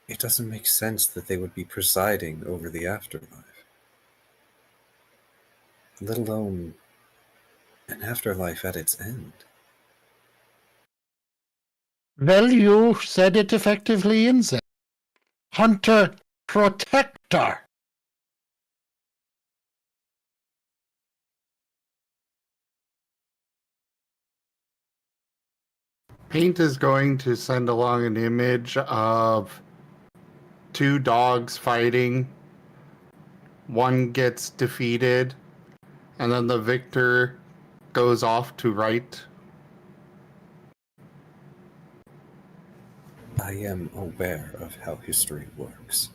It doesn't make sense that they would be presiding over the afterlife, let alone an afterlife at its end. Well, you said it effectively in there. Hunter Protector. Paint is going to send along an image of two dogs fighting. One gets defeated, and then the victor goes off to right. I am aware of how history works.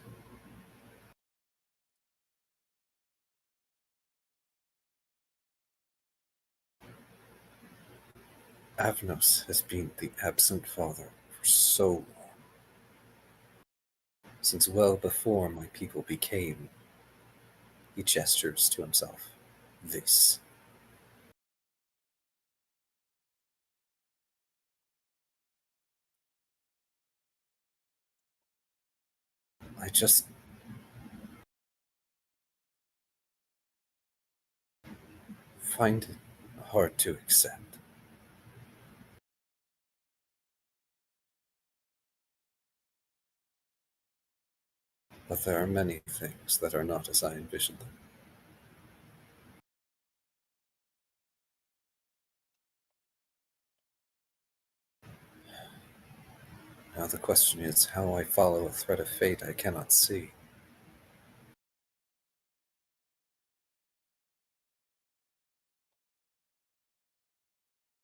Avnos has been the absent father for so long, since well before my people became. He gestures to himself. This. I just find it hard to accept. But there are many things that are not as I envisioned them. Now the question is how I follow a thread of fate I cannot see.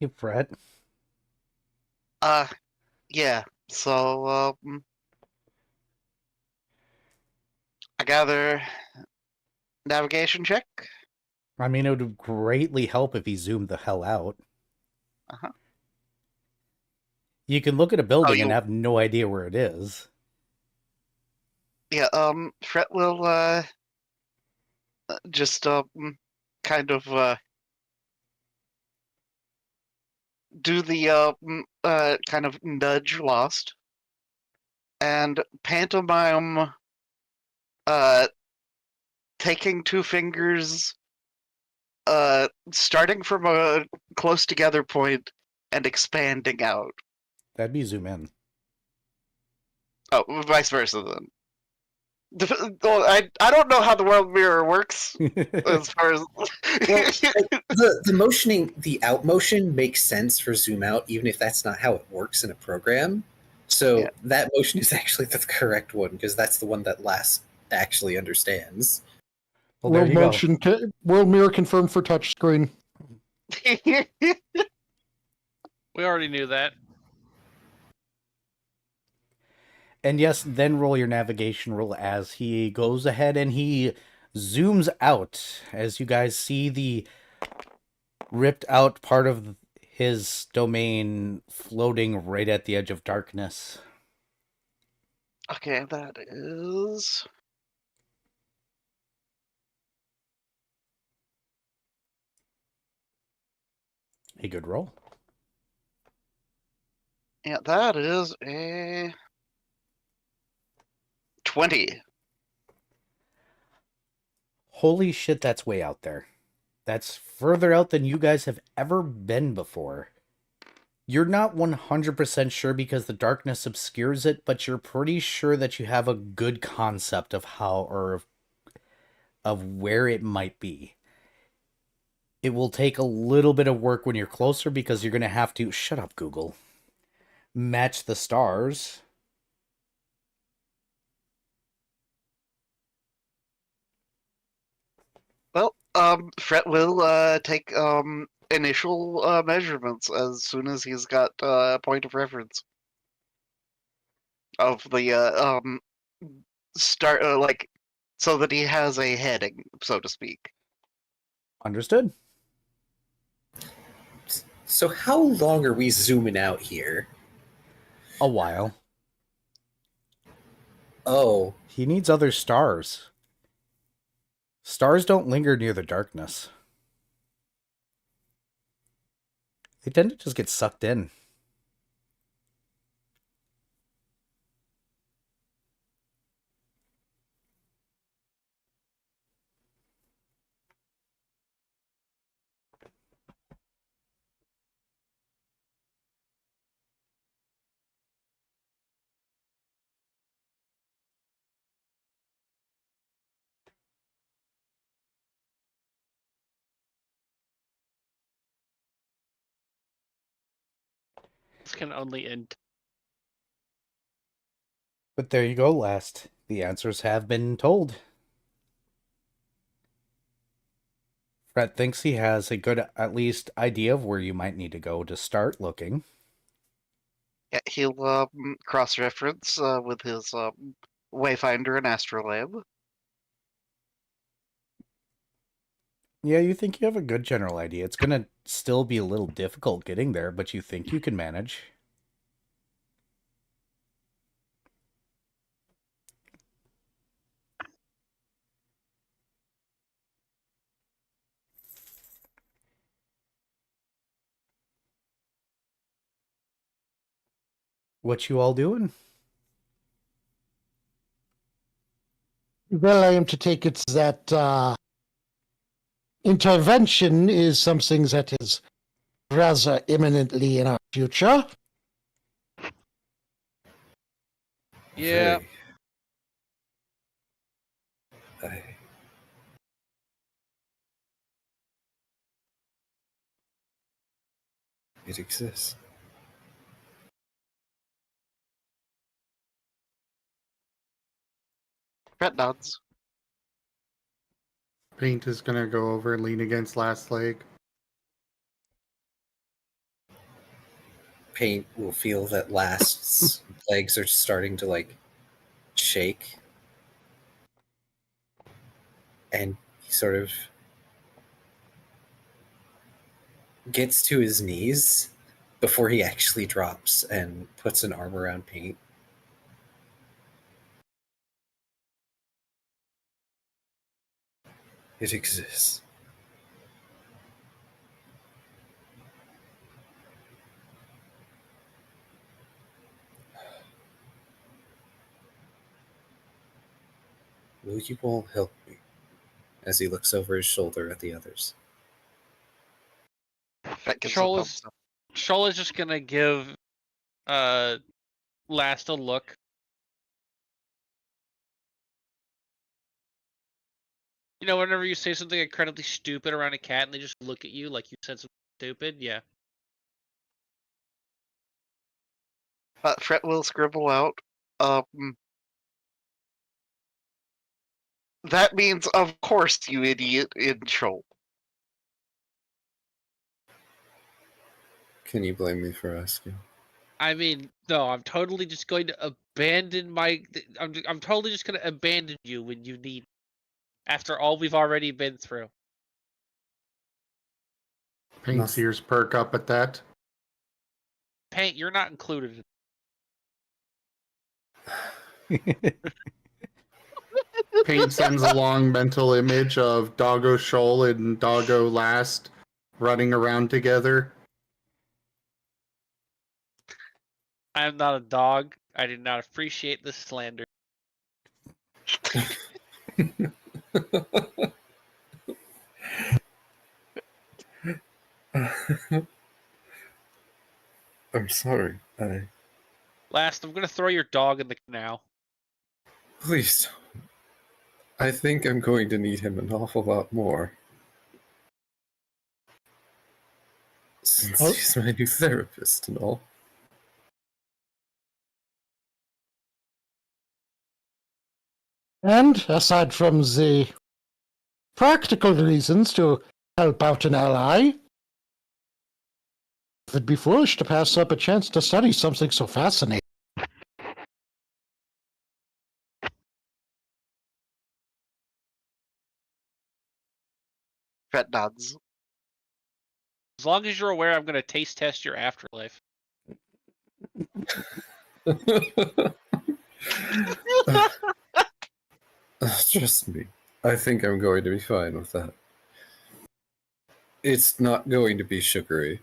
Hey, Brett. Yeah. So, I gather navigation check. I mean, it would greatly help if he zoomed the hell out. Uh-huh. You can look at a building and you- have no idea where it is. Yeah, Fret will, just, kind of, do the, kind of nudge Lost and pantomime, taking two fingers, starting from a close together point and expanding out. That'd be zoom in. Oh, vice versa then. Well, I don't know how the world mirror works as far as. The motioning, the out motion makes sense for zoom out, even if that's not how it works in a program. So Yeah. that motion is actually the correct one because that's the one that Last actually understands. Well, there World you go. motion, world mirror confirmed for touchscreen. We already knew that. And yes, then roll your navigation roll as he goes ahead and he zooms out as you guys see the ripped out part of his domain floating right at the edge of darkness. Okay, that is. A good roll. Yeah, that is a 20. Holy shit, that's way out there. That's further out than you guys have ever been before. You're not 100% sure because the darkness obscures it, but you're pretty sure that you have a good concept of how or of where it might be. It will take a little bit of work when you're closer because you're going to have to, shut up, Google, match the stars. Well, Fret will take initial measurements as soon as he's got a point of reference of the start, like, so that he has a heading, so to speak. Understood. So how long are we zooming out here? A while. Oh, He needs other stars. Stars don't linger near the darkness. They tend to just get sucked in. This can only end. But there you go, Last. The answers have been told. Fred thinks he has a good, at least, idea of where you might need to go to start looking. Yeah, he'll cross-reference with his Wayfinder and Astrolabe. Yeah, you think you have a good general idea. It's going to still be a little difficult getting there, but you think you can manage. What you all doing? Well, I am to take it that intervention is something that is rather imminently in our future. Yeah. I... It exists. Fret nods. Paint is gonna go over and lean against Last leg. Paint will feel that Last's legs are starting to like shake, and he sort of gets to his knees before he actually drops and puts an arm around Paint. It exists. Will you all help me? As he looks over his shoulder at the others. Fret gives a Shoal thumbs is up. Shoal is just gonna give Last a look. You know, whenever you say something incredibly stupid around a cat and they just look at you like you said something stupid, yeah. Fret will scribble out. That means, of course, you idiot, in Shoal. Can you blame me for asking? I mean, no, I'm totally just going to abandon my. I'm totally just going to abandon you when you need. After all we've already been through. Paint's ears perk up at that. Paint, you're not included. Paint sends a long mental image of Doggo Shoal and Doggo Last running around together. I am not a dog. I do not appreciate this slander. I'm sorry. Last, I'm going to throw your dog in the canal. Please don't. I think I'm going to need him an awful lot more. Since he's my new therapist and all. And aside from the practical reasons to help out an ally, it'd be foolish to pass up a chance to study something so fascinating. Fret nods. As long as you're aware, I'm going to taste test your afterlife. Trust me. I think I'm going to be fine with that. It's not going to be sugary.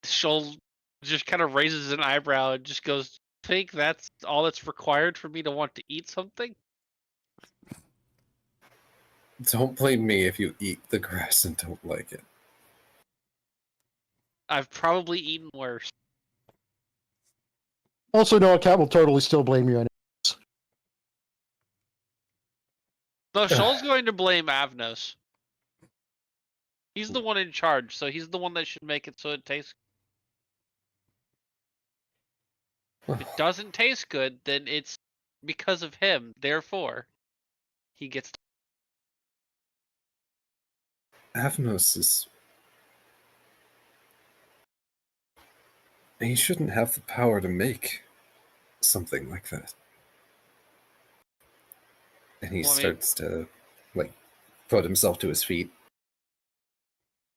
She'll just kind of raises an eyebrow and just goes, think that's all that's required for me to want to eat something? Don't blame me if you eat the grass and don't like it. I've probably eaten worse. Also, no, a cat will totally still blame you. No, Shoal's going to blame Avnos. He's the one in charge, so he's the one that should make it so it tastes. If it doesn't taste good, then it's because of him. Therefore, he gets. Avnos is... He shouldn't have the power to make something like that. And he Well, I mean- starts to, like, put himself to his feet.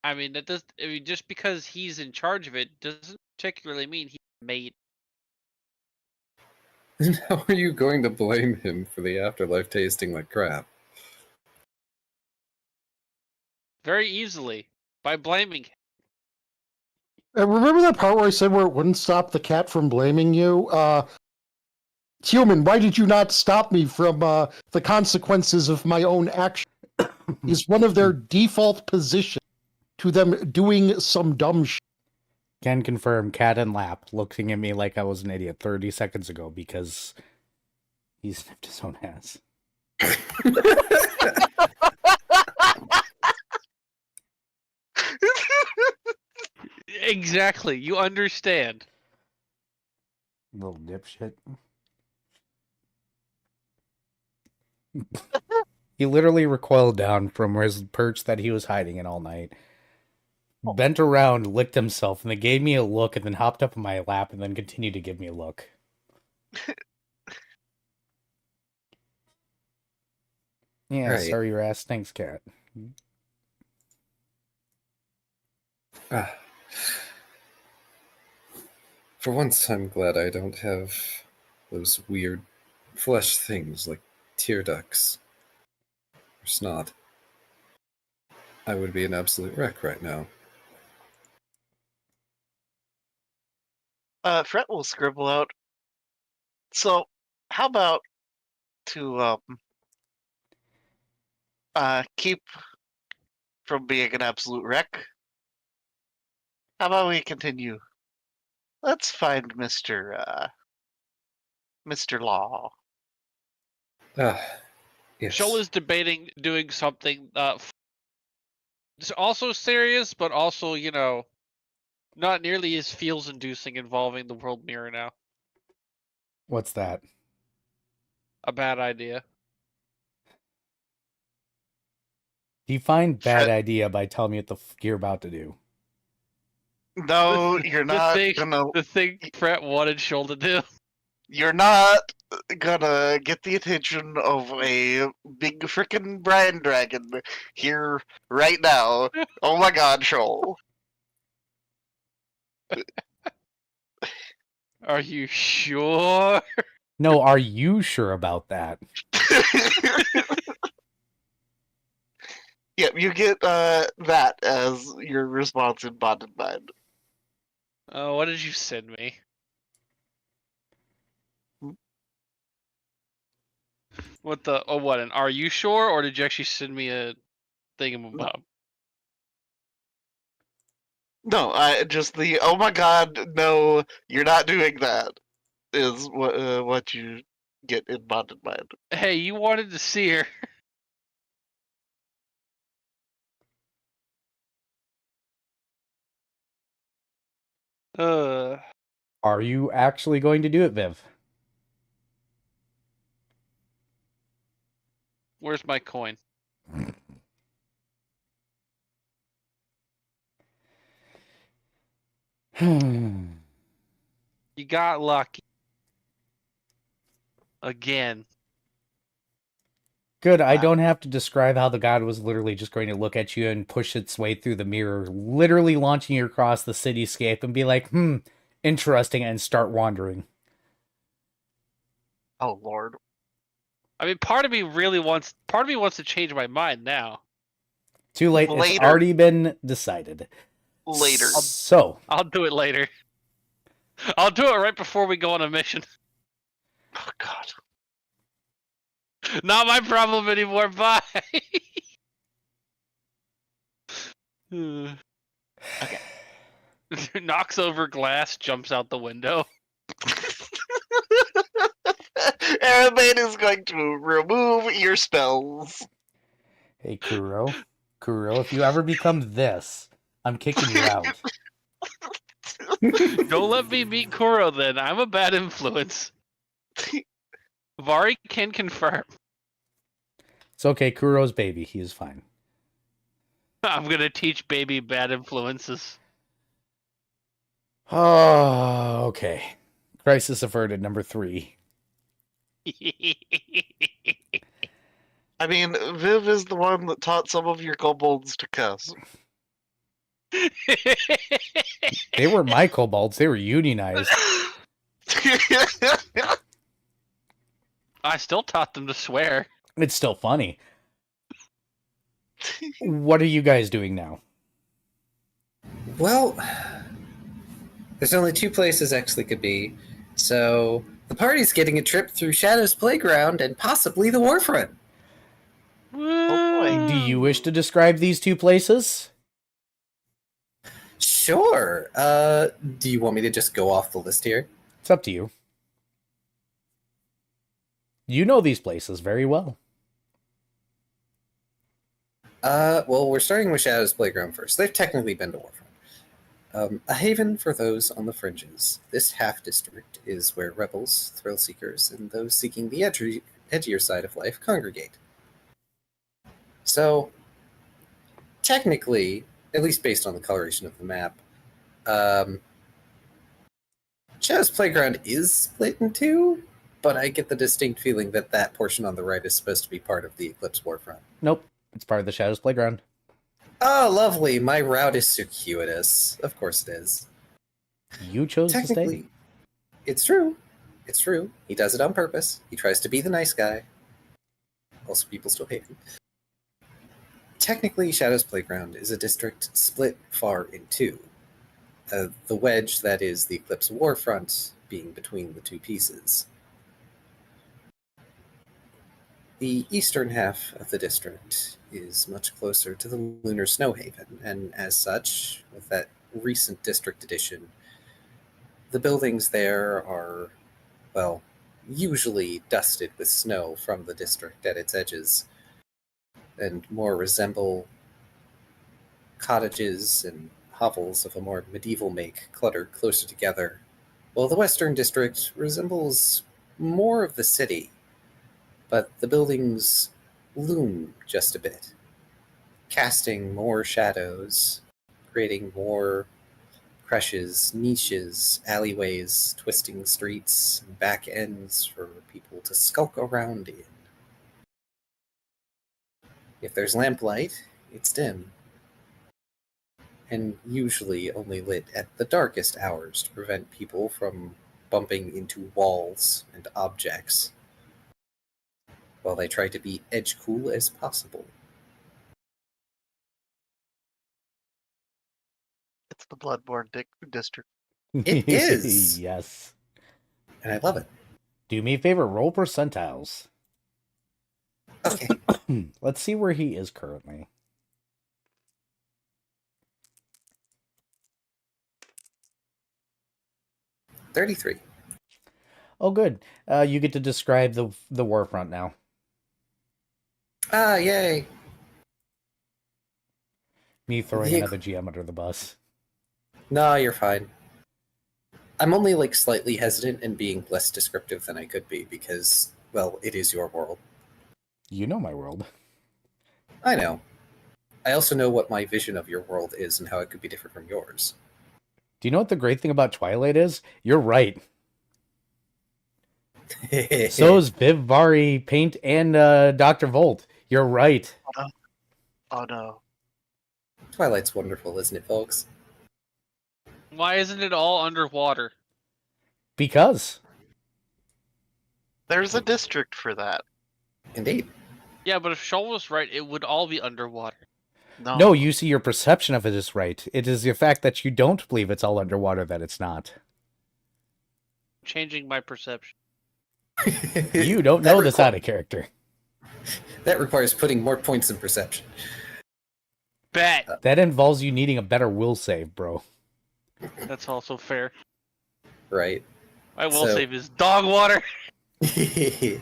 I mean, that does. I mean, just because he's in charge of it doesn't particularly mean he made. And how are you going to blame him for the afterlife tasting like crap? Very easily by blaming him. Remember that part where I said where it wouldn't stop the cat from blaming you? Human, why did you not stop me from the consequences of my own action? Is one of their default positions to them doing some dumb shit. Can confirm cat and lap looking at me like I was an idiot 30 seconds ago because he sniffed his own ass. Exactly. You understand. Little dipshit. He literally recoiled down from his perch that he was hiding in all night. Bent around, licked himself, and then gave me a look, and then hopped up in my lap, and then continued to give me a look. Yeah, Right. sorry your ass stinks, cat. For once, I'm glad I don't have those weird flesh things like tear ducts or snot. I would be an absolute wreck right now. Fret will scribble out. So, how about to keep from being an absolute wreck? How about we continue? Let's find Mr. Law. Yes. Shoal is debating doing something it's also serious, but also, not nearly as feels-inducing involving the world mirror now. What's that? A bad idea. Define bad Fret- idea by telling me what the you're about to do. No, you're not gonna. The thing Fret wanted Shoal to do. You're not gonna get the attention of a big frickin' Brian Dragon here right now. Oh my God, Shoal. Are you sure? No, are you sure about that? Yep, you get that as your response in Bonded Mind. What did you send me? What the? Oh, what? An are you sure, or did you actually send me a thingamabob? No, I just the oh my God, no, you're not doing that is what you get in Bonded Mind. Hey, you wanted to see her. Are you actually going to do it, Viv? Where's my coin? Good. You got lucky. Again. I don't have to describe how the god was literally just going to look at you and push its way through the mirror, literally launching you across the cityscape and be like, interesting, and start wandering. Oh Lord. I mean, part of me wants to change my mind now. Too late. It's Later. already been decided. Later. So, I'll do it later. I'll do it right before we go on a mission. Oh God. Not my problem anymore. Bye. Okay. Knocks over glass, jumps out the window. Aramane is going to remove your spells. hey, Kuro. Kuro, if you ever become this, I'm kicking you out. Don't let me meet Kuro then. I'm a bad influence. Vari can confirm. It's okay, Kuro's baby. He is fine. I'm gonna teach baby bad influences. Oh, okay. Crisis averted, number 3. I mean, Viv is the one that taught some of your kobolds to cuss. They were my kobolds. They were unionized. I still taught them to swear. It's still funny. What are you guys doing now? Well, there's only 2 places Exley could be, so the party's getting a trip through Shadow's Playground and possibly the Warfront. boy. Do you wish to describe these 2 places? Sure. Do you want me to just go off the list here? It's up to you. You know these places very well. Well, we're starting with Shadow's Playground first. They've technically been to Warfront. A haven for those on the fringes. This half-district is where rebels, thrill seekers, and those seeking the edgier side of life congregate. So, technically, at least based on the coloration of the map, Shadow's Playground is split in 2, but I get the distinct feeling that that portion on the right is supposed to be part of the Eclipse Warfront. Nope. It's part of the Shadows Playground. Oh, lovely. My route is circuitous. Of course it is. You chose to Technically, stay. it's true. It's true. He does it on purpose. He tries to be the nice guy. Also, people still hate him. Technically, Shadow's Playground is a district split far in 2. The wedge that is the Eclipse Warfront being between the 2 pieces. The eastern half of the district is much closer to the Lunar Snow Haven, and as such, with that recent district addition, the buildings there are, well, usually dusted with snow from the district at its edges, and more resemble cottages and hovels of a more medieval make cluttered closer together, while the Western District resembles more of the city, but the buildings loom just a bit, casting more shadows, creating more creches, niches, alleyways, twisting streets, and back ends for people to skulk around in. If there's lamplight, it's dim, and usually only lit at the darkest hours to prevent people from bumping into walls and objects while they try to be edge cool as possible. It's the Bloodborne district. It is! Yes. And I love it. Do me a favor, roll percentiles. Okay. Let's see where he is currently. $33. Oh, good. You get to describe the war front now. Ah, yay! Me throwing The- another GM under the bus. No, you're fine. I'm only slightly hesitant in being less descriptive than I could be because, well, it is your world. You know my world. I know. I also know what my vision of your world is and how it could be different from yours. Do you know what the great thing about Twilight is? You're right. So is Viv, Vari, Paint, and Dr. Volt. You're right. Oh no. Twilight's wonderful, isn't it, folks? Why isn't it all underwater? Because. There's a district for that. Indeed. Yeah, but if Shoal was right, it would all be underwater. No, you see, your perception of it is right. It is the fact that you don't believe it's all underwater that it's not. Changing my perception. You don't know this out of character. That requires putting more points in perception. Bet. That involves you needing a better will save, bro. That's also fair. Right. My will So- save is dog water. The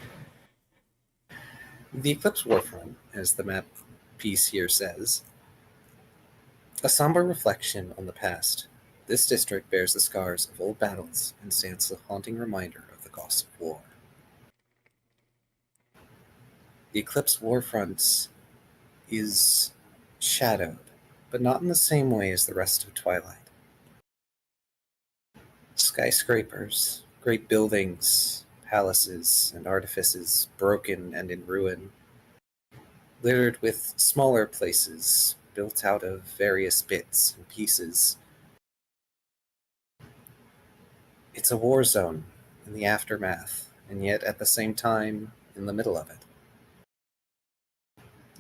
Eclipse Warfront, as the map piece here says, a somber reflection on the past. This district bears the scars of old battles and stands a haunting reminder of the cost of war. The Eclipse Warfront is shadowed, but not in the same way as the rest of Twilight. Skyscrapers, great buildings, palaces, and artifices broken and in ruin, littered with smaller places built out of various bits and pieces. It's a war zone in the aftermath, and yet at the same time in the middle of it.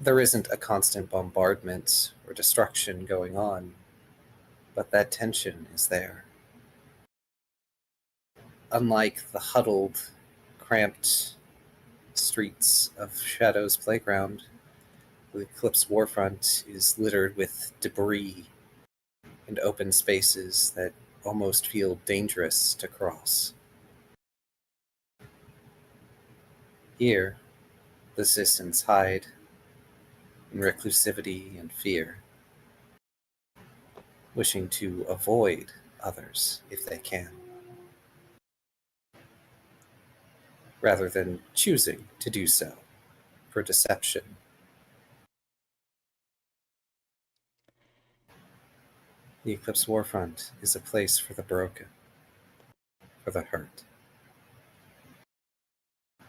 There isn't a constant bombardment or destruction going on, but that tension is there. Unlike the huddled, cramped streets of Shadow's Playground, the Eclipse Warfront is littered with debris and open spaces that almost feel dangerous to cross. Here, the citizens hide in reclusivity and fear, wishing to avoid others if they can, rather than choosing to do so for deception. The Eclipse Warfront is a place for the broken, for the hurt,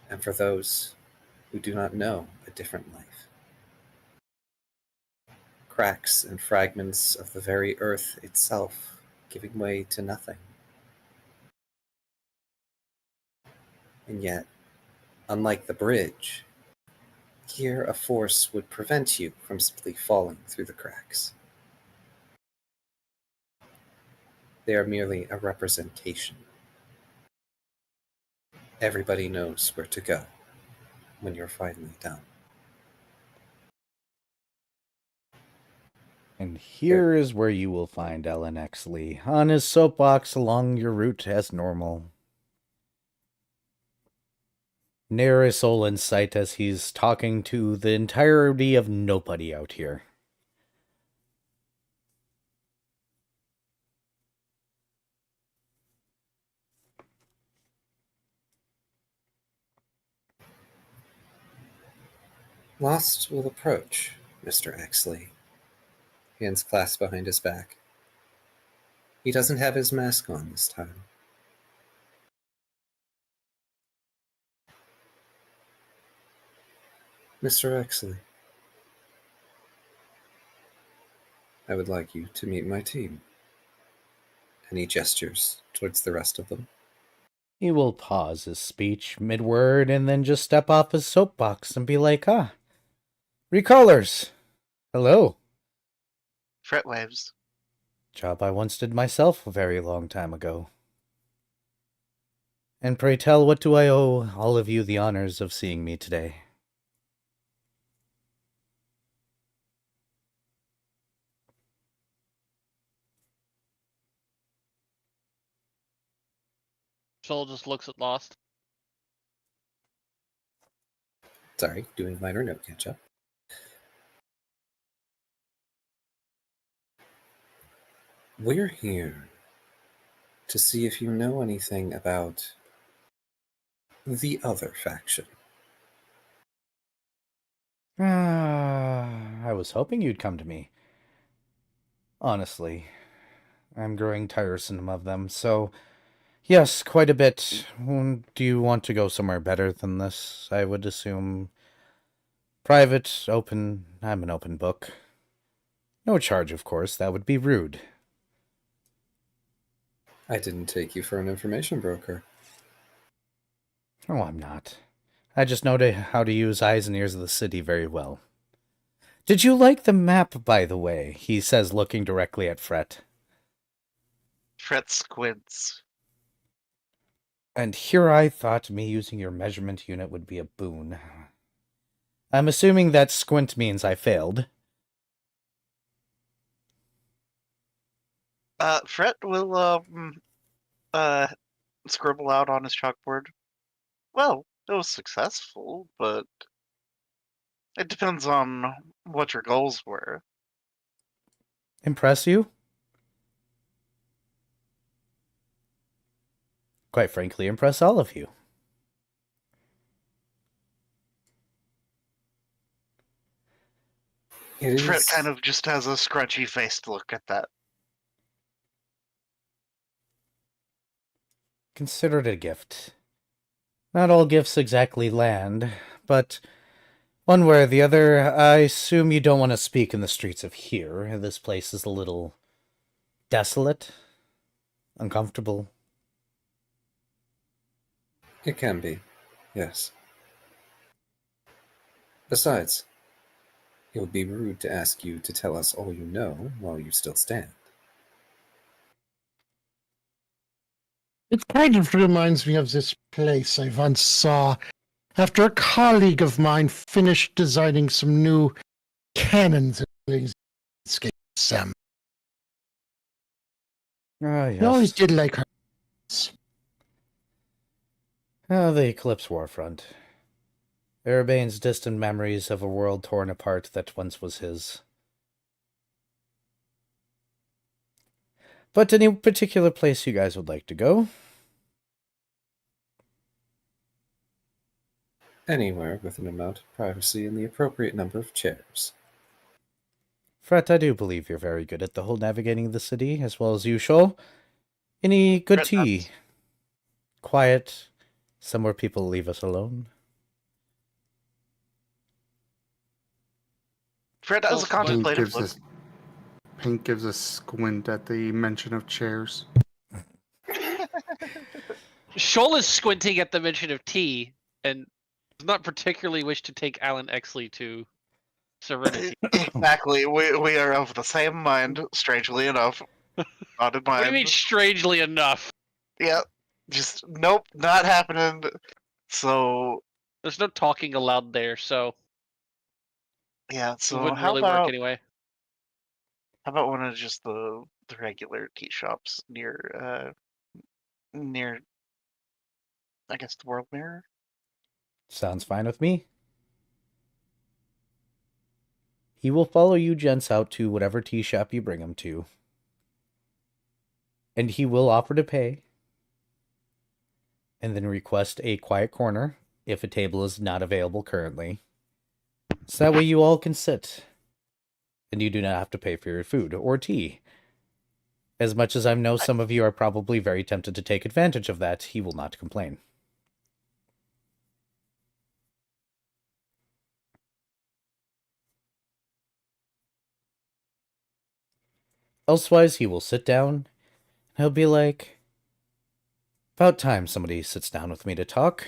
and for those who do not know a different life. Cracks and fragments of the very earth itself giving way to nothing. And yet, unlike the bridge, here a force would prevent you from simply falling through the cracks. They are merely a representation. Everybody knows where to go when you're finally done. And here is where you will find LNX Lee on his soapbox along your route as normal. ne'er a soul in sight as he's talking to the entirety of nobody out here. Lost will approach, Mr. Exley. Hands clasped behind his back. He doesn't have his mask on this time. Mr. Exley, I would like you to meet my team. And he gestures towards the rest of them. He will pause his speech mid-word and then just step off his soapbox and be like, recallers, hello. Fret waves. Job I once did myself a very long time ago. And pray tell, what do I owe all of you the honors of seeing me today? Soul just looks at Lost. Sorry, doing minor note catch up. We're here to see if you know anything about the other faction. I was hoping you'd come to me. Honestly, I'm growing tiresome of them, so yes, quite a bit. Do you want to go somewhere better than this? I would assume private, open. I'm an open book. No charge, of course. That would be rude. I didn't take you for an information broker. Oh, I'm not. I just know how to use eyes and ears of the city very well. Did you like the map, by the way? He says, looking directly at Fret. Fret squints. And here I thought me using your measurement unit would be a boon. I'm assuming that squint means I failed. Fret will scribble out on his chalkboard. Well, it was successful, but it depends on what your goals were. Impress you? Quite frankly, impress all of you. Fret kind of just has a scrunchy faced look at that. Consider it a gift. Not all gifts exactly land, but one way or the other, I assume you don't want to speak in the streets of here. This place is a little desolate, uncomfortable. It can be, yes. Besides, it would be rude to ask you to tell us all you know while you still stand. It kind of reminds me of this place I once saw after a colleague of mine finished designing some new cannons and escape Sam. Ah, He always yes. did like her. The Eclipse Warfront. Erebane's distant memories of a world torn apart that once was his. But any particular place you guys would like to go? Anywhere with an amount of privacy and the appropriate number of chairs. Fret, I do believe you're very good at the whole navigating the city, as well as you, Shoal. Any good Fret tea? nods. Quiet, somewhere people leave us alone. Fret has a Pink contemplative look. Pink gives a squint at the mention of chairs. Shoal is squinting at the mention of tea and does not particularly wish to take Alan Exley to Serenity. Exactly. We are of the same mind, strangely enough. Not in What do you mean, mind. strangely enough? Yeah. Just nope, not happening. So There's no talking allowed there, so yeah, it so wouldn't how really work about anyway. one of just the regular tea shops near I guess the World Mirror? Sounds fine with me. He will follow you gents out to whatever tea shop you bring him to. And he will offer to pay. And then request a quiet corner if a table is not available currently. So that way you all can sit. And you do not have to pay for your food or tea. As much as I know some of you are probably very tempted to take advantage of that, he will not complain. Elsewise, he will sit down, and he'll be like, about time somebody sits down with me to talk.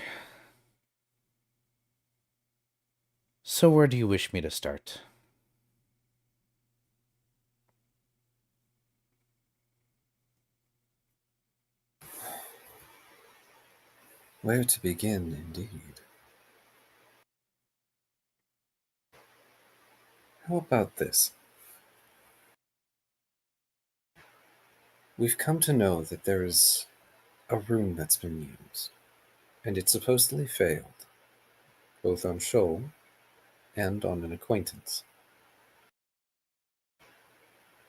So where do you wish me to start? Where to begin, indeed. How about this? We've come to know that there is a room that's been used, and it supposedly failed, both on Shoal and on an acquaintance.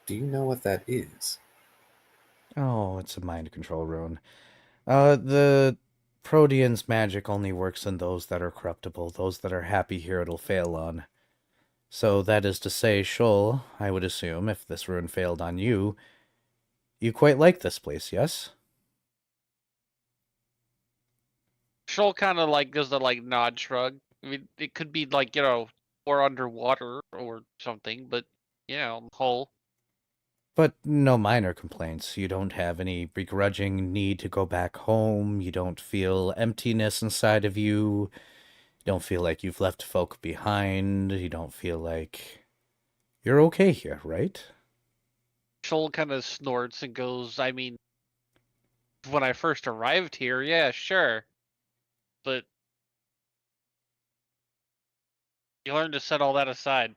Do you know what that is? Oh, it's a mind control rune. The Protean's magic only works on those that are corruptible. Those that are happy here it'll fail on. So that is to say, Shoal, I would assume, if this rune failed on you, you quite like this place, yes? Shoal kind of like does the like nod shrug. I mean, it could be like, you know, or underwater or something, but yeah, on the whole. But no minor complaints. You don't have any begrudging need to go back home. You don't feel emptiness inside of you. You don't feel like you've left folk behind. You don't feel like you're okay here, right? Shoal kind of snorts and goes, I mean, when I first arrived here, yeah, sure. But you learn to set all that aside.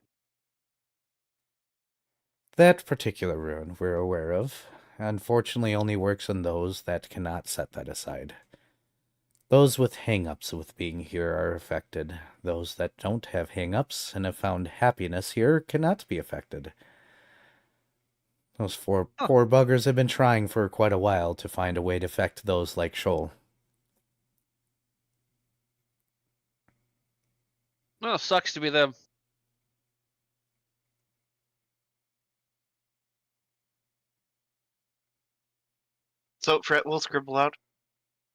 That particular rune we're aware of, unfortunately only works on those that cannot set that aside. Those with hang-ups with being here are affected. Those that don't have hang-ups and have found happiness here cannot be affected. Those poor buggers have been trying for quite a while to find a way to affect those like Shoal. Well, sucks to be them. So Fred will scribble out.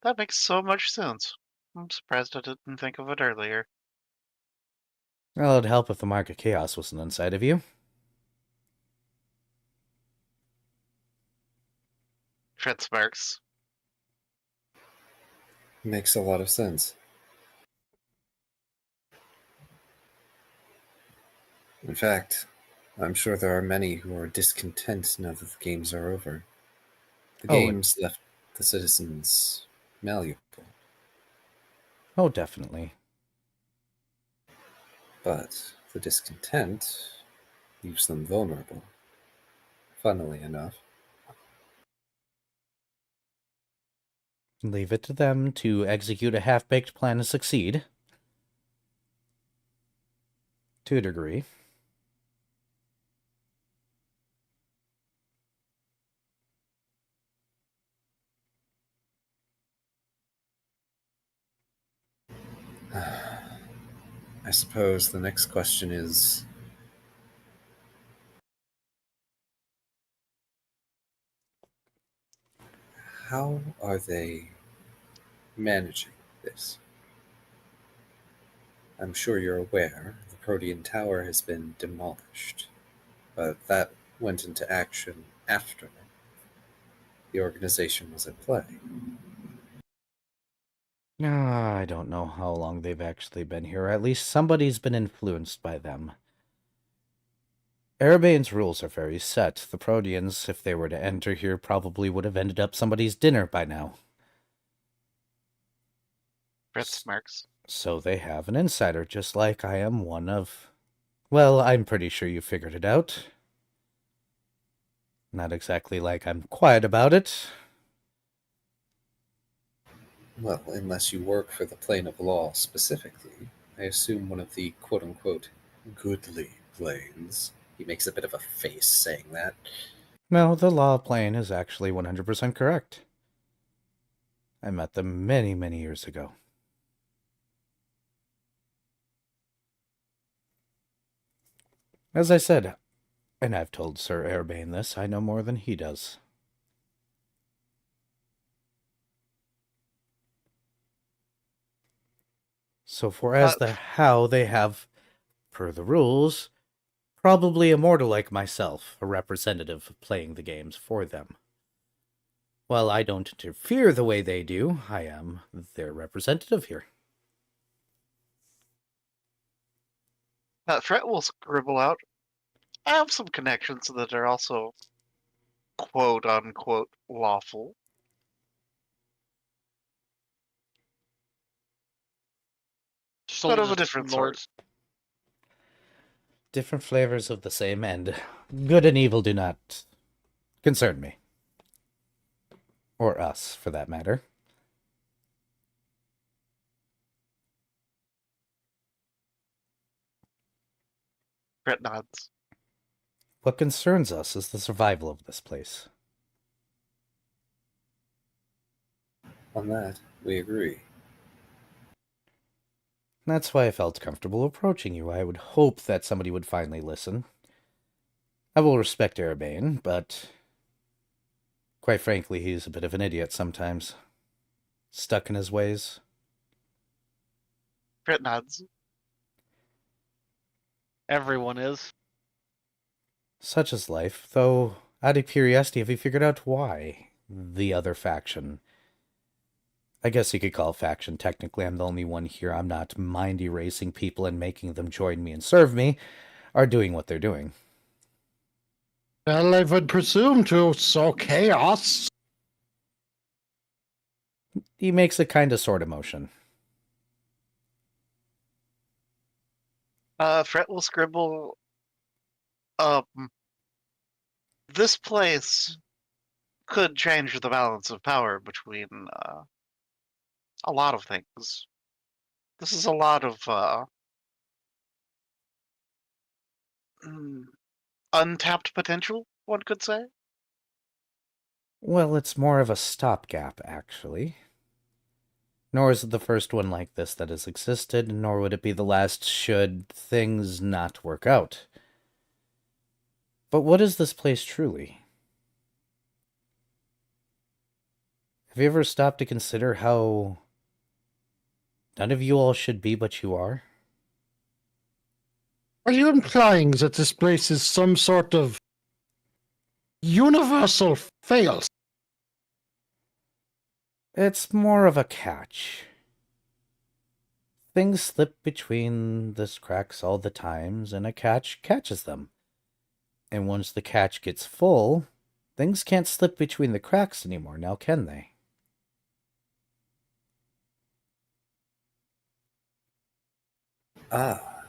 That makes so much sense. I'm surprised I didn't think of it earlier. Well, it'd help if the Mark of Chaos wasn't inside of you. Fred smirks. Makes a lot of sense. In fact, I'm sure there are many who are discontent now that the games are over. The games left the citizens malleable, Oh, definitely. but the discontent leaves them vulnerable, funnily enough. Leave it to them to execute a half-baked plan to succeed. To a degree. I suppose the next question is, how are they managing this? I'm sure you're aware the Protean Tower has been demolished, but that went into action after the organization was at play. I don't know how long they've actually been here. At least somebody's been influenced by them. Arabane's rules are very set. The Proteans, if they were to enter here, probably would have ended up somebody's dinner by now. Fred smirks. So they have an insider, just like I am one of... Well, I'm pretty sure you figured it out. Not exactly like I'm quiet about it. Well, unless you work for the plane of law specifically, I assume one of the quote-unquote goodly planes. He makes a bit of a face saying that. No, the law plane is actually 100% correct. I met them many, many years ago. As I said, and I've told Sir Airbane this, I know more than he does. So for as the how, they have, per the rules, probably a mortal like myself, a representative playing the games for them. While I don't interfere the way they do, I am their representative here. Fret will scribble out. I have some connections that are also quote unquote lawful. But of a different sort. Different flavors of the same end. Good and evil do not concern me. Or us, for that matter. Fret nods. What concerns us is the survival of this place. On that, we agree. That's why I felt comfortable approaching you. I would hope that somebody would finally listen. I will respect Erebane, but quite frankly, he's a bit of an idiot sometimes. Stuck in his ways. Fret nods. Everyone is. Such is life, though, out of curiosity, have you figured out why the other faction? I guess you could call it faction. Technically, I'm the only one here. I'm not mind erasing people and making them join me and serve me, are doing what they're doing. Well, I would presume to sow chaos. He makes a kind of sort of motion. Fret will scribble. This place could change the balance of power between a lot of things. This is a lot of untapped potential, one could say. Well, it's more of a stopgap, actually. Nor is it the first one like this that has existed, nor would it be the last should things not work out. But what is this place truly? Have you ever stopped to consider how none of you all should be but you are? Are you implying that this place is some sort of universal fail? It's more of a catch. Things slip between the cracks all the times, and a catch catches them. And once the catch gets full, things can't slip between the cracks anymore, now can they? Ah.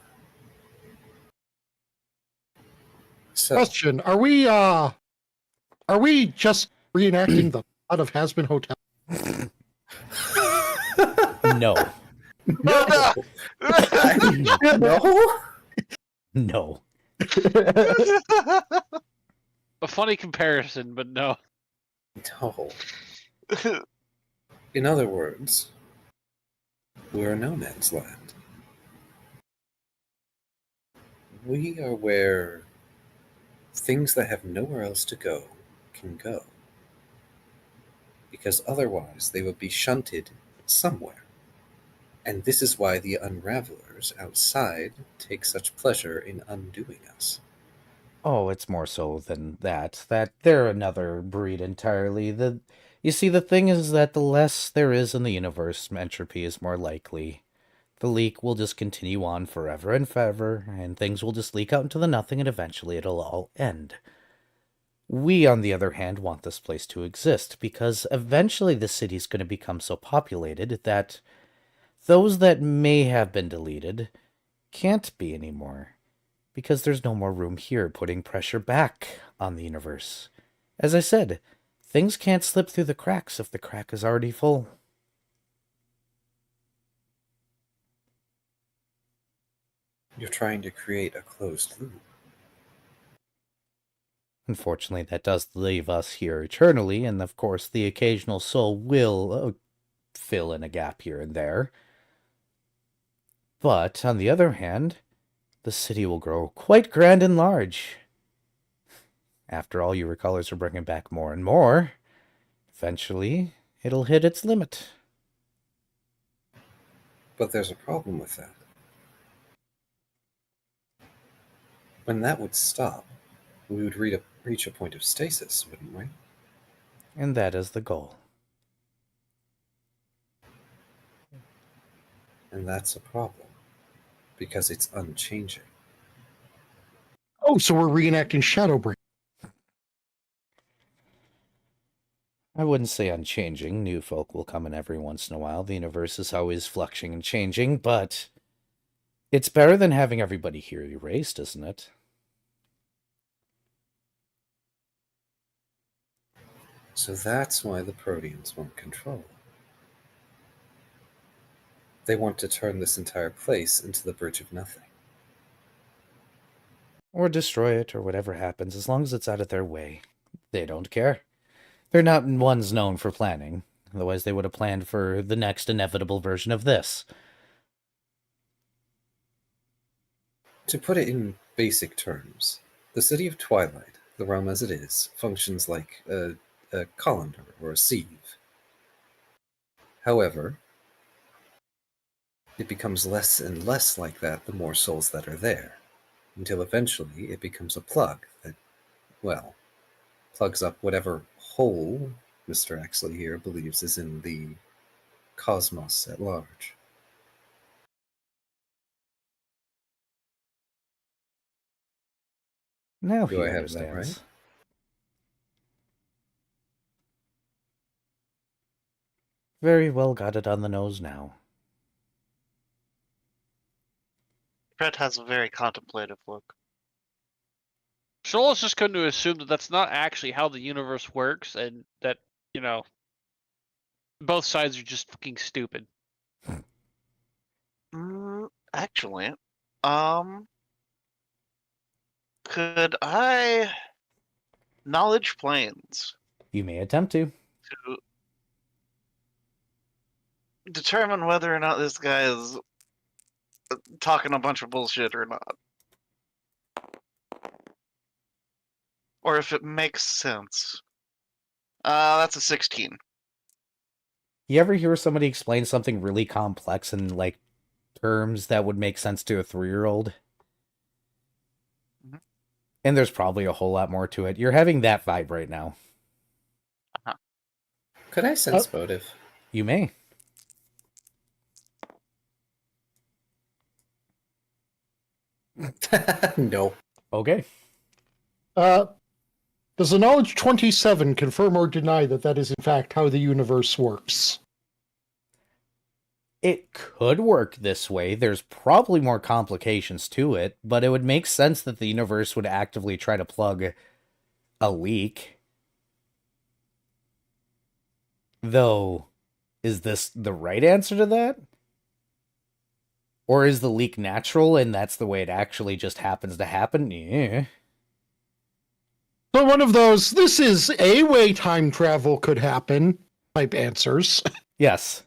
So, Question: Are we just reenacting the plot of Has Been Hotel? No. no! No? No. A funny comparison, but no. No. In other words, we're no man's land. We are where things that have nowhere else to go can go. Because otherwise they would be shunted somewhere. And this is why the unravelers outside take such pleasure in undoing us. Oh, it's more so than that. That they're another breed entirely. You see, the thing is that the less there is in the universe, entropy is more likely. The leak will just continue on forever and forever, and things will just leak out into the nothing, and eventually it'll all end. We, on the other hand, want this place to exist, because eventually the city's going to become so populated that those that may have been deleted can't be anymore, because there's no more room here, putting pressure back on the universe. As I said, things can't slip through the cracks if the crack is already full. You're trying to create a closed loop. Unfortunately, that does leave us here eternally, and of course, the occasional soul will fill in a gap here and there. But, on the other hand, the city will grow quite grand and large. After all, you recallers are bringing back more and more. Eventually, it'll hit its limit. But there's a problem with that. When that would stop, we would reach a point of stasis, wouldn't we? And that is the goal. And that's a problem, because it's unchanging. Oh, so we're reenacting Shadowbring. I wouldn't say unchanging. New folk will come in every once in a while. The universe is always fluxing and changing, but it's better than having everybody here erased, isn't it? So that's why the Proteans want control. They want to turn this entire place into the Bridge of Nothing. Or destroy it, or whatever happens, as long as it's out of their way. They don't care. They're not ones known for planning. Otherwise, they would have planned for the next inevitable version of this. To put it in basic terms, the City of Twilight, the realm as it is, functions like a colander or a sieve. However, it becomes less and less like that the more souls that are there, until eventually it becomes a plug that, well, plugs up whatever hole Mr. Axley here believes is in the cosmos at large. Now Do he I have that understands. right? Very well got it on the nose now. Fred has a very contemplative look. Shoal is just going to assume that that's not actually how the universe works, and that, you know, both sides are just fucking stupid. Actually, could I knowledge planes You may attempt to. to determine whether or not this guy is talking a bunch of bullshit or not, or if it makes sense? That's a 16. You ever hear somebody explain something really complex in, like, terms that would make sense to a 3-year-old? Mhm. And there's probably a whole lot more to it. You're having that vibe right now. Could I sense motive? You may. No. Okay. Does the knowledge 27 confirm or deny that that is in fact how the universe works? It could work this way. There's probably more complications to it, but it would make sense that the universe would actively try to plug a leak. Though, is this the right answer to that? Or is the leak natural and that's the way it actually just happens to happen? Yeah. So one of those, this is a way time travel could happen type answers. Yes.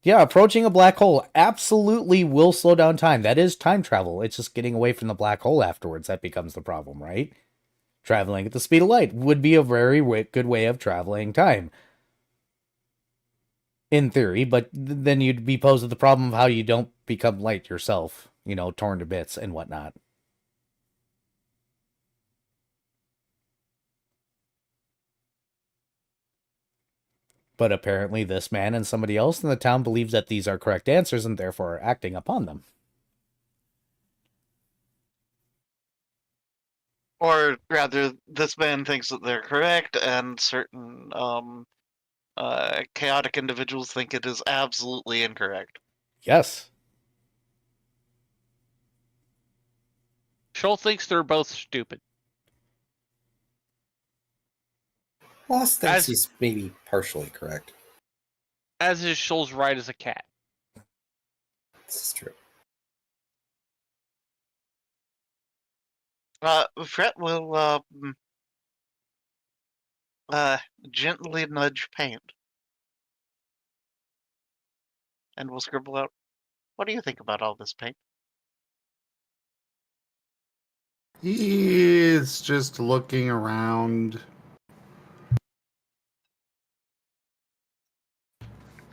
Yeah, approaching a black hole absolutely will slow down time. That is time travel. It's just getting away from the black hole afterwards that becomes the problem, right? Traveling at the speed of light would be a very good way of traveling time. In theory, but then you'd be posed with the problem of how you don't become light yourself, you know, torn to bits and whatnot. But apparently this man and somebody else in the town believes that these are correct answers and therefore are acting upon them. Or rather, this man thinks that they're correct, and certain chaotic individuals think it is absolutely incorrect. Yes. Shoal thinks they're both stupid. Loss thinks As- he's maybe partially correct. As is Shoal's right as a cat. This is true. Fret will gently nudge Paint, and we'll scribble out. What do you think about all this, Paint? He's just looking around.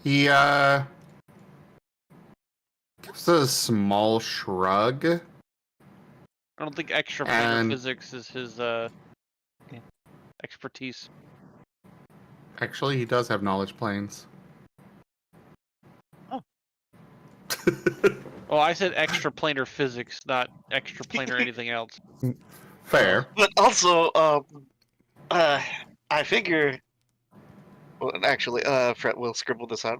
He gives a small shrug. I don't think extra And- physics is his expertise. Actually, he does have knowledge planes. Oh. Oh, I said extraplanar physics, not extraplanar anything else. Fair. But also, I figure. Well, actually, Fret will scribble this out.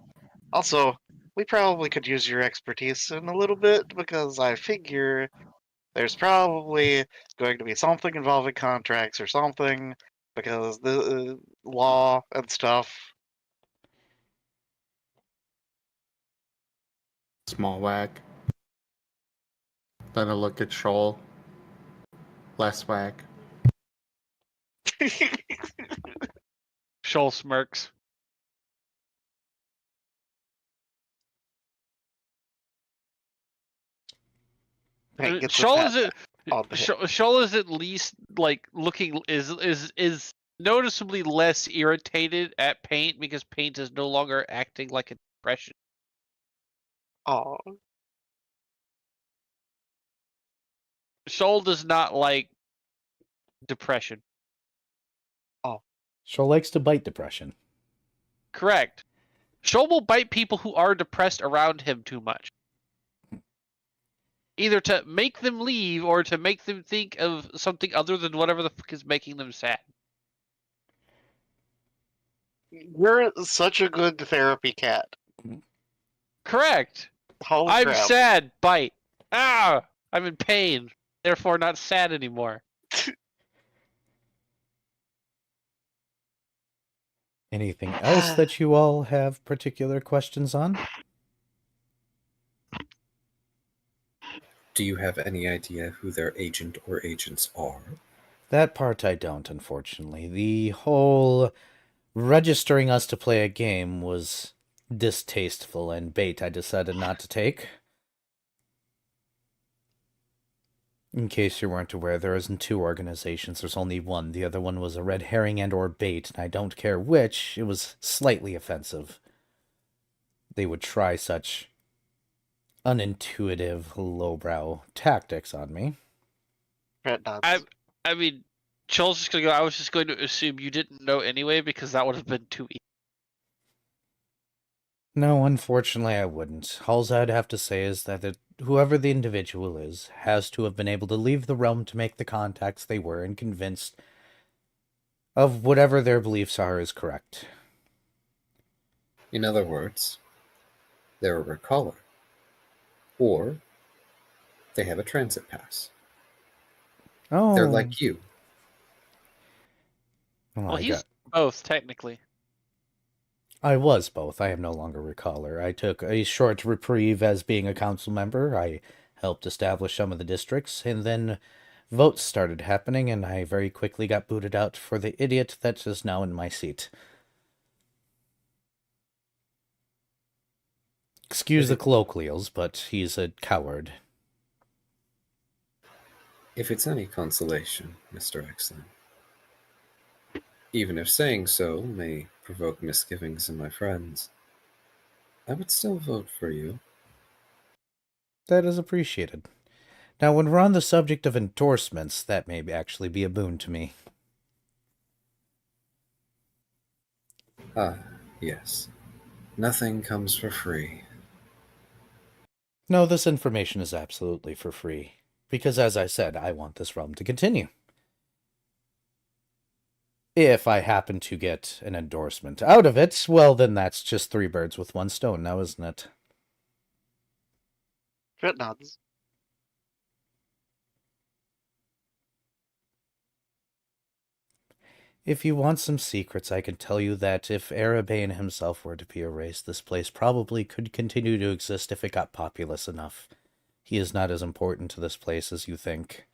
Also, we probably could use your expertise in a little bit because I figure there's probably going to be something involving contracts or something because the law and stuff. Small whack. Then a look at Shoal. Less whack. Shoal smirks. Paint gets a Shoal pat is it. on the head. Shoal is at least like looking is noticeably less irritated at Paint because Paint is no longer acting like a depression. Oh, Shoal does not like depression. Shoal likes to bite depression. Correct. Shoal will bite people who are depressed around him too much. Either to make them leave or to make them think of something other than whatever the fuck is making them sad. you're such a good therapy cat. Correct. Holy I'm crap. sad. Bite. Ah! I'm in pain. Therefore, not sad anymore. Anything else that you all have particular questions on? Do you have any idea who their agent or agents are? That part I don't, unfortunately. The whole registering us to play a game was distasteful and bait I decided not to take. In case you weren't aware, there isn't two organizations, there's only one. The other one was a red herring and or bait, and I don't care which, it was slightly offensive. They would try such unintuitive, lowbrow tactics on me. Fret nods. I mean, Joel's just gonna go. I was just going to assume you didn't know anyway because that would have been too easy. No, unfortunately I wouldn't. All I'd have to say is that whoever the individual is has to have been able to leave the realm to make the contacts they were and convinced of whatever their beliefs are is correct. In other words, they're a recaller. Or they have a transit pass. Oh, They're like you. Well, he's both technically. I was both. I am no longer recaller. I took a short reprieve as being a council member. I helped establish some of the districts, and then votes started happening, and I very quickly got booted out for the idiot that is now in my seat. Excuse the colloquials, but he's a coward. If it's any consolation, Mr. Exlin, even if saying so may provoke misgivings in my friends, I would still vote for you. That is appreciated. Now, when we're on the subject of endorsements, that may actually be a boon to me. Ah, yes. Nothing comes for free. No, this information is absolutely for free. Because, as I said, I want this realm to continue. If I happen to get an endorsement out of it, well, then that's just 3 birds with 1 stone now, isn't it? Fret nods. If you want some secrets, I can tell you that if Arabane himself were to be erased, this place probably could continue to exist if it got populous enough. He is not as important to this place as you think.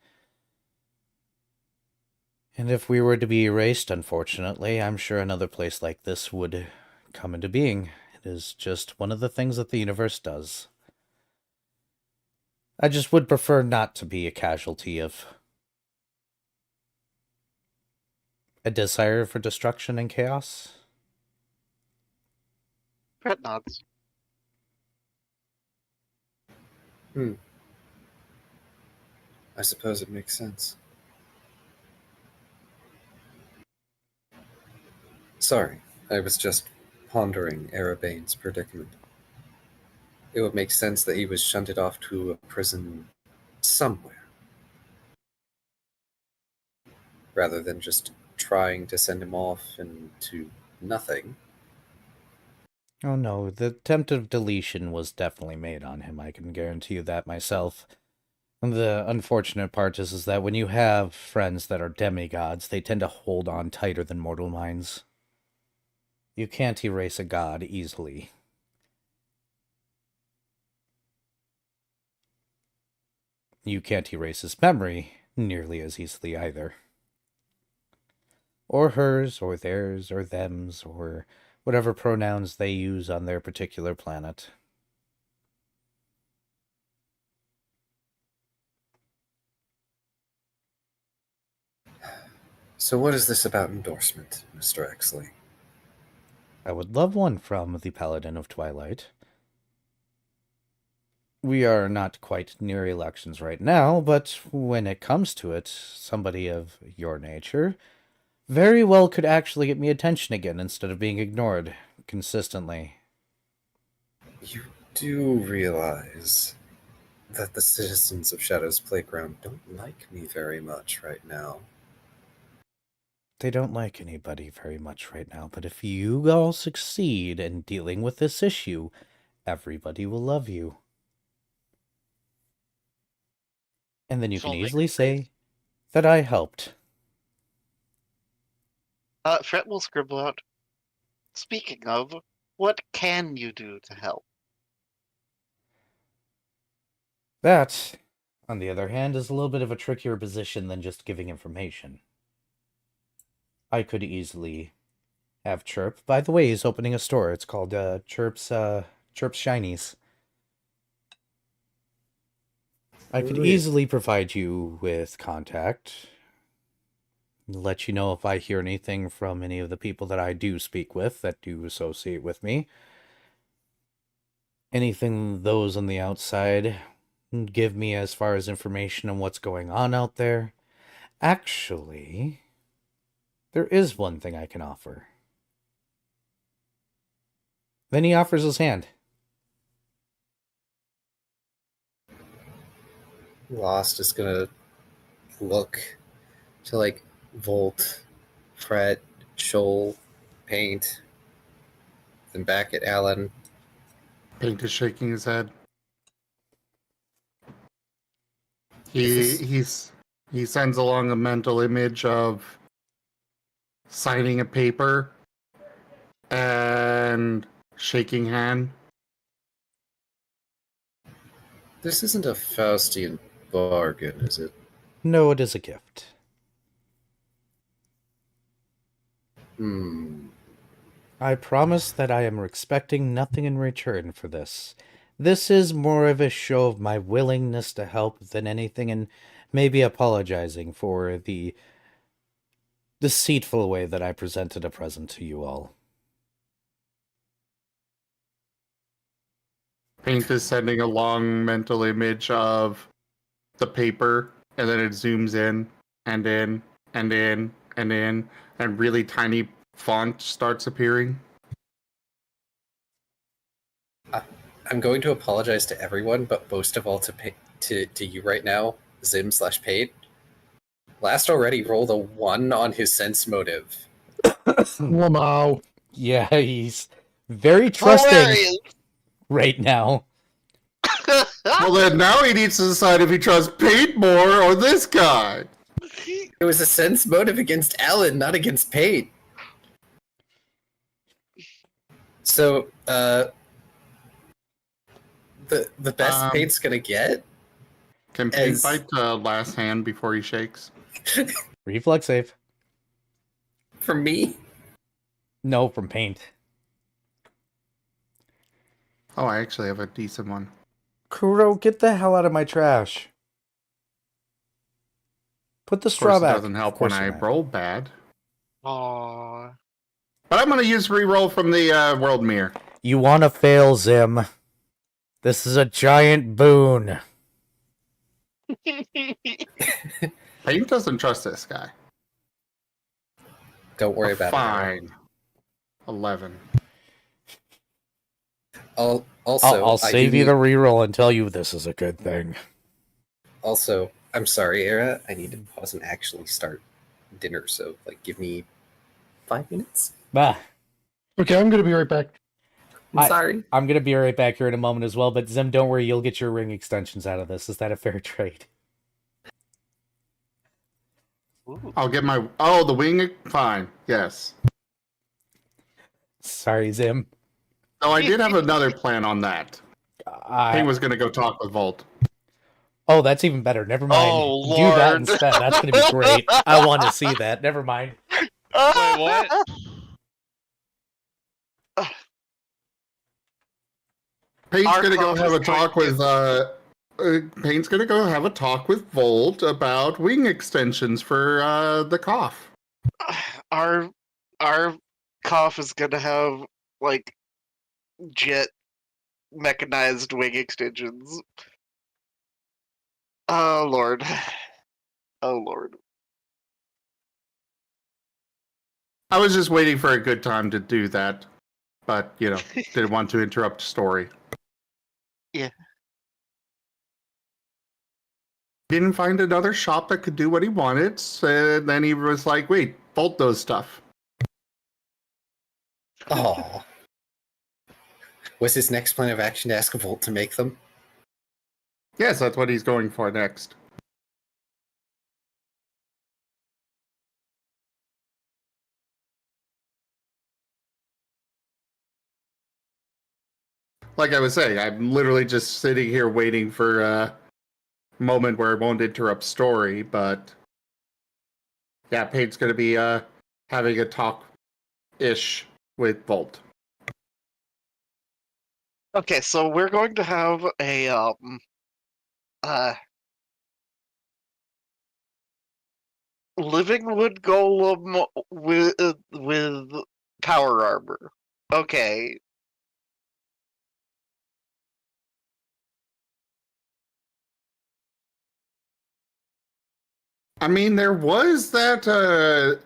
And if we were to be erased, unfortunately, I'm sure another place like this would come into being. It is just one of the things that the universe does. I just would prefer not to be a casualty of a desire for destruction and chaos. Fret nods. I suppose it makes sense. Sorry, I was just pondering Arabane's predicament. It would make sense that he was shunted off to a prison somewhere, rather than just trying to send him off into nothing. Oh no, the attempt of deletion was definitely made on him. I can guarantee you that myself. And the unfortunate part is that when you have friends that are demigods, they tend to hold on tighter than mortal minds. You can't erase a god easily. You can't erase his memory nearly as easily either. Or hers, or theirs, or thems, or whatever pronouns they use on their particular planet. So what is this about endorsement, Mr. Exley? I would love one from the Paladin of Twilight. We are not quite near elections right now, but when it comes to it, somebody of your nature very well could actually get me attention again instead of being ignored consistently. You do realize that the citizens of Shadow's Playground don't like me very much right now. They don't like anybody very much right now, but if you all succeed in dealing with this issue, everybody will love you. And then you can Solving easily space. say that I helped. Fret will scribble out. Speaking of, what can you do to help? That, on the other hand, is a little bit of a trickier position than just giving information. I could easily have Chirp. By the way, he's opening a store. It's called Chirp's Shinies. I could Really? easily provide you with contact. Let you know if I hear anything from any of the people that I do speak with that do associate with me. Anything those on the outside give me as far as information on what's going on out there. Actually, there is one thing I can offer. Then he offers his hand. Lost is gonna look to like Volt, Fret, Shoal, Paint, then back at Alan. Paint is shaking his head. If He sends along a mental image of signing a paper and shaking hand. This isn't a Faustian bargain, is it? No, it is a gift. I promise that I am expecting nothing in return for this. This is more of a show of my willingness to help than anything, and maybe apologizing for the deceitful way that I presented a present to you all. Paint is sending a long mental image of the paper, and then it zooms in and in and in and in, and really tiny font starts appearing. I'm going to apologize to everyone, but most of all to you right now, Zim/Paid. Last already rolled a 1 on his sense motive. Lamau. Yeah, he's very trusting Hilarious! right now. Well, then now he needs to decide if he trusts Paint more or this guy. It was a sense motive against Alan, not against Paid. So, the best Paid's gonna get. Can Paint As- bite last hand before he shakes? Reflex save. From me? No, from paint. Oh, I actually have a decent one. Kuro, get the hell out of my trash. Put the Of straw course, it back. doesn't help Of when course I you're not. roll bad. Aww. But I'm going to use reroll from the world mirror. You want to fail, Zim. This is a giant boon. Paint doesn't trust this guy. Don't worry about it. Fine. 11. Also, I'll I save do you need, the reroll and tell you this is a good thing. Also, I'm sorry, Era. I need to pause and actually start dinner. So, give me 5 minutes. Bah. Okay, I'm going to be right back. I'm sorry. I'm going to be right back here in a moment as well, but Zim, don't worry, you'll get your ring extensions out of this. Is that a fair trade? I'll get my... Oh, the wing? Fine. Yes. Sorry, Zim. No, I did have another plan on that. Paint was going to go talk with Volt. Oh, that's even better. Never mind. Oh, Do that Lord. instead. That's going to be great. I want to see that. Never mind. Wait, what? Paint's Our going to go cough have is a talk going with... Paint's going to go have a talk with Volt about wing extensions for the cough. our cough is gonna have jet mechanized wing extensions. Oh Lord. Oh Lord. I was just waiting for a good time to do that. But, didn't want to interrupt the story. Yeah. Didn't find another shop that could do what he wanted. So then he was like, wait, Volt does stuff. Oh. Was his next plan of action to ask Volt to make them? Yes, that's what he's going for next. Like I was saying, I'm literally just sitting here waiting for a moment where it won't interrupt story, but yeah, Page's going to be having a talk-ish with Volt. Okay, so we're going to have a living wood golem with power armor. Okay. I mean, there was that, the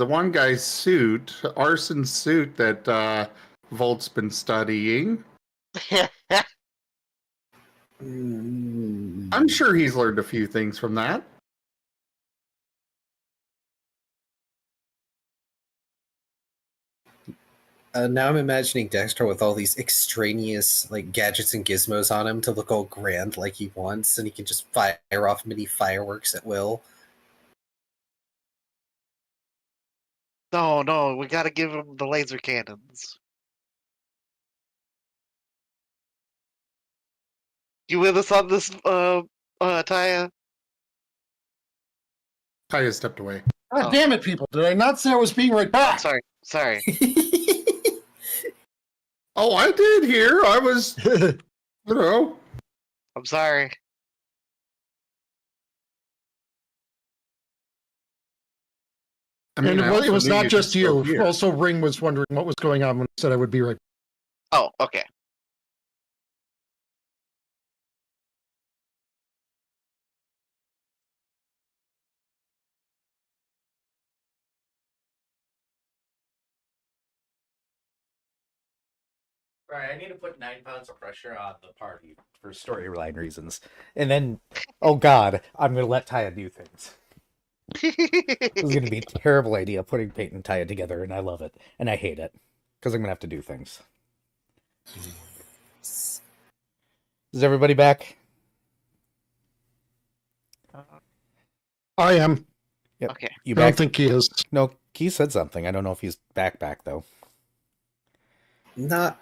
one guy's suit, Arson's suit that Volt's been studying. I'm sure he's learned a few things from that. Now I'm imagining Dexter with all these extraneous gadgets and gizmos on him to look all grand like he wants, and he can just fire off mini fireworks at will. No, we gotta give him the laser cannons. You with us on this, Taya? Kaya stepped away. God Oh. damn it, people. Did I not say I was being right back? Sorry. Oh, I did hear. I was, I'm sorry. I mean, And I it also was knew not you just could still you. hear. Also, Ring was wondering what was going on when I said I would be right back. Oh, okay. Right, I need to put 9 pounds of pressure on the party for storyline reasons. And then, oh god, I'm going to let Taya do things. This is going to be a terrible idea putting Peyton and Taya together, and I love it. And I hate it. Because I'm going to have to do things. Is everybody back? I am. Yep. Okay. You I don't back? think he is. No, he said something. I don't know if he's back, though. Not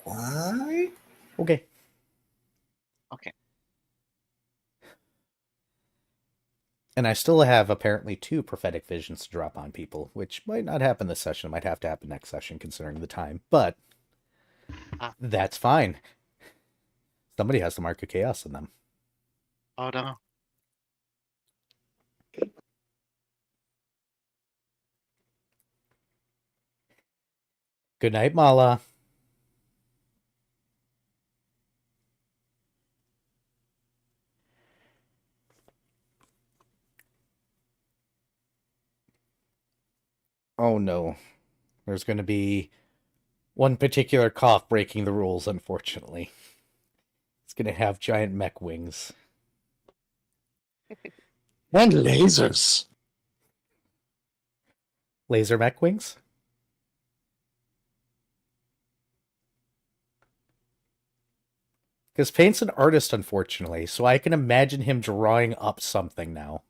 quite. Okay. Okay. And I still have apparently 2 prophetic visions to drop on people, which might not happen this session. It might have to happen next session considering the time. But that's fine. Somebody has the Mark of Chaos in them. Oh no. Good night, Mala. Oh no. There's going to be one particular cough breaking the rules, unfortunately. It's going to have giant mech wings. And lasers. Laser mech wings? Because Paint's an artist, unfortunately, so I can imagine him drawing up something now.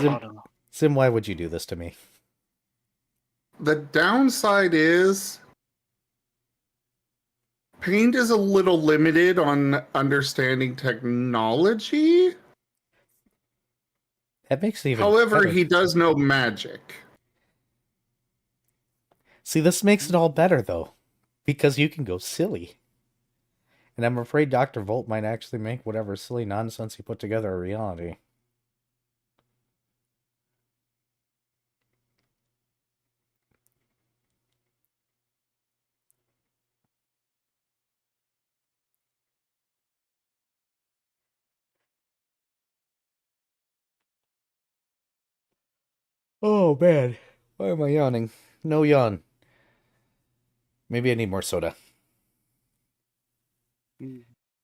Oh no. Sim, why would you do this to me? The downside is Paint is a little limited on understanding technology. That makes it even However, better. he does know magic. See, this makes it all better, though, because you can go silly. And I'm afraid Dr. Volt might actually make whatever silly nonsense he put together a reality. Oh, man. Why am I yawning? No yawn. Maybe I need more soda.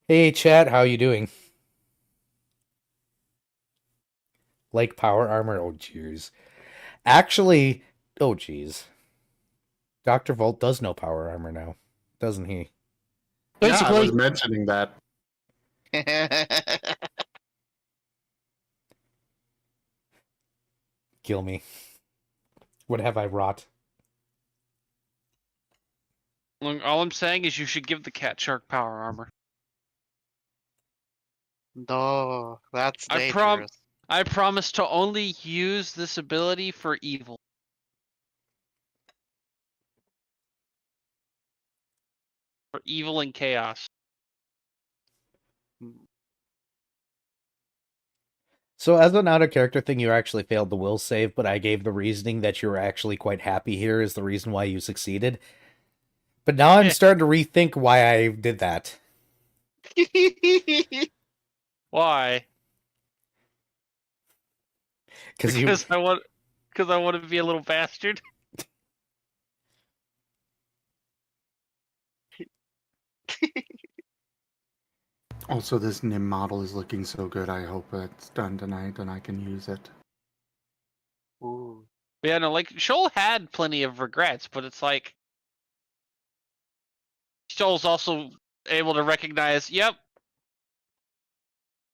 Hey, chat, how you doing? Like power armor? Oh, jeez. Actually, oh, jeez. Dr. Volt does know power armor now, doesn't he? Yeah, I Basically, was mentioning that. Kill me. What have I wrought? Look, all I'm saying is you should give the cat shark power armor. No, that's I dangerous. I promise to only use this ability for evil. For evil and chaos. So, as an out-of-character thing, you actually failed the will save, but I gave the reasoning that you were actually quite happy here is the reason why you succeeded. But now I'm starting to rethink why I did that. Why? Because I want to be a little bastard. Also, this NIM model is looking so good. I hope it's done tonight and I can use it. Ooh. But yeah, no, like Shoal had plenty of regrets, but it's like Shoal's also able to recognize, yep,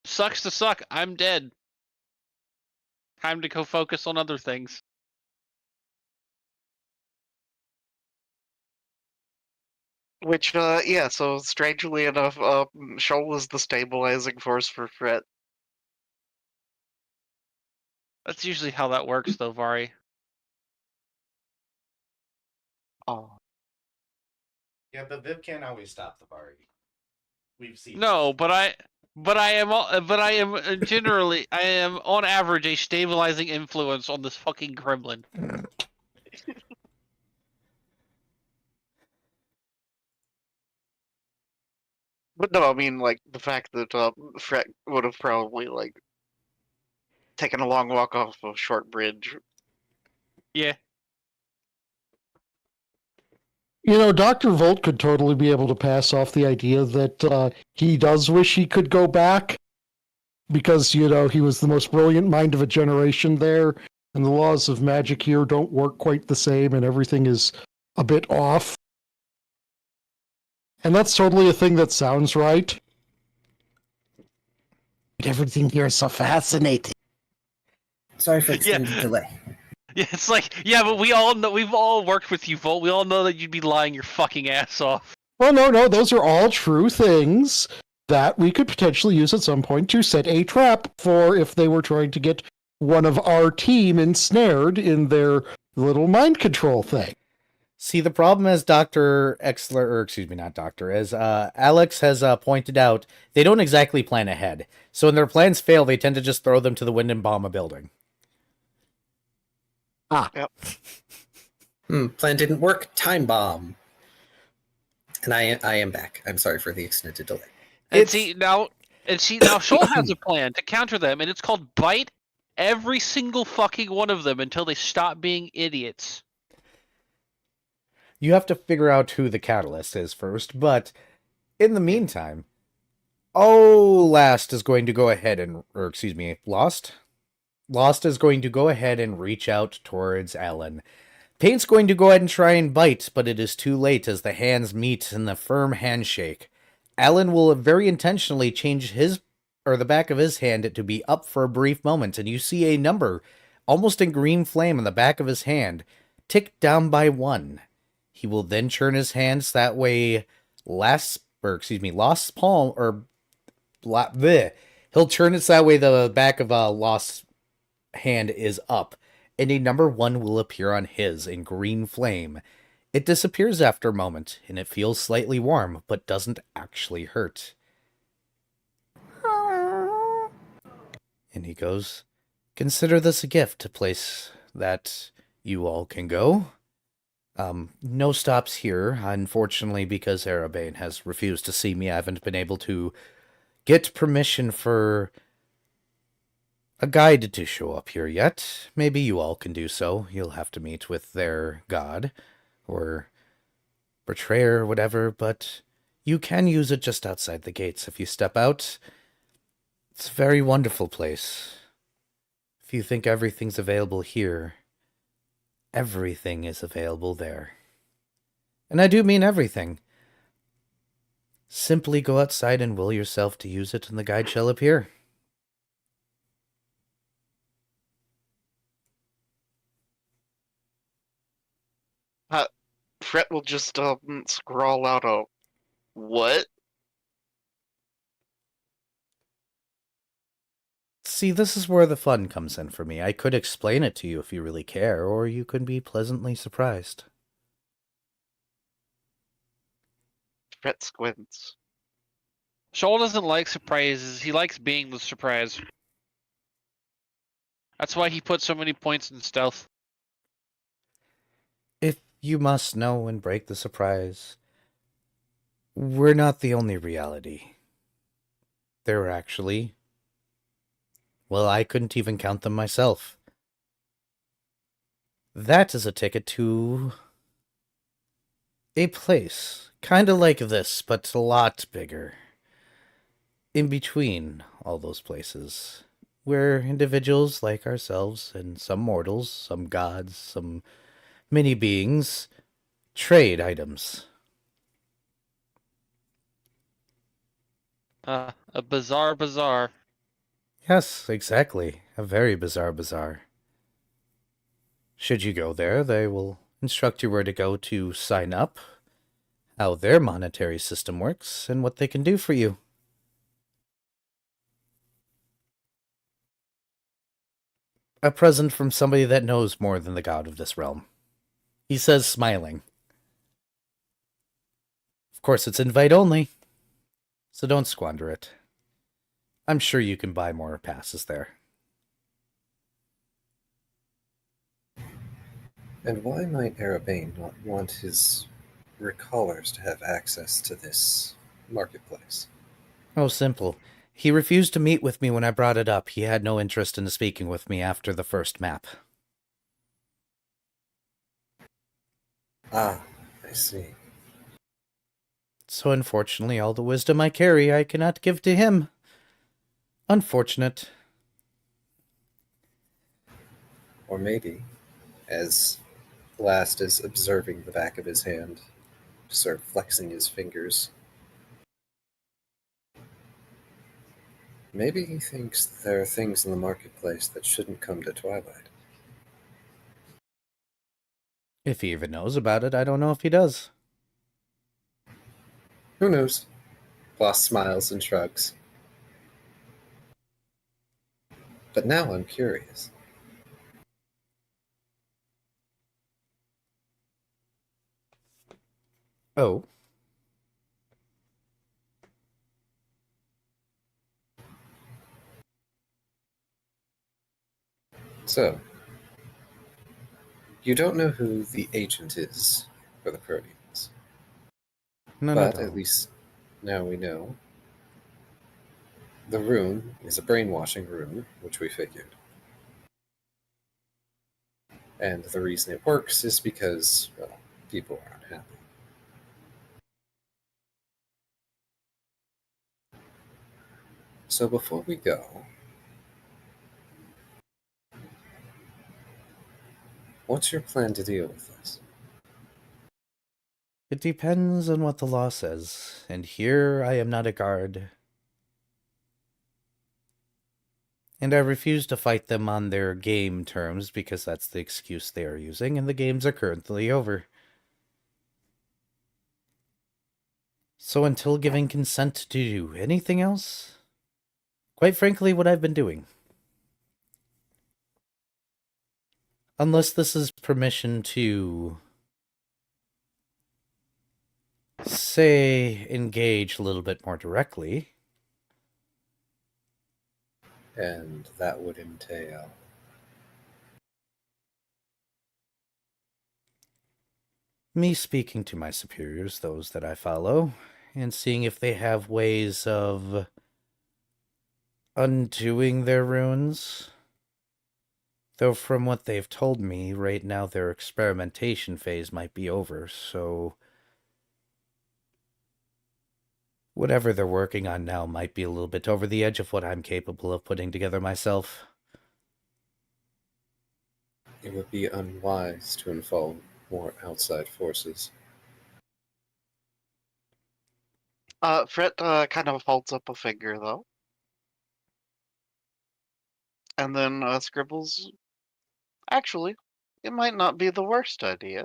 sucks to suck. I'm dead. Time to go focus on other things. Which, yeah, so strangely enough, Shoal was the stabilizing force for Fret. That's usually how that works, though, Vari. Oh. Yeah, but Viv can't always stop the party. We've seen. No, but I am generally, I am on average a stabilizing influence on this fucking gremlin. But no, I mean, like, the fact that Fret would have probably, like, taken a long walk off a short bridge. Yeah. you know, Dr. Volt could totally be able to pass off the idea that he does wish he could go back because, you know, he was the most brilliant mind of a generation there, and the laws of magic here don't work quite the same, and everything is a bit off. And that's totally a thing that sounds right. Everything here is so fascinating. Sorry for extended delay. Yeah, it's like, yeah, but we all know, we've all worked with you, Volt. We all know that you'd be lying your fucking ass off. Well, no, those are all true things. that we could potentially use at some point to set a trap for if they were trying to get one of our team ensnared in their little mind control thing. See, the problem is Dr. Exler, or excuse me, not Doctor, as Alex has pointed out, they don't exactly plan ahead. So when their plans fail, they tend to just throw them to the wind and bomb a building. Plan didn't work. Time bomb. And I am back. I'm sorry for the extended delay. And see now, Shoal has a plan to counter them, and it's called bite every single fucking one of them until they stop being idiots. You have to figure out who the catalyst is first, but in the meantime, Last is going to go ahead and, or excuse me, Lost? Lost is going to go ahead and reach out towards Alan. Paint's going to go ahead and try and bite, but it is too late as the hands meet in the firm handshake. Alan will very intentionally change the back of his hand to be up for a brief moment, and you see a number, almost in green flame in the back of his hand, tick down by 1. He will then turn his hands that way. Lost's palm, or bleh. He'll turn it that way. The back of Lost's hand is up, and a number 1 will appear on his in green flame. It disappears after a moment, and it feels slightly warm, but doesn't actually hurt. And he goes, "Consider this a gift, a place that you all can go. No stops here, unfortunately, because Arabane has refused to see me. I haven't been able to get permission for a guide to show up here yet. Maybe you all can do so. You'll have to meet with their god, or betrayer, or whatever, but you can use it just outside the gates if you step out. It's a very wonderful place. If you think everything's available here, everything is available there. And I do mean everything. Simply go outside and will yourself to use it, and the guide shall appear." Fret will just scrawl out a what? See, this is where the fun comes in for me. I could explain it to you if you really care, or you could be pleasantly surprised. Fret squints. Shoal doesn't like surprises. He likes being the surprise. That's why he put so many points in stealth. If you must know and break the surprise, we're not the only reality. There are actually... well, I couldn't even count them myself. That is a ticket to a place, kinda like this, but a lot bigger. In between all those places, where individuals like ourselves, and some mortals, some gods, some mini-beings, trade items. A bizarre bazaar. Yes, exactly. A very bizarre bazaar. Should you go there, they will instruct you where to go to sign up, how their monetary system works, and what they can do for you. A present from somebody that knows more than the god of this realm. He says, smiling. Of course, it's invite only, so don't squander it. I'm sure you can buy more passes there. And why might Arabane not want his recallers to have access to this marketplace? Oh, simple. He refused to meet with me when I brought it up. He had no interest in speaking with me after the first map. Ah, I see. So unfortunately, all the wisdom I carry, I cannot give to him. Unfortunate. Or maybe, as Last is observing the back of his hand, sort of flexing his fingers, maybe he thinks there are things in the marketplace that shouldn't come to Twilight. If he even knows about it, I don't know if he does. Who knows? Boss smiles and shrugs. But now I'm curious. Oh, So, you don't know who the agent is for the Proteans, none at but all. at least now we know. The rune is a brainwashing rune, which we figured. And the reason it works is because, well, people are unhappy. So before we go, what's your plan to deal with this? It depends on what the law says, and here I am not a guard. And I refuse to fight them on their game terms because that's the excuse they are using, and the games are currently over. So until giving consent to do anything else, quite frankly, what I've been doing. Unless this is permission to, say, engage a little bit more directly. And that would entail. Me speaking to my superiors, those that I follow, and seeing if they have ways of undoing their runes. Though from what they've told me, right now their experimentation phase might be over, so whatever they're working on now might be a little bit over the edge of what I'm capable of putting together myself. It would be unwise to involve more outside forces. Fred kind of holds up a finger, though. And then scribbles, actually, it might not be the worst idea.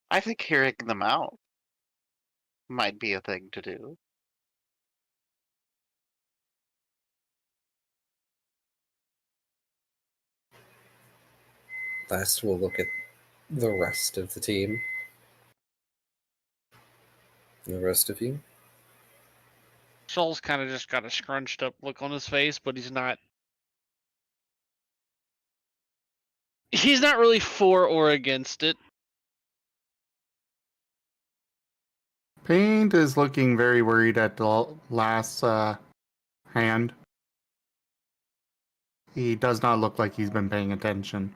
I think hearing them out might be a thing to do. Last, we'll look at the rest of the team. The rest of you? Shoal's kind of just got a scrunched up look on his face, but he's not really for or against it. Paint is looking very worried at the last hand. He does not look like he's been paying attention.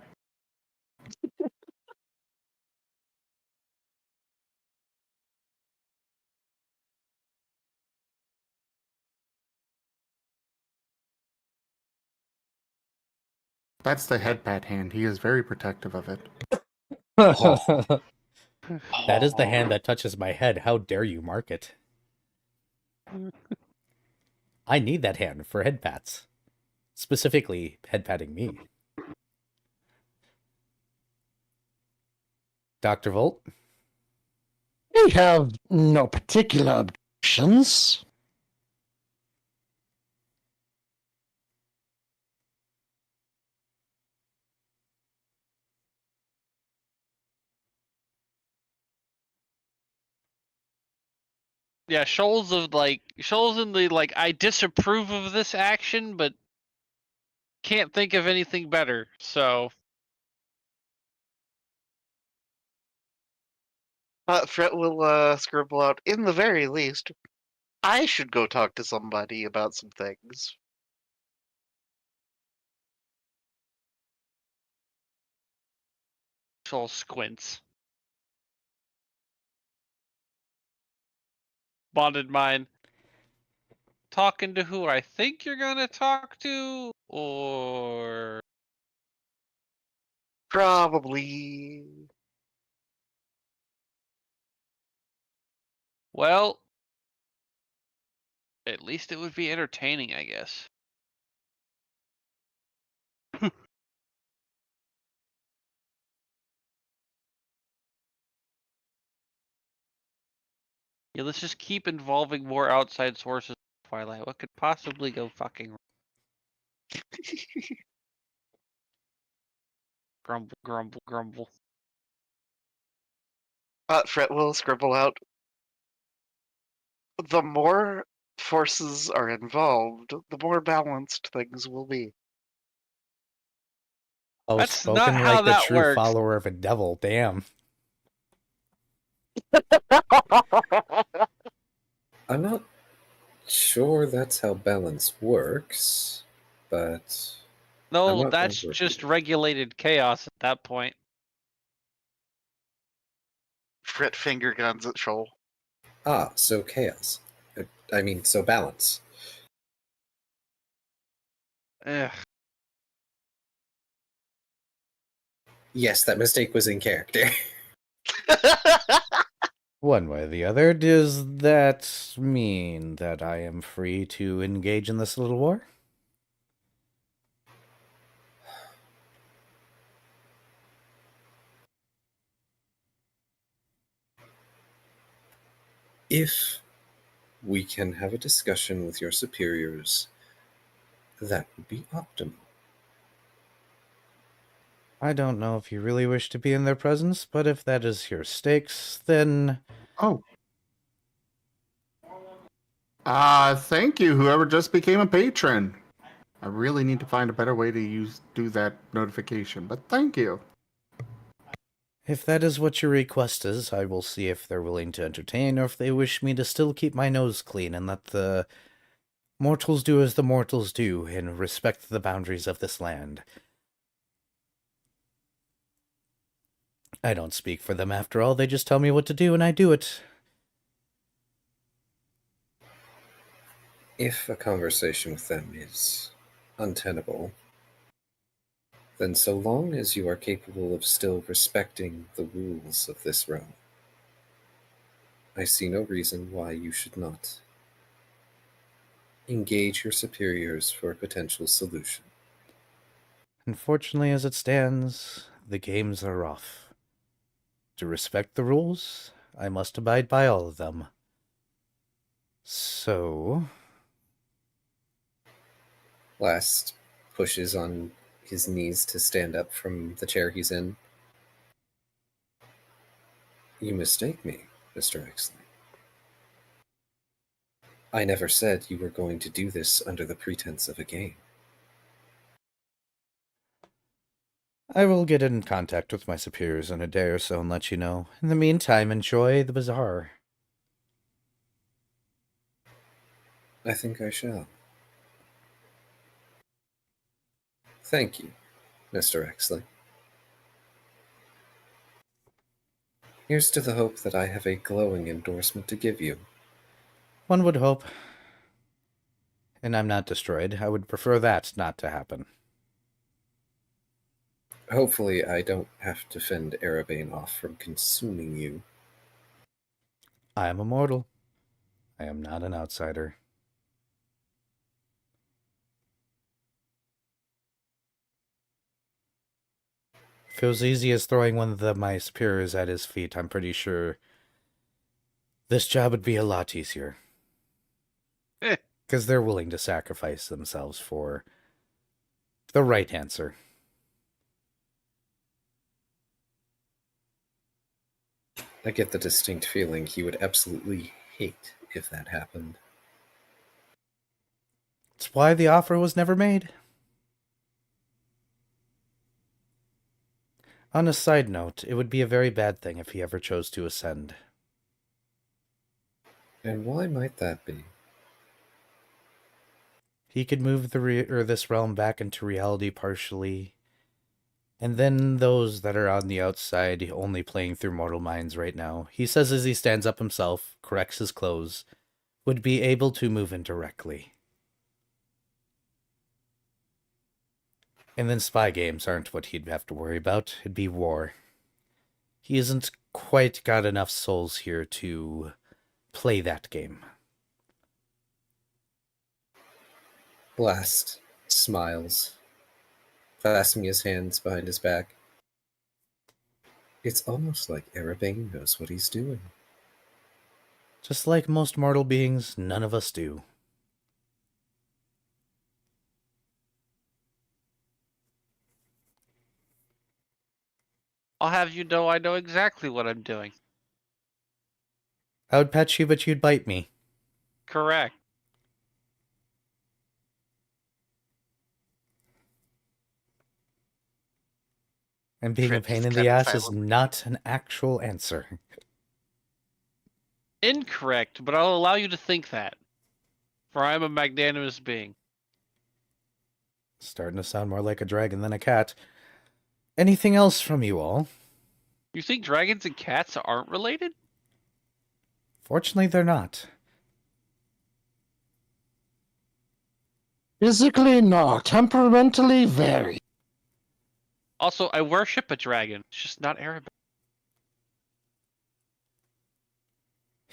That's the head pat hand. He is very protective of it. That is the hand that touches my head. How dare you mark it? I need that hand for head pats. Specifically, head patting me. Dr. Volt? I have no particular objections. Yeah, Shoal's in the like I disapprove of this action, but can't think of anything better. So Fred will scribble out, in the very least, I should go talk to somebody about some things. Shoal squints. Bonded mind. Talking to who I think you're gonna talk to, or Probably. well, at least it would be entertaining, I guess. Yeah, let's just keep involving more outside sources of Twilight. What could possibly go fucking wrong? Grumble, grumble, grumble. Fret will scribble out. The more forces are involved, the more balanced things will be. Oh, That's not spoken how like the that true works. follower of a devil. Damn. I'm not sure that's how balance works, but I'm No, not that's over just here. regulated chaos at that point. Fret finger guns at Shoal. Ah, so chaos. I mean, so balance. Ugh. Yes, that mistake was in character. One way or the other, does that mean that I am free to engage in this little war? If we can have a discussion with your superiors, that would be optimal. I don't know if you really wish to be in their presence, but if that is your stakes, then Oh, Thank you, whoever just became a patron. I really need to find a better way to do that notification, but thank you. if that is what your request is, I will see if they're willing to entertain or if they wish me to still keep my nose clean and let the mortals do as the mortals do and respect the boundaries of this land. I don't speak for them after all, they just tell me what to do and I do it. If a conversation with them is untenable, then so long as you are capable of still respecting the rules of this realm, I see no reason why you should not engage your superiors for a potential solution. Unfortunately, as it stands, the games are off. To respect the rules, I must abide by all of them. So, Last pushes on his knees to stand up from the chair he's in. You mistake me, Mr. Exley. I never said you were going to do this under the pretense of a game. I will get in contact with my superiors in a day or so and let you know. In the meantime, enjoy the bazaar. I think I shall. Thank you, Mr. Exley. Here's to the hope that I have a glowing endorsement to give you. One would hope. And I'm not destroyed. I would prefer that not to happen. Hopefully, I don't have to fend Erebane off from consuming you. I am immortal. I am not an outsider. If it was easy as throwing one of my superiors at his feet, I'm pretty sure this job would be a lot easier. Eh. Because they're willing to sacrifice themselves for the right answer. I get the distinct feeling he would absolutely hate if that happened. It's why the offer was never made. On a side note, it would be a very bad thing if he ever chose to ascend. And why might that be? He could move this realm back into reality partially, and then those that are on the outside, only playing through mortal minds right now, he says as he stands up himself, corrects his clothes, would be able to move in directly. And then spy games aren't what he'd have to worry about. It'd be war. He isn't quite got enough souls here to play that game. Blast smiles, clasping his hands behind his back. It's almost like Erebane knows what he's doing. Just like most mortal beings, none of us do. I'll have you know I know exactly what I'm doing. I would pet you, but you'd bite me. Correct. And being a Fred pain just in the kinda ass is silently- not an actual answer. Incorrect, but I'll allow you to think that. For I am a magnanimous being. Starting to sound more like a dragon than a cat. Anything else from you all? You think dragons and cats aren't related? Fortunately, they're not. Physically, no. Temperamentally, very. Also, I worship a dragon. It's just not Arabic.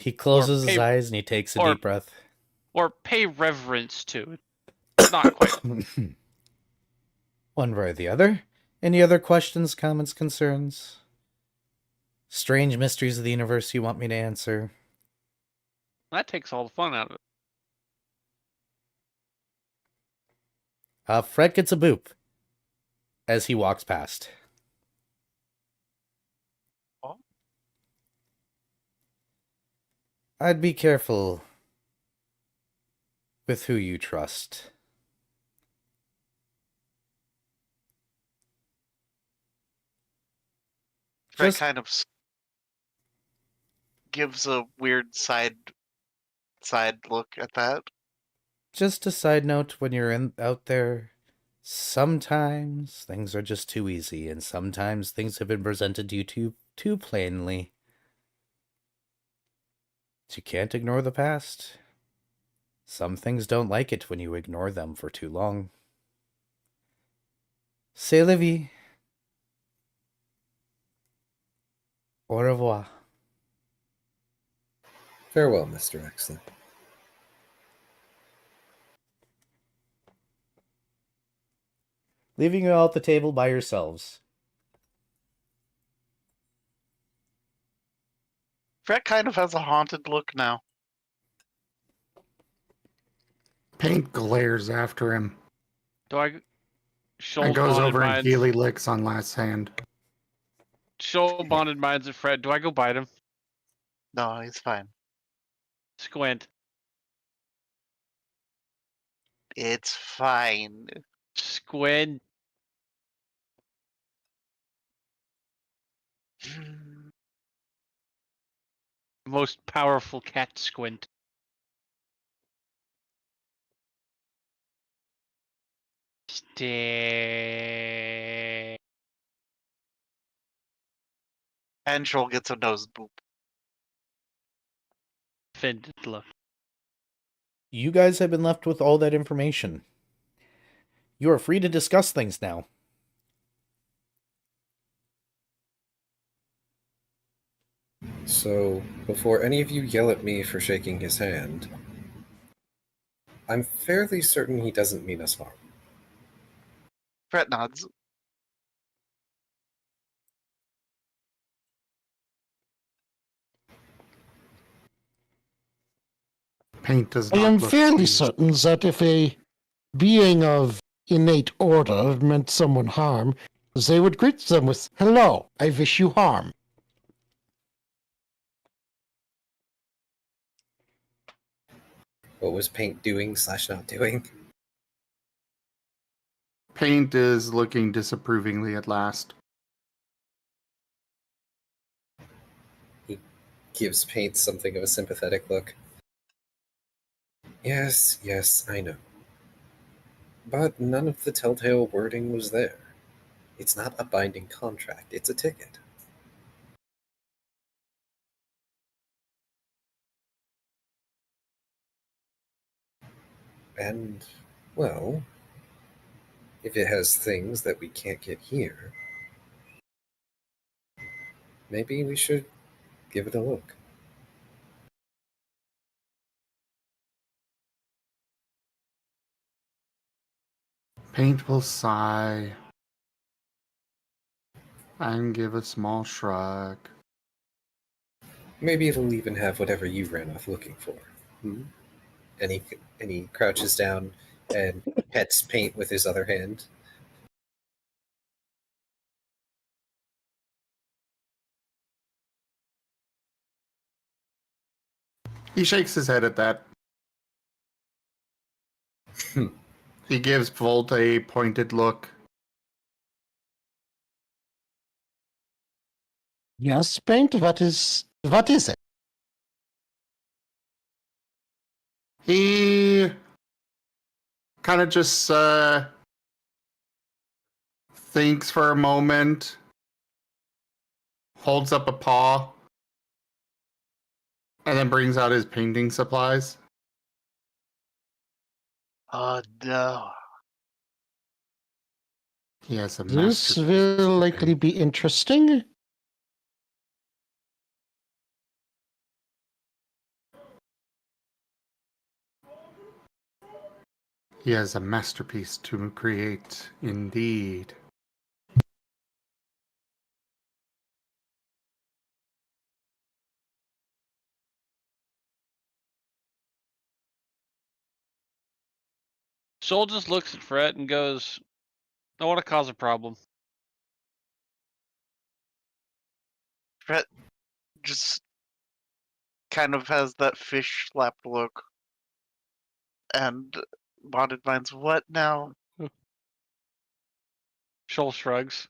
He closes his pay- eyes and he takes a or- deep breath. Or pay reverence to. Not quite. One way or the other. Any other questions, comments, concerns? Strange mysteries of the universe you want me to answer? That takes all the fun out of it. Fred gets a boop as he walks past. Oh. I'd be careful with who you trust. Fred Just kind of gives a weird side look at that. Just a side note, when you're out there, sometimes things are just too easy, and sometimes things have been presented to you too plainly. But you can't ignore the past. Some things don't like it when you ignore them for too long. C'est la vie. Au revoir. Farewell, Mr. Excellent. Leaving you all at the table by yourselves. Fred kind of has a haunted look now. Paint glares after him Do I... and Shoal goes bonded over and minds. Healy licks on last hand. Shoal bonded minds at Fred. Do I go bite him? No, he's fine. Squint. It's fine. Squint. Most powerful cat squint. Stay. And Joel gets a nose boop. Offended look. You guys have been left with all that information. You are free to discuss things now. So, before any of you yell at me for shaking his hand, I'm fairly certain he doesn't mean us harm. Fred nods. Paint does I not am look fairly pleased. certain that if a being of innate order meant someone harm, they would greet them with, "Hello, I wish you harm." What was Paint doing / not doing? Paint is looking disapprovingly at last. He gives Paint something of a sympathetic look. Yes, I know. But none of the telltale wording was there. It's not a binding contract, it's a ticket. And, well, if it has things that we can't get here, maybe we should give it a look. Paint will sigh and give a small shrug. Maybe it'll even have whatever you ran off looking for. Hmm? And he crouches down and pets paint with his other hand. He shakes his head at that. Hmm. He gives Volt a pointed look. Yes, Paint. What is it? He kind of just thinks for a moment, holds up a paw, and then brings out his painting supplies. Oh no. He has a This masterpiece will to likely paint. be interesting. He has a masterpiece to create, indeed. Shoal just looks at Fred and goes, "I want to cause a problem." Fred just kind of has that fish slapped look. And Bonded Mind's what now? Shoal shrugs.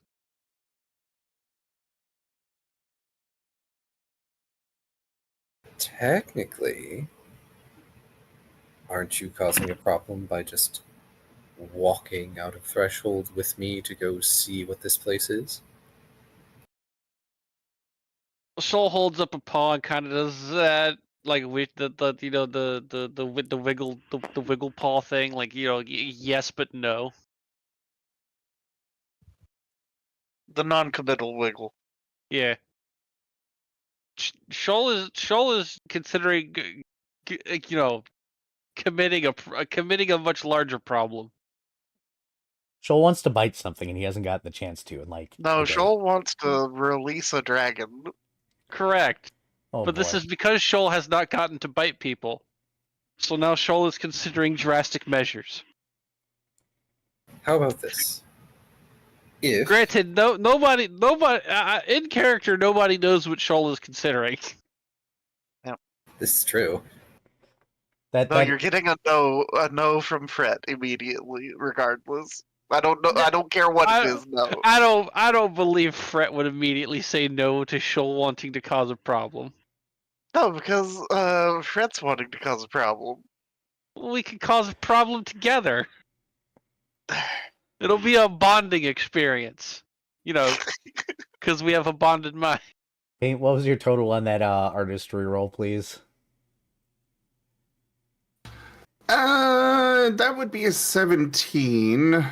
Technically, aren't you causing a problem by just walking out of Threshold with me to go see what this place is? Shoal holds up a paw and kind of does that, like with the you know the wiggle the wiggle paw thing, like yes but no. The non-committal wiggle. Yeah. Shoal is considering committing a much larger problem. Shoal wants to bite something and he hasn't gotten the chance to in like No, a day. Shoal wants to release a dragon. Correct. Oh But this boy. is because Shoal has not gotten to bite people. So now Shoal is considering drastic measures. How about this? If Granted, nobody in character, nobody knows what Shoal is considering. this is true, No, you're getting a no from Fred immediately, regardless. I don't know. I don't care what it is. No, I don't believe Fret would immediately say no to Shoal wanting to cause a problem. no, because Fred's wanting to cause a problem. We could cause a problem together. It'll be a bonding experience, because we have a bonded mind. Paint, what was your total on that artistry roll, please? That would be a 17,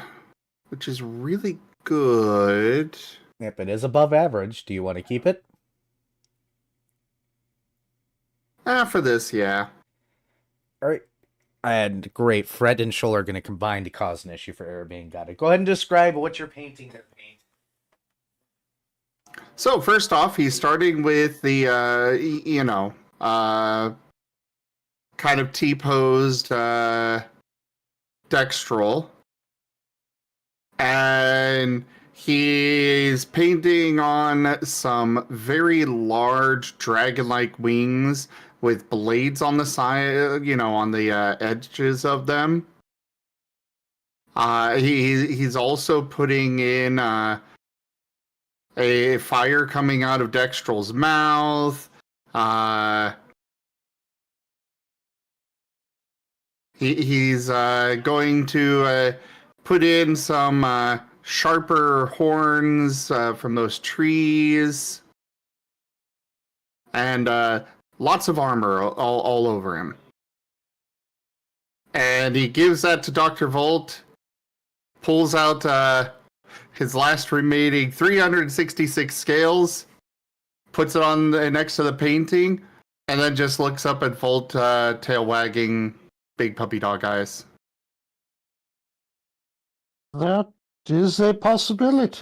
which is really good. Yep, it is above average. Do you want to keep it? For this, yeah. All right. And great, Fred and Shoal are going to combine to cause an issue for error being guided. Go ahead and describe what you're painting there, Paint. So first off, he's starting with the, kind of T-posed dextral. And he's painting on some very large dragon-like wings with blades on the side, on the edges of them. He's also putting in a fire coming out of Dextral's mouth. He's going to put in some sharper horns from those trees. And lots of armor all over him. And he gives that to Dr. Volt, pulls out his last remaining 366 scales, puts it on next to the painting, and then just looks up at Volt, tail wagging, big puppy dog eyes. That is a possibility.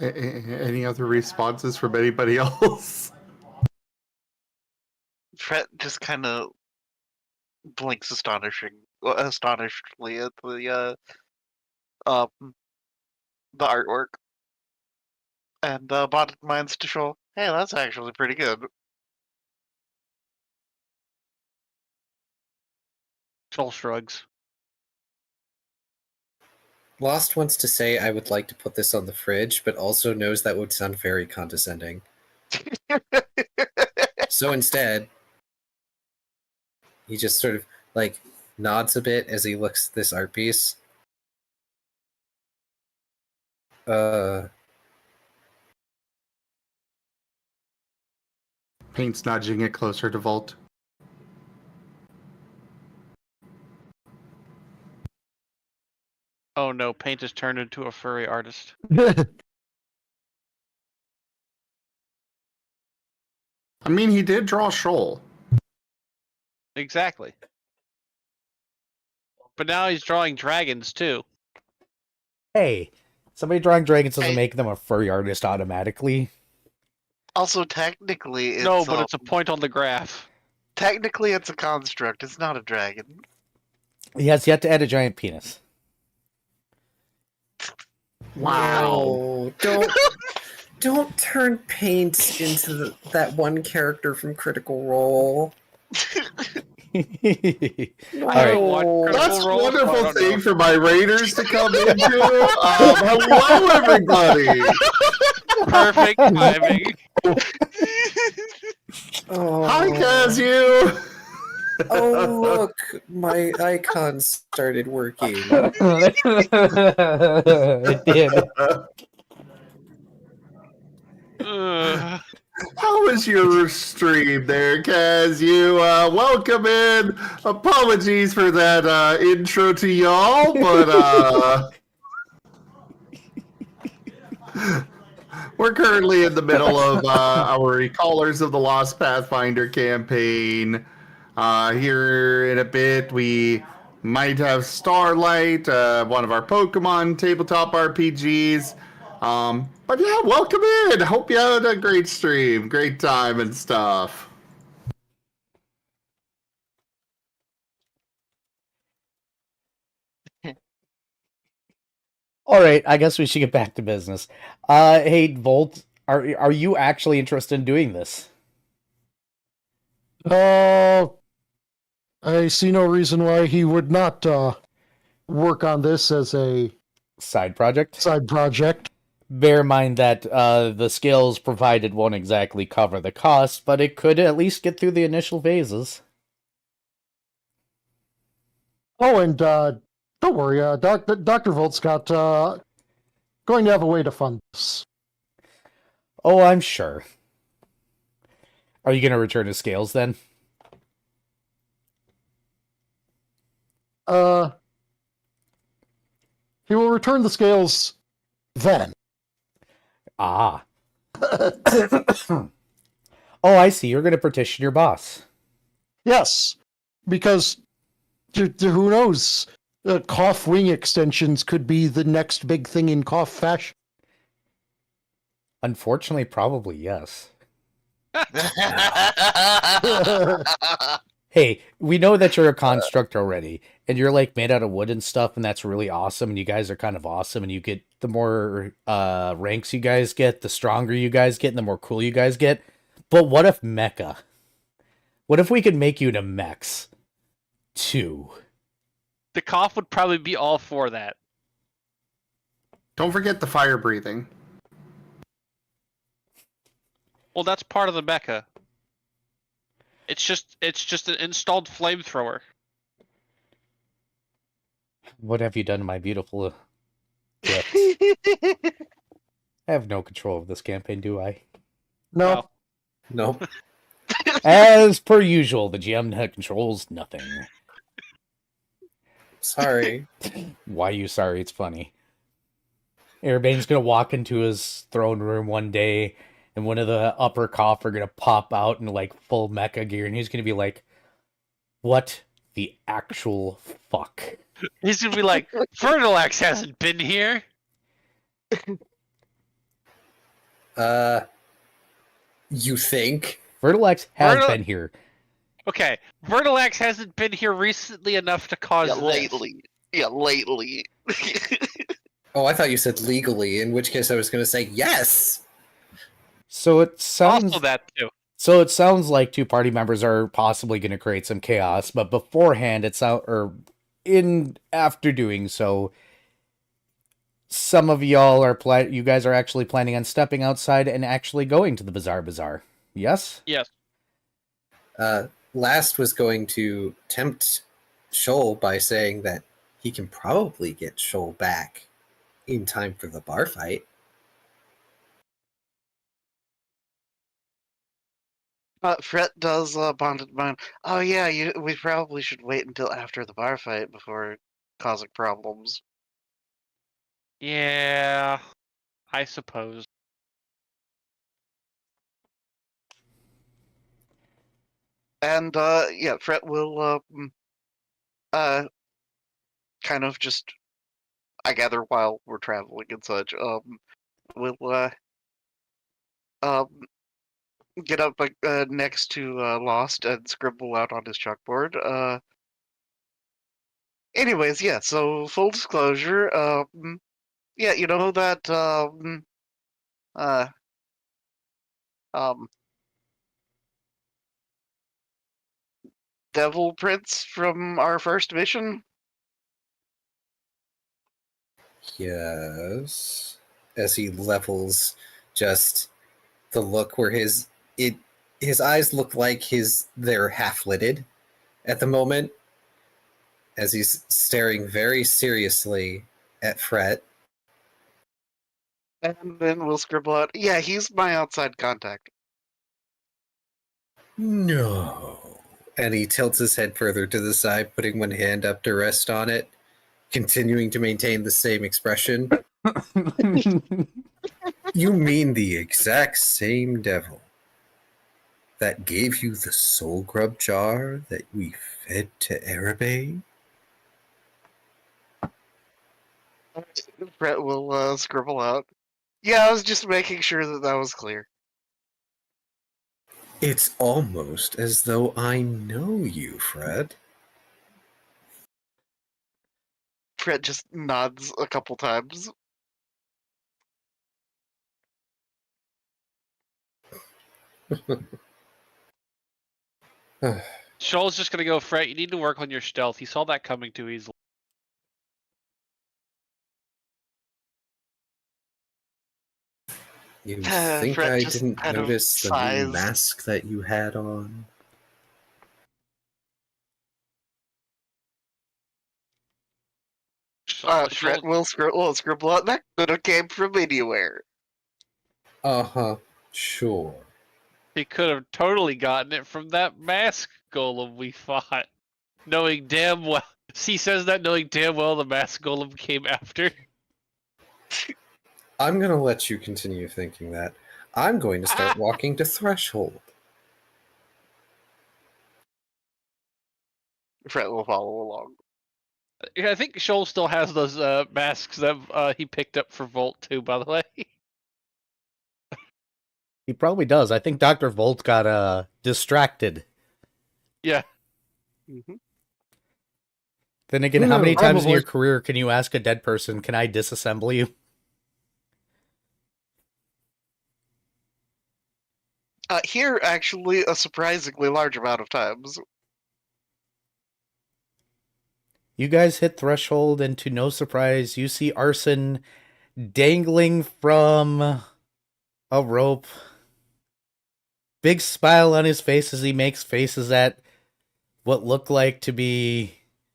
Any other responses from anybody else? Fret just kind of blinks astonishedly at the artwork, and body minds to show, hey, that's actually pretty good. Shoal shrugs. Lost wants to say, I would like to put this on the fridge, but also knows that would sound very condescending. So instead, he just sort of like nods a bit as he looks at this art piece. Paint's nudging it closer to Volt. Oh no, Paint has turned into a furry artist. I mean, he did draw Shoal. Exactly. But now he's drawing dragons too. Hey, somebody drawing dragons doesn't Hey. make them a furry artist automatically. Also, technically, it's No, but it's a point on the graph. technically it's a construct. It's not a dragon. He has yet to add a giant penis. Wow! Don't turn Paint into that one character from Critical Role. All right. What? That's Critical a Role? wonderful Oh, no. thing for my Raiders to come into. Hello, everybody. Perfect timing. Oh, Hi, Casu. oh look, my icon started working. It did. How was your stream there, Casu? Welcome in. Apologies for that intro to y'all, but we're currently in the middle of our Recallers of the Lost Pathfinder campaign. Here in a bit, we might have Starlight, one of our Pokemon tabletop RPGs. But yeah, welcome in. Hope you had a great stream, great time and stuff. All right, I guess we should get back to business. Hey, Volt, are you actually interested in doing this? I see no reason why he would not work on this as a Side project? side project. Bear in mind that the skills provided won't exactly cover the cost, but it could at least get through the initial phases. Oh, and don't worry, Dr. Volt's got going to have a way to fund this. Oh, I'm sure. Are you going to return to scales then? He will return the scales then. Ah. Oh, I see. You're going to petition your boss. Yes, because who knows? Cough wing extensions could be the next big thing in cough fashion. Unfortunately, probably yes. Hey, we know that you're a construct already, and you're like made out of wood and stuff, and that's really awesome, and you guys are kind of awesome, and you get the more ranks you guys get, the stronger you guys get, and the more cool you guys get. But what if mecha? What if we could make you into mechs? Too. The cough would probably be all for that. Don't forget the fire breathing. Well, that's part of the mecha. It's just an installed flamethrower. What have you done to my beautiful gifts? I have no control of this campaign, do I? No, Nope. As per usual, the GM controls nothing. Sorry. Why you sorry? It's funny. Airbane's gonna walk into his throne room one day, and one of the upper cough are gonna pop out in like full mecha gear, and he's gonna be like, "What the actual fuck?" He's gonna be like, Fertilax hasn't been here. You think? Vertilex has Vertil- been here. Okay, Vertilax hasn't been here recently enough to cause Yeah, this. lately. Yeah, lately. Oh, I thought you said legally, in which case I was going to say yes! So it sounds Also that too. so it sounds like two party members are possibly going to create some chaos, but beforehand it's out or in after doing so, some of y'all are you guys are actually planning on stepping outside and actually going to the Bazaar. Yes? Yes. Last was going to tempt Shoal by saying that he can probably get Shoal back in time for the bar fight. Fret does bonded mind. Oh yeah, we probably should wait until after the bar fight before causing problems. Yeah, I suppose. And yeah, Fret will kind of just, I gather, while we're traveling and such, will um get up next to Lost and scribble out on his chalkboard. Anyways, yeah. So full disclosure, yeah, you know that uh um Devil Prince from our first mission. Yes. As he levels just the look where his eyes look like they're half lidded at the moment as he's staring very seriously at Fret. And then we'll scribble out, yeah, he's my outside contact. No. And he tilts his head further to the side, putting one hand up to rest on it, continuing to maintain the same expression. You mean the exact same devil that gave you the soul grub jar that we fed to Arabe? Brett will scribble out. Yeah, I was just making sure that that was clear. It's almost as though I know you, Fred. Brett just nods a couple times. Shoal's just gonna go, Fret, you need to work on your stealth. He saw that coming too easily. You think Fred I just didn't kind of notice the sighs. new mask that you had on? Fred will scribble out, that could have came from anywhere. Uh-huh, sure. He could have totally gotten it from that mask golem we fought. Knowing damn well. He says that knowing damn well the mask golem came after. I'm going to let you continue thinking that. I'm going to start walking to Threshold. Fred will follow along. Yeah, I think Shoal still has those masks that he picked up for Volt too, by the way. He probably does. I think Dr. Volt got distracted. Yeah. Mm-hmm. Then again, how many times in probably. your career can you ask a dead person, can I disassemble you? Here, actually, a surprisingly large amount of times. You guys hit Threshold, and to no surprise, you see Arson dangling from a rope. Big smile on his face as he makes faces at what look like to be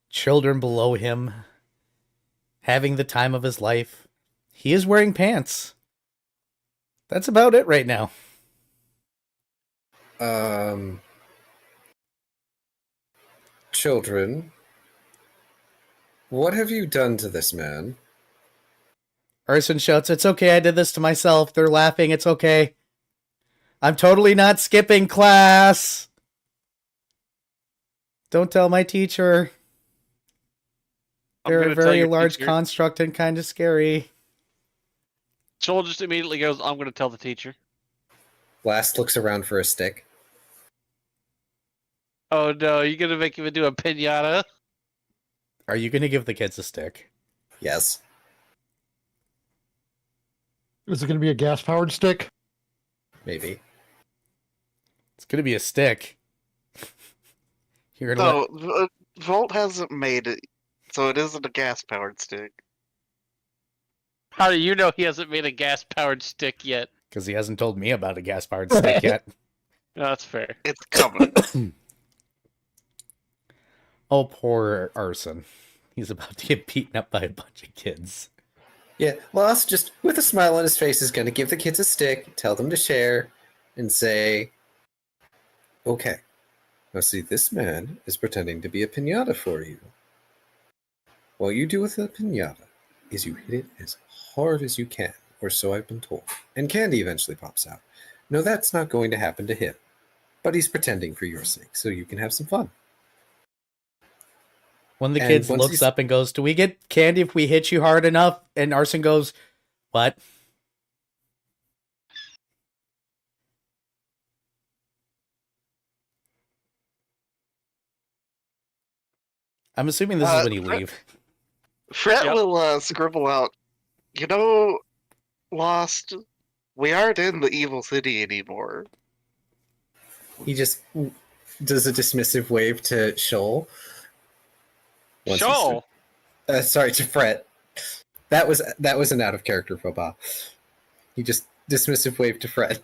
children below him, having the time of his life. He is wearing pants. That's about it right now. Children, what have you done to this man? Arson shouts, "It's okay, I did this to myself." They're laughing, "It's okay. I'm totally not skipping class. Don't tell my teacher. They're a very large construct and kind of scary." Joel just immediately goes, I'm going to tell the teacher. Blast looks around for a stick. Oh no, you're going to make him do a pinata? Are you going to give the kids a stick? Yes. Is it going to be a gas-powered stick? Maybe. It's going to be a stick. You're going to No, Volt hasn't made it, so it isn't a gas-powered stick. How do you know he hasn't made a gas-powered stick yet? because he hasn't told me about a gas-powered stick yet. No, that's fair. It's coming. Oh, poor Arson. He's about to get beaten up by a bunch of kids. Yeah, Lost, just with a smile on his face, is going to give the kids a stick, tell them to share, and say, okay, now see, this man is pretending to be a piñata for you. What you do with the piñata is you hit it as hard as you can, or so I've been told, and candy eventually pops out. No, that's not going to happen to him, but he's pretending for your sake, so you can have some fun. One of the And kids once looks he's- up and goes, "Do we get candy if we hit you hard enough?" And Arson goes, "What?" I'm assuming this is when you leave. Fret Yep. will scribble out, you know, Lost, we aren't in the evil city anymore. He just does a dismissive wave to Shoal. Once he's- Shoal! sorry, to Fret. That was an out of character faux pas. He just dismissive wave to Fret.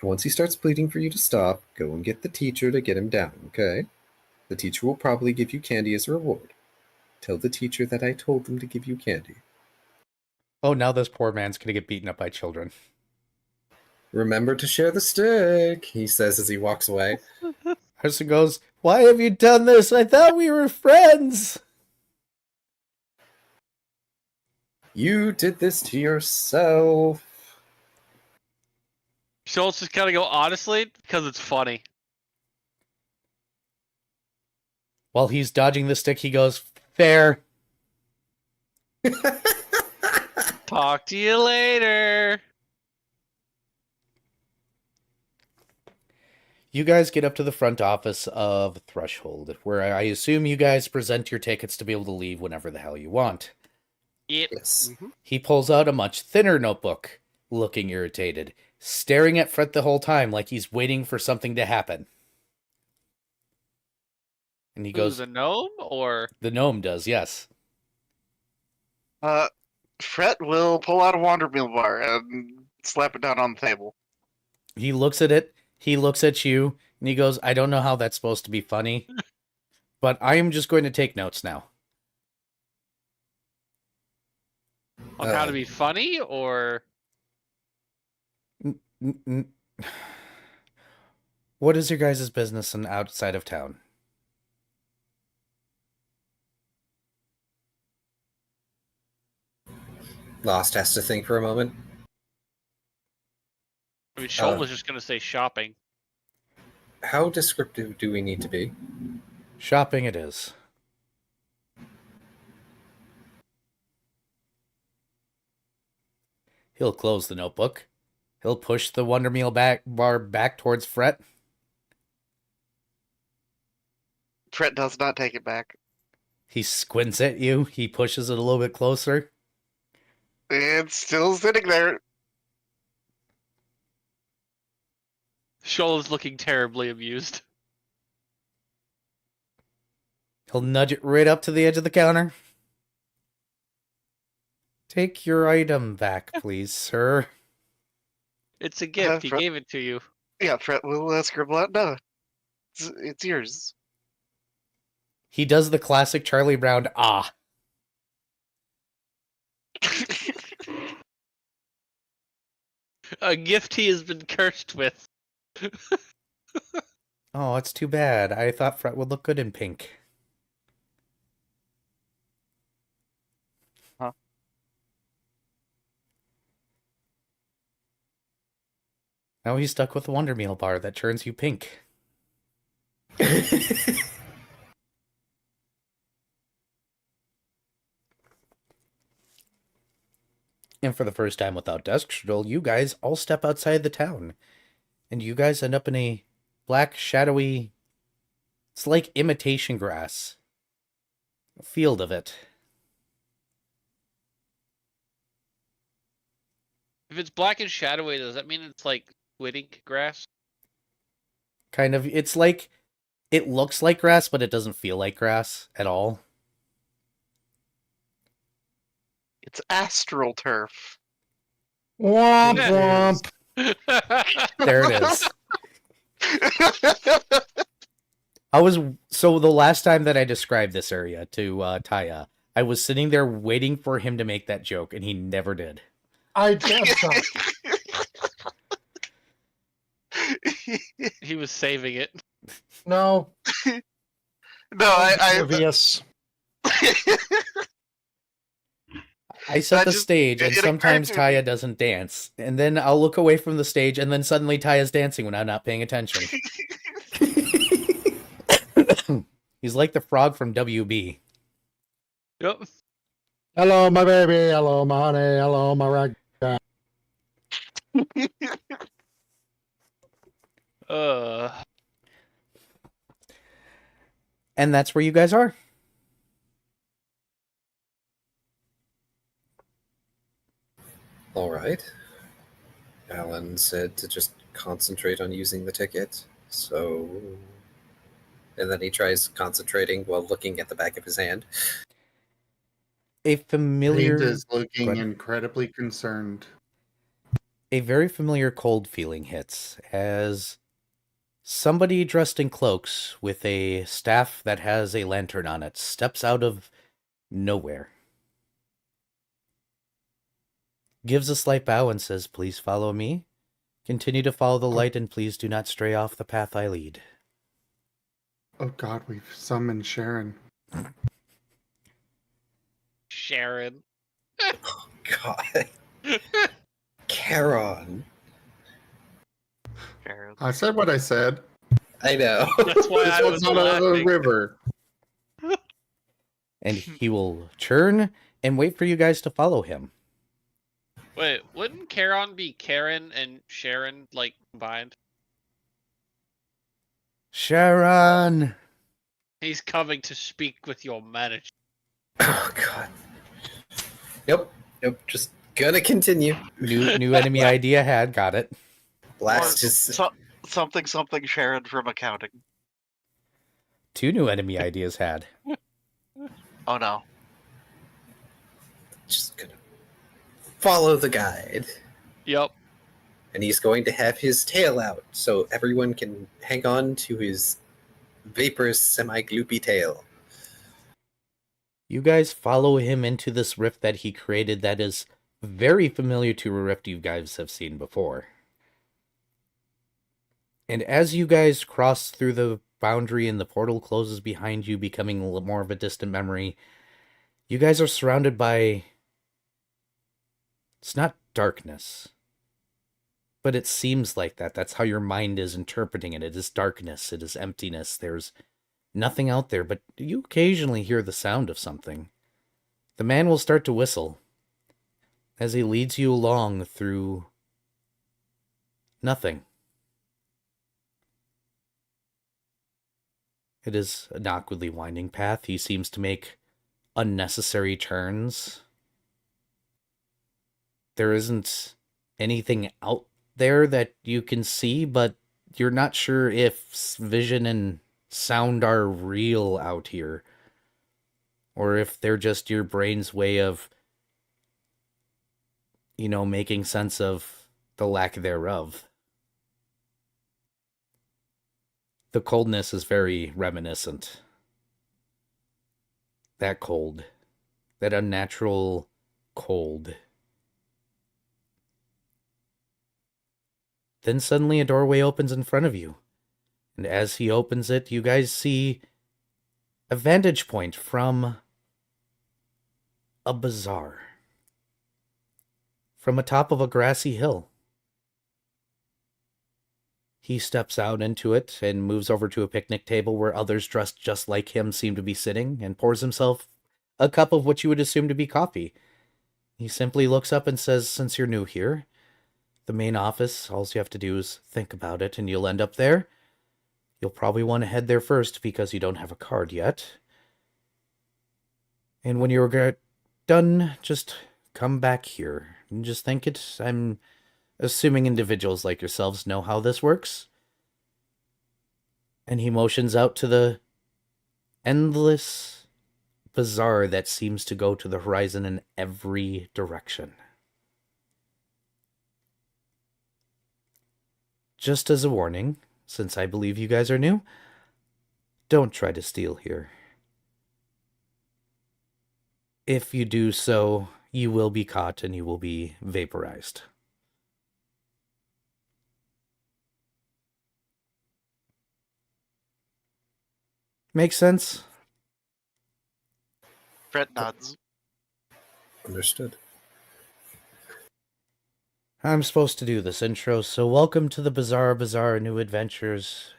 Once he starts pleading for you to stop, go and get the teacher to get him down, okay? The teacher will probably give you candy as a reward. Tell the teacher that I told them to give you candy. Oh, now this poor man's gonna get beaten up by children. Remember to share the stick, he says as he walks away. Arson goes, "Why have you done this? I thought we were friends." You did this to yourself. Shoal's just kind of go, honestly, because it's funny. While he's dodging the stick, he goes, "Fair." Talk to you later. You guys get up to the front office of Threshold, where I assume you guys present your tickets to be able to leave whenever the hell you want. Yep. Yes. He pulls out a much thinner notebook, looking irritated, staring at Fret the whole time like he's waiting for something to happen. And he goes, Who's a gnome or "The gnome does, yes." Fret will pull out a Wander Meal bar and slap it down on the table. He looks at it, he looks at you, and he goes, "I don't know how that's supposed to be funny, but I am just going to take notes now." on how to be funny or What is your guys' business and outside of town? Lost has to think for a moment. I mean Shoal Uh. was just gonna say shopping. How descriptive do we need to be? Shopping it is. He'll close the notebook. He'll push the Wonder Meal bar back towards Fret. Fret does not take it back. He squints at you. He pushes it a little bit closer. It's still sitting there. Shoal is looking terribly amused. He'll nudge it right up to the edge of the counter. "Take your item back, please, sir." It's a gift. He Fret- gave it to you. Yeah, Fret will scribble out, no, it's yours. He does the classic Charlie Brown "ah." A gift he has been cursed with. Oh, it's too bad. I thought Fret would look good in pink. Huh. Now he's stuck with the Wonder Meal bar that turns you pink. And for the first time without Dusk Strudel, you guys all step outside the town. And you guys end up in a black, shadowy... It's like imitation grass. A field of it. If it's black and shadowy, does that mean it's like squid grass? Kind of. It's like... It looks like grass, but it doesn't feel like grass at all. It's astral turf. Womp Yeah. womp. There it is. So the last time that I described this area to Taya, I was sitting there waiting for him to make that joke, and he never did. I guess so. He was saving it. No. No, I Oblivious. I set That the just- stage, and it occurred sometimes to me. Taya doesn't dance. And then I'll look away from the stage, and then suddenly Taya's dancing when I'm not paying attention. He's like the frog from WB. Yep. Hello, my baby. Hello, my honey. Hello, my rag. And that's where you guys are. All right. Alan said to just concentrate on using the ticket. So. And then he tries concentrating while looking at the back of his hand. A familiar... Paint is looking ahead. incredibly concerned. A very familiar cold feeling hits as somebody dressed in cloaks with a staff that has a lantern on it steps out of nowhere. Gives a slight bow and says, "Please follow me. Continue to follow the light and please do not stray off the path I lead." Oh God, we've summoned Sharon. Sharon. God. Charon. I said what I said. I know. That's why I This was one's on a laughing. river. And he will turn and wait for you guys to follow him. Wait, wouldn't Charon be Karen and Sharon, like, combined? Sharon! He's coming to speak with your manager. Oh, God. Nope. Just gonna continue. New enemy idea had, got it. Blast Or his. something Sharon from accounting. 2 new enemy ideas had. Oh no. Just gonna follow the guide. Yep. And he's going to have his tail out so everyone can hang on to his vaporous, semi-gloopy tail. You guys follow him into this rift that he created that is very familiar to a rift you guys have seen before. And as you guys cross through the boundary and the portal closes behind you, becoming a little more of a distant memory, you guys are surrounded by... It's not darkness, but it seems like that. That's how your mind is interpreting it. It is darkness. It is emptiness. There's nothing out there, but you occasionally hear the sound of something. The man will start to whistle as he leads you along through nothing. It is an awkwardly winding path. He seems to make unnecessary turns. There isn't anything out there that you can see, but you're not sure if vision and sound are real out here, or if they're just your brain's way of, making sense of the lack thereof. The coldness is very reminiscent. That cold. That unnatural cold. Then suddenly a doorway opens in front of you. And as he opens it, you guys see a vantage point from a bazaar. From atop of a grassy hill. He steps out into it and moves over to a picnic table where others dressed just like him seem to be sitting and pours himself a cup of what you would assume to be coffee. He simply looks up and says, since you're new here, the main office, all you have to do is think about it and you'll end up there. You'll probably want to head there first because you don't have a card yet. And when you're done, just come back here. And just think it. I'm assuming individuals like yourselves know how this works. And he motions out to the endless bazaar that seems to go to the horizon in every direction. Just as a warning, since I believe you guys are new, don't try to steal here. If you do so, you will be caught and you will be vaporized. Makes sense? Fred nods. Understood. I'm supposed to do this intro, so welcome to the Bazaar New Adventures.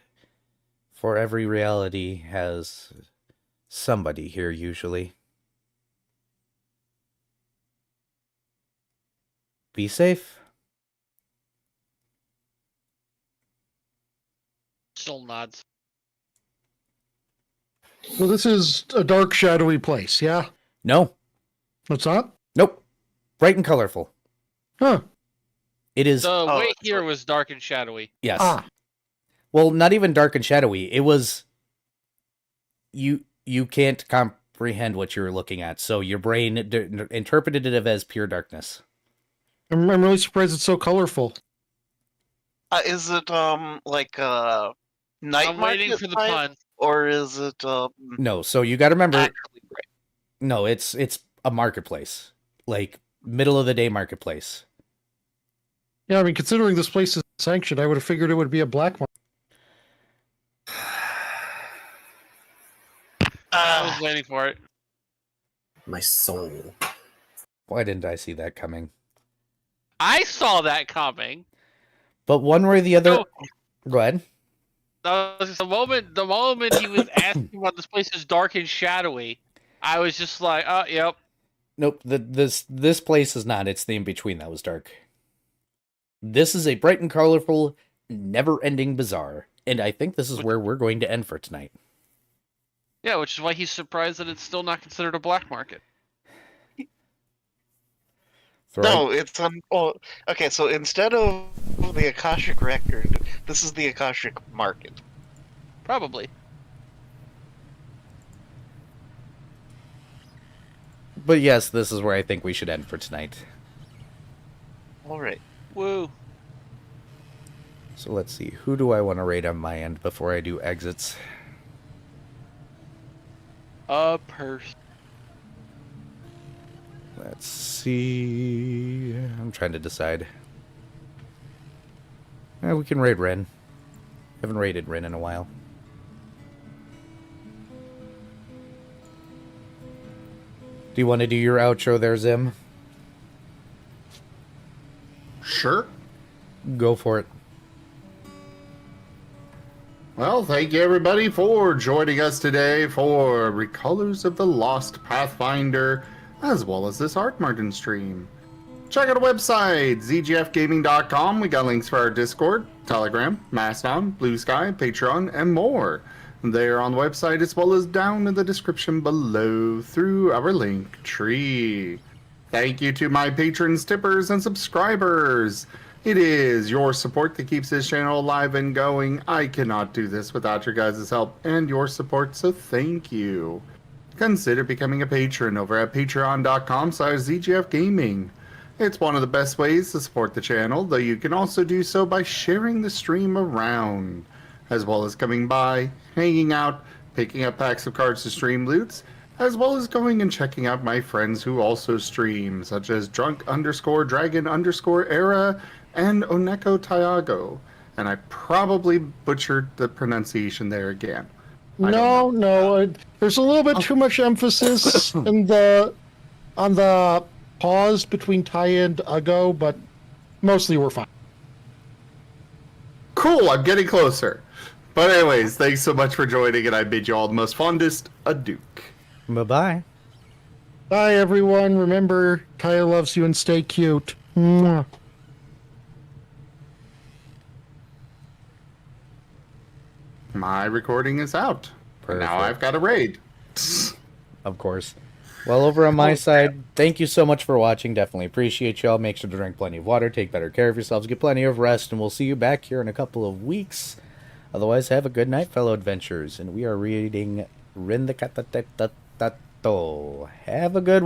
For every reality has somebody here, usually. Be safe. Still nods. Well, this is a dark, shadowy place, yeah? No. It's not? Nope. Bright and colorful. Huh. It is. The way that's here what- was dark and shadowy. Yes. Ah. Well, not even dark and shadowy. It was. You can't comprehend what you're looking at, so your brain interpreted it as pure darkness. I'm really surprised it's so colorful. Is it like night I'm waiting market for the type, pun. or is it No, so you got to remember. actually bright? No, it's a marketplace, like middle of the day marketplace. Yeah, I mean, considering this place is sanctioned, I would have figured it would be a black market. I was waiting for it. My soul. Why didn't I see that coming? I saw that coming. But one way or the other. No. Go ahead. The moment he was asking about this place is dark and shadowy, I was just like, oh, yep. Nope. This place is not. It's the in between that was dark. This is a bright and colorful, never-ending bazaar, and I think this is where we're going to end for tonight. Yeah, which is why he's surprised that it's still not considered a black market. No, it's on. Oh, okay, so instead of the Akashic record, this is the Akashic market. Probably. But yes, this is where I think we should end for tonight. All right. Woo. So let's see. Who do I want to rate on my end before I do exits? A purse. Let's see. I'm trying to decide. We can rate Ren. Haven't rated Ren in a while. Do you want to do your outro there, Zim? Sure. Go for it. Well, thank you everybody for joining us today for Recolors of the Lost Pathfinder, as well as this Art Martin stream. Check out our website, zgfgaming.com. We got links for our Discord, Telegram, Mastodon, Blue Sky, Patreon, and more. They're on the website as well as down in the description below through our link tree. Thank you to my patrons, tippers, and subscribers. It is your support that keeps this channel alive and going. I cannot do this without your guys' help and your support, so thank you. Consider becoming a patron over at patreon.com/zgfgaming. It's one of the best ways to support the channel, though you can also do so by sharing the stream around, as well as coming by, hanging out, picking up packs of cards to stream loots, as well as going and checking out my friends who also stream, such as Drunk_Dragon_Era and Oneko Tiago. And I probably butchered the pronunciation there again. No, there's a little bit too much emphasis on the pause between Ty and Ugo, but mostly we're fine. Cool, I'm getting closer. But anyways, thanks so much for joining, and I bid you all the most fondest adieu. Bye-bye. Bye, everyone. Remember, Kaya loves you and stay cute. Mwah. My recording is out. And now Perfect. I've got a raid. Of course. Well, over on my side, thank you so much for watching. Definitely appreciate y'all. Make sure to drink plenty of water, take better care of yourselves, get plenty of rest, and we'll see you back here in a couple of weeks. Otherwise, have a good night, fellow adventurers. And we are reading Rin the Katatato. Have a good one.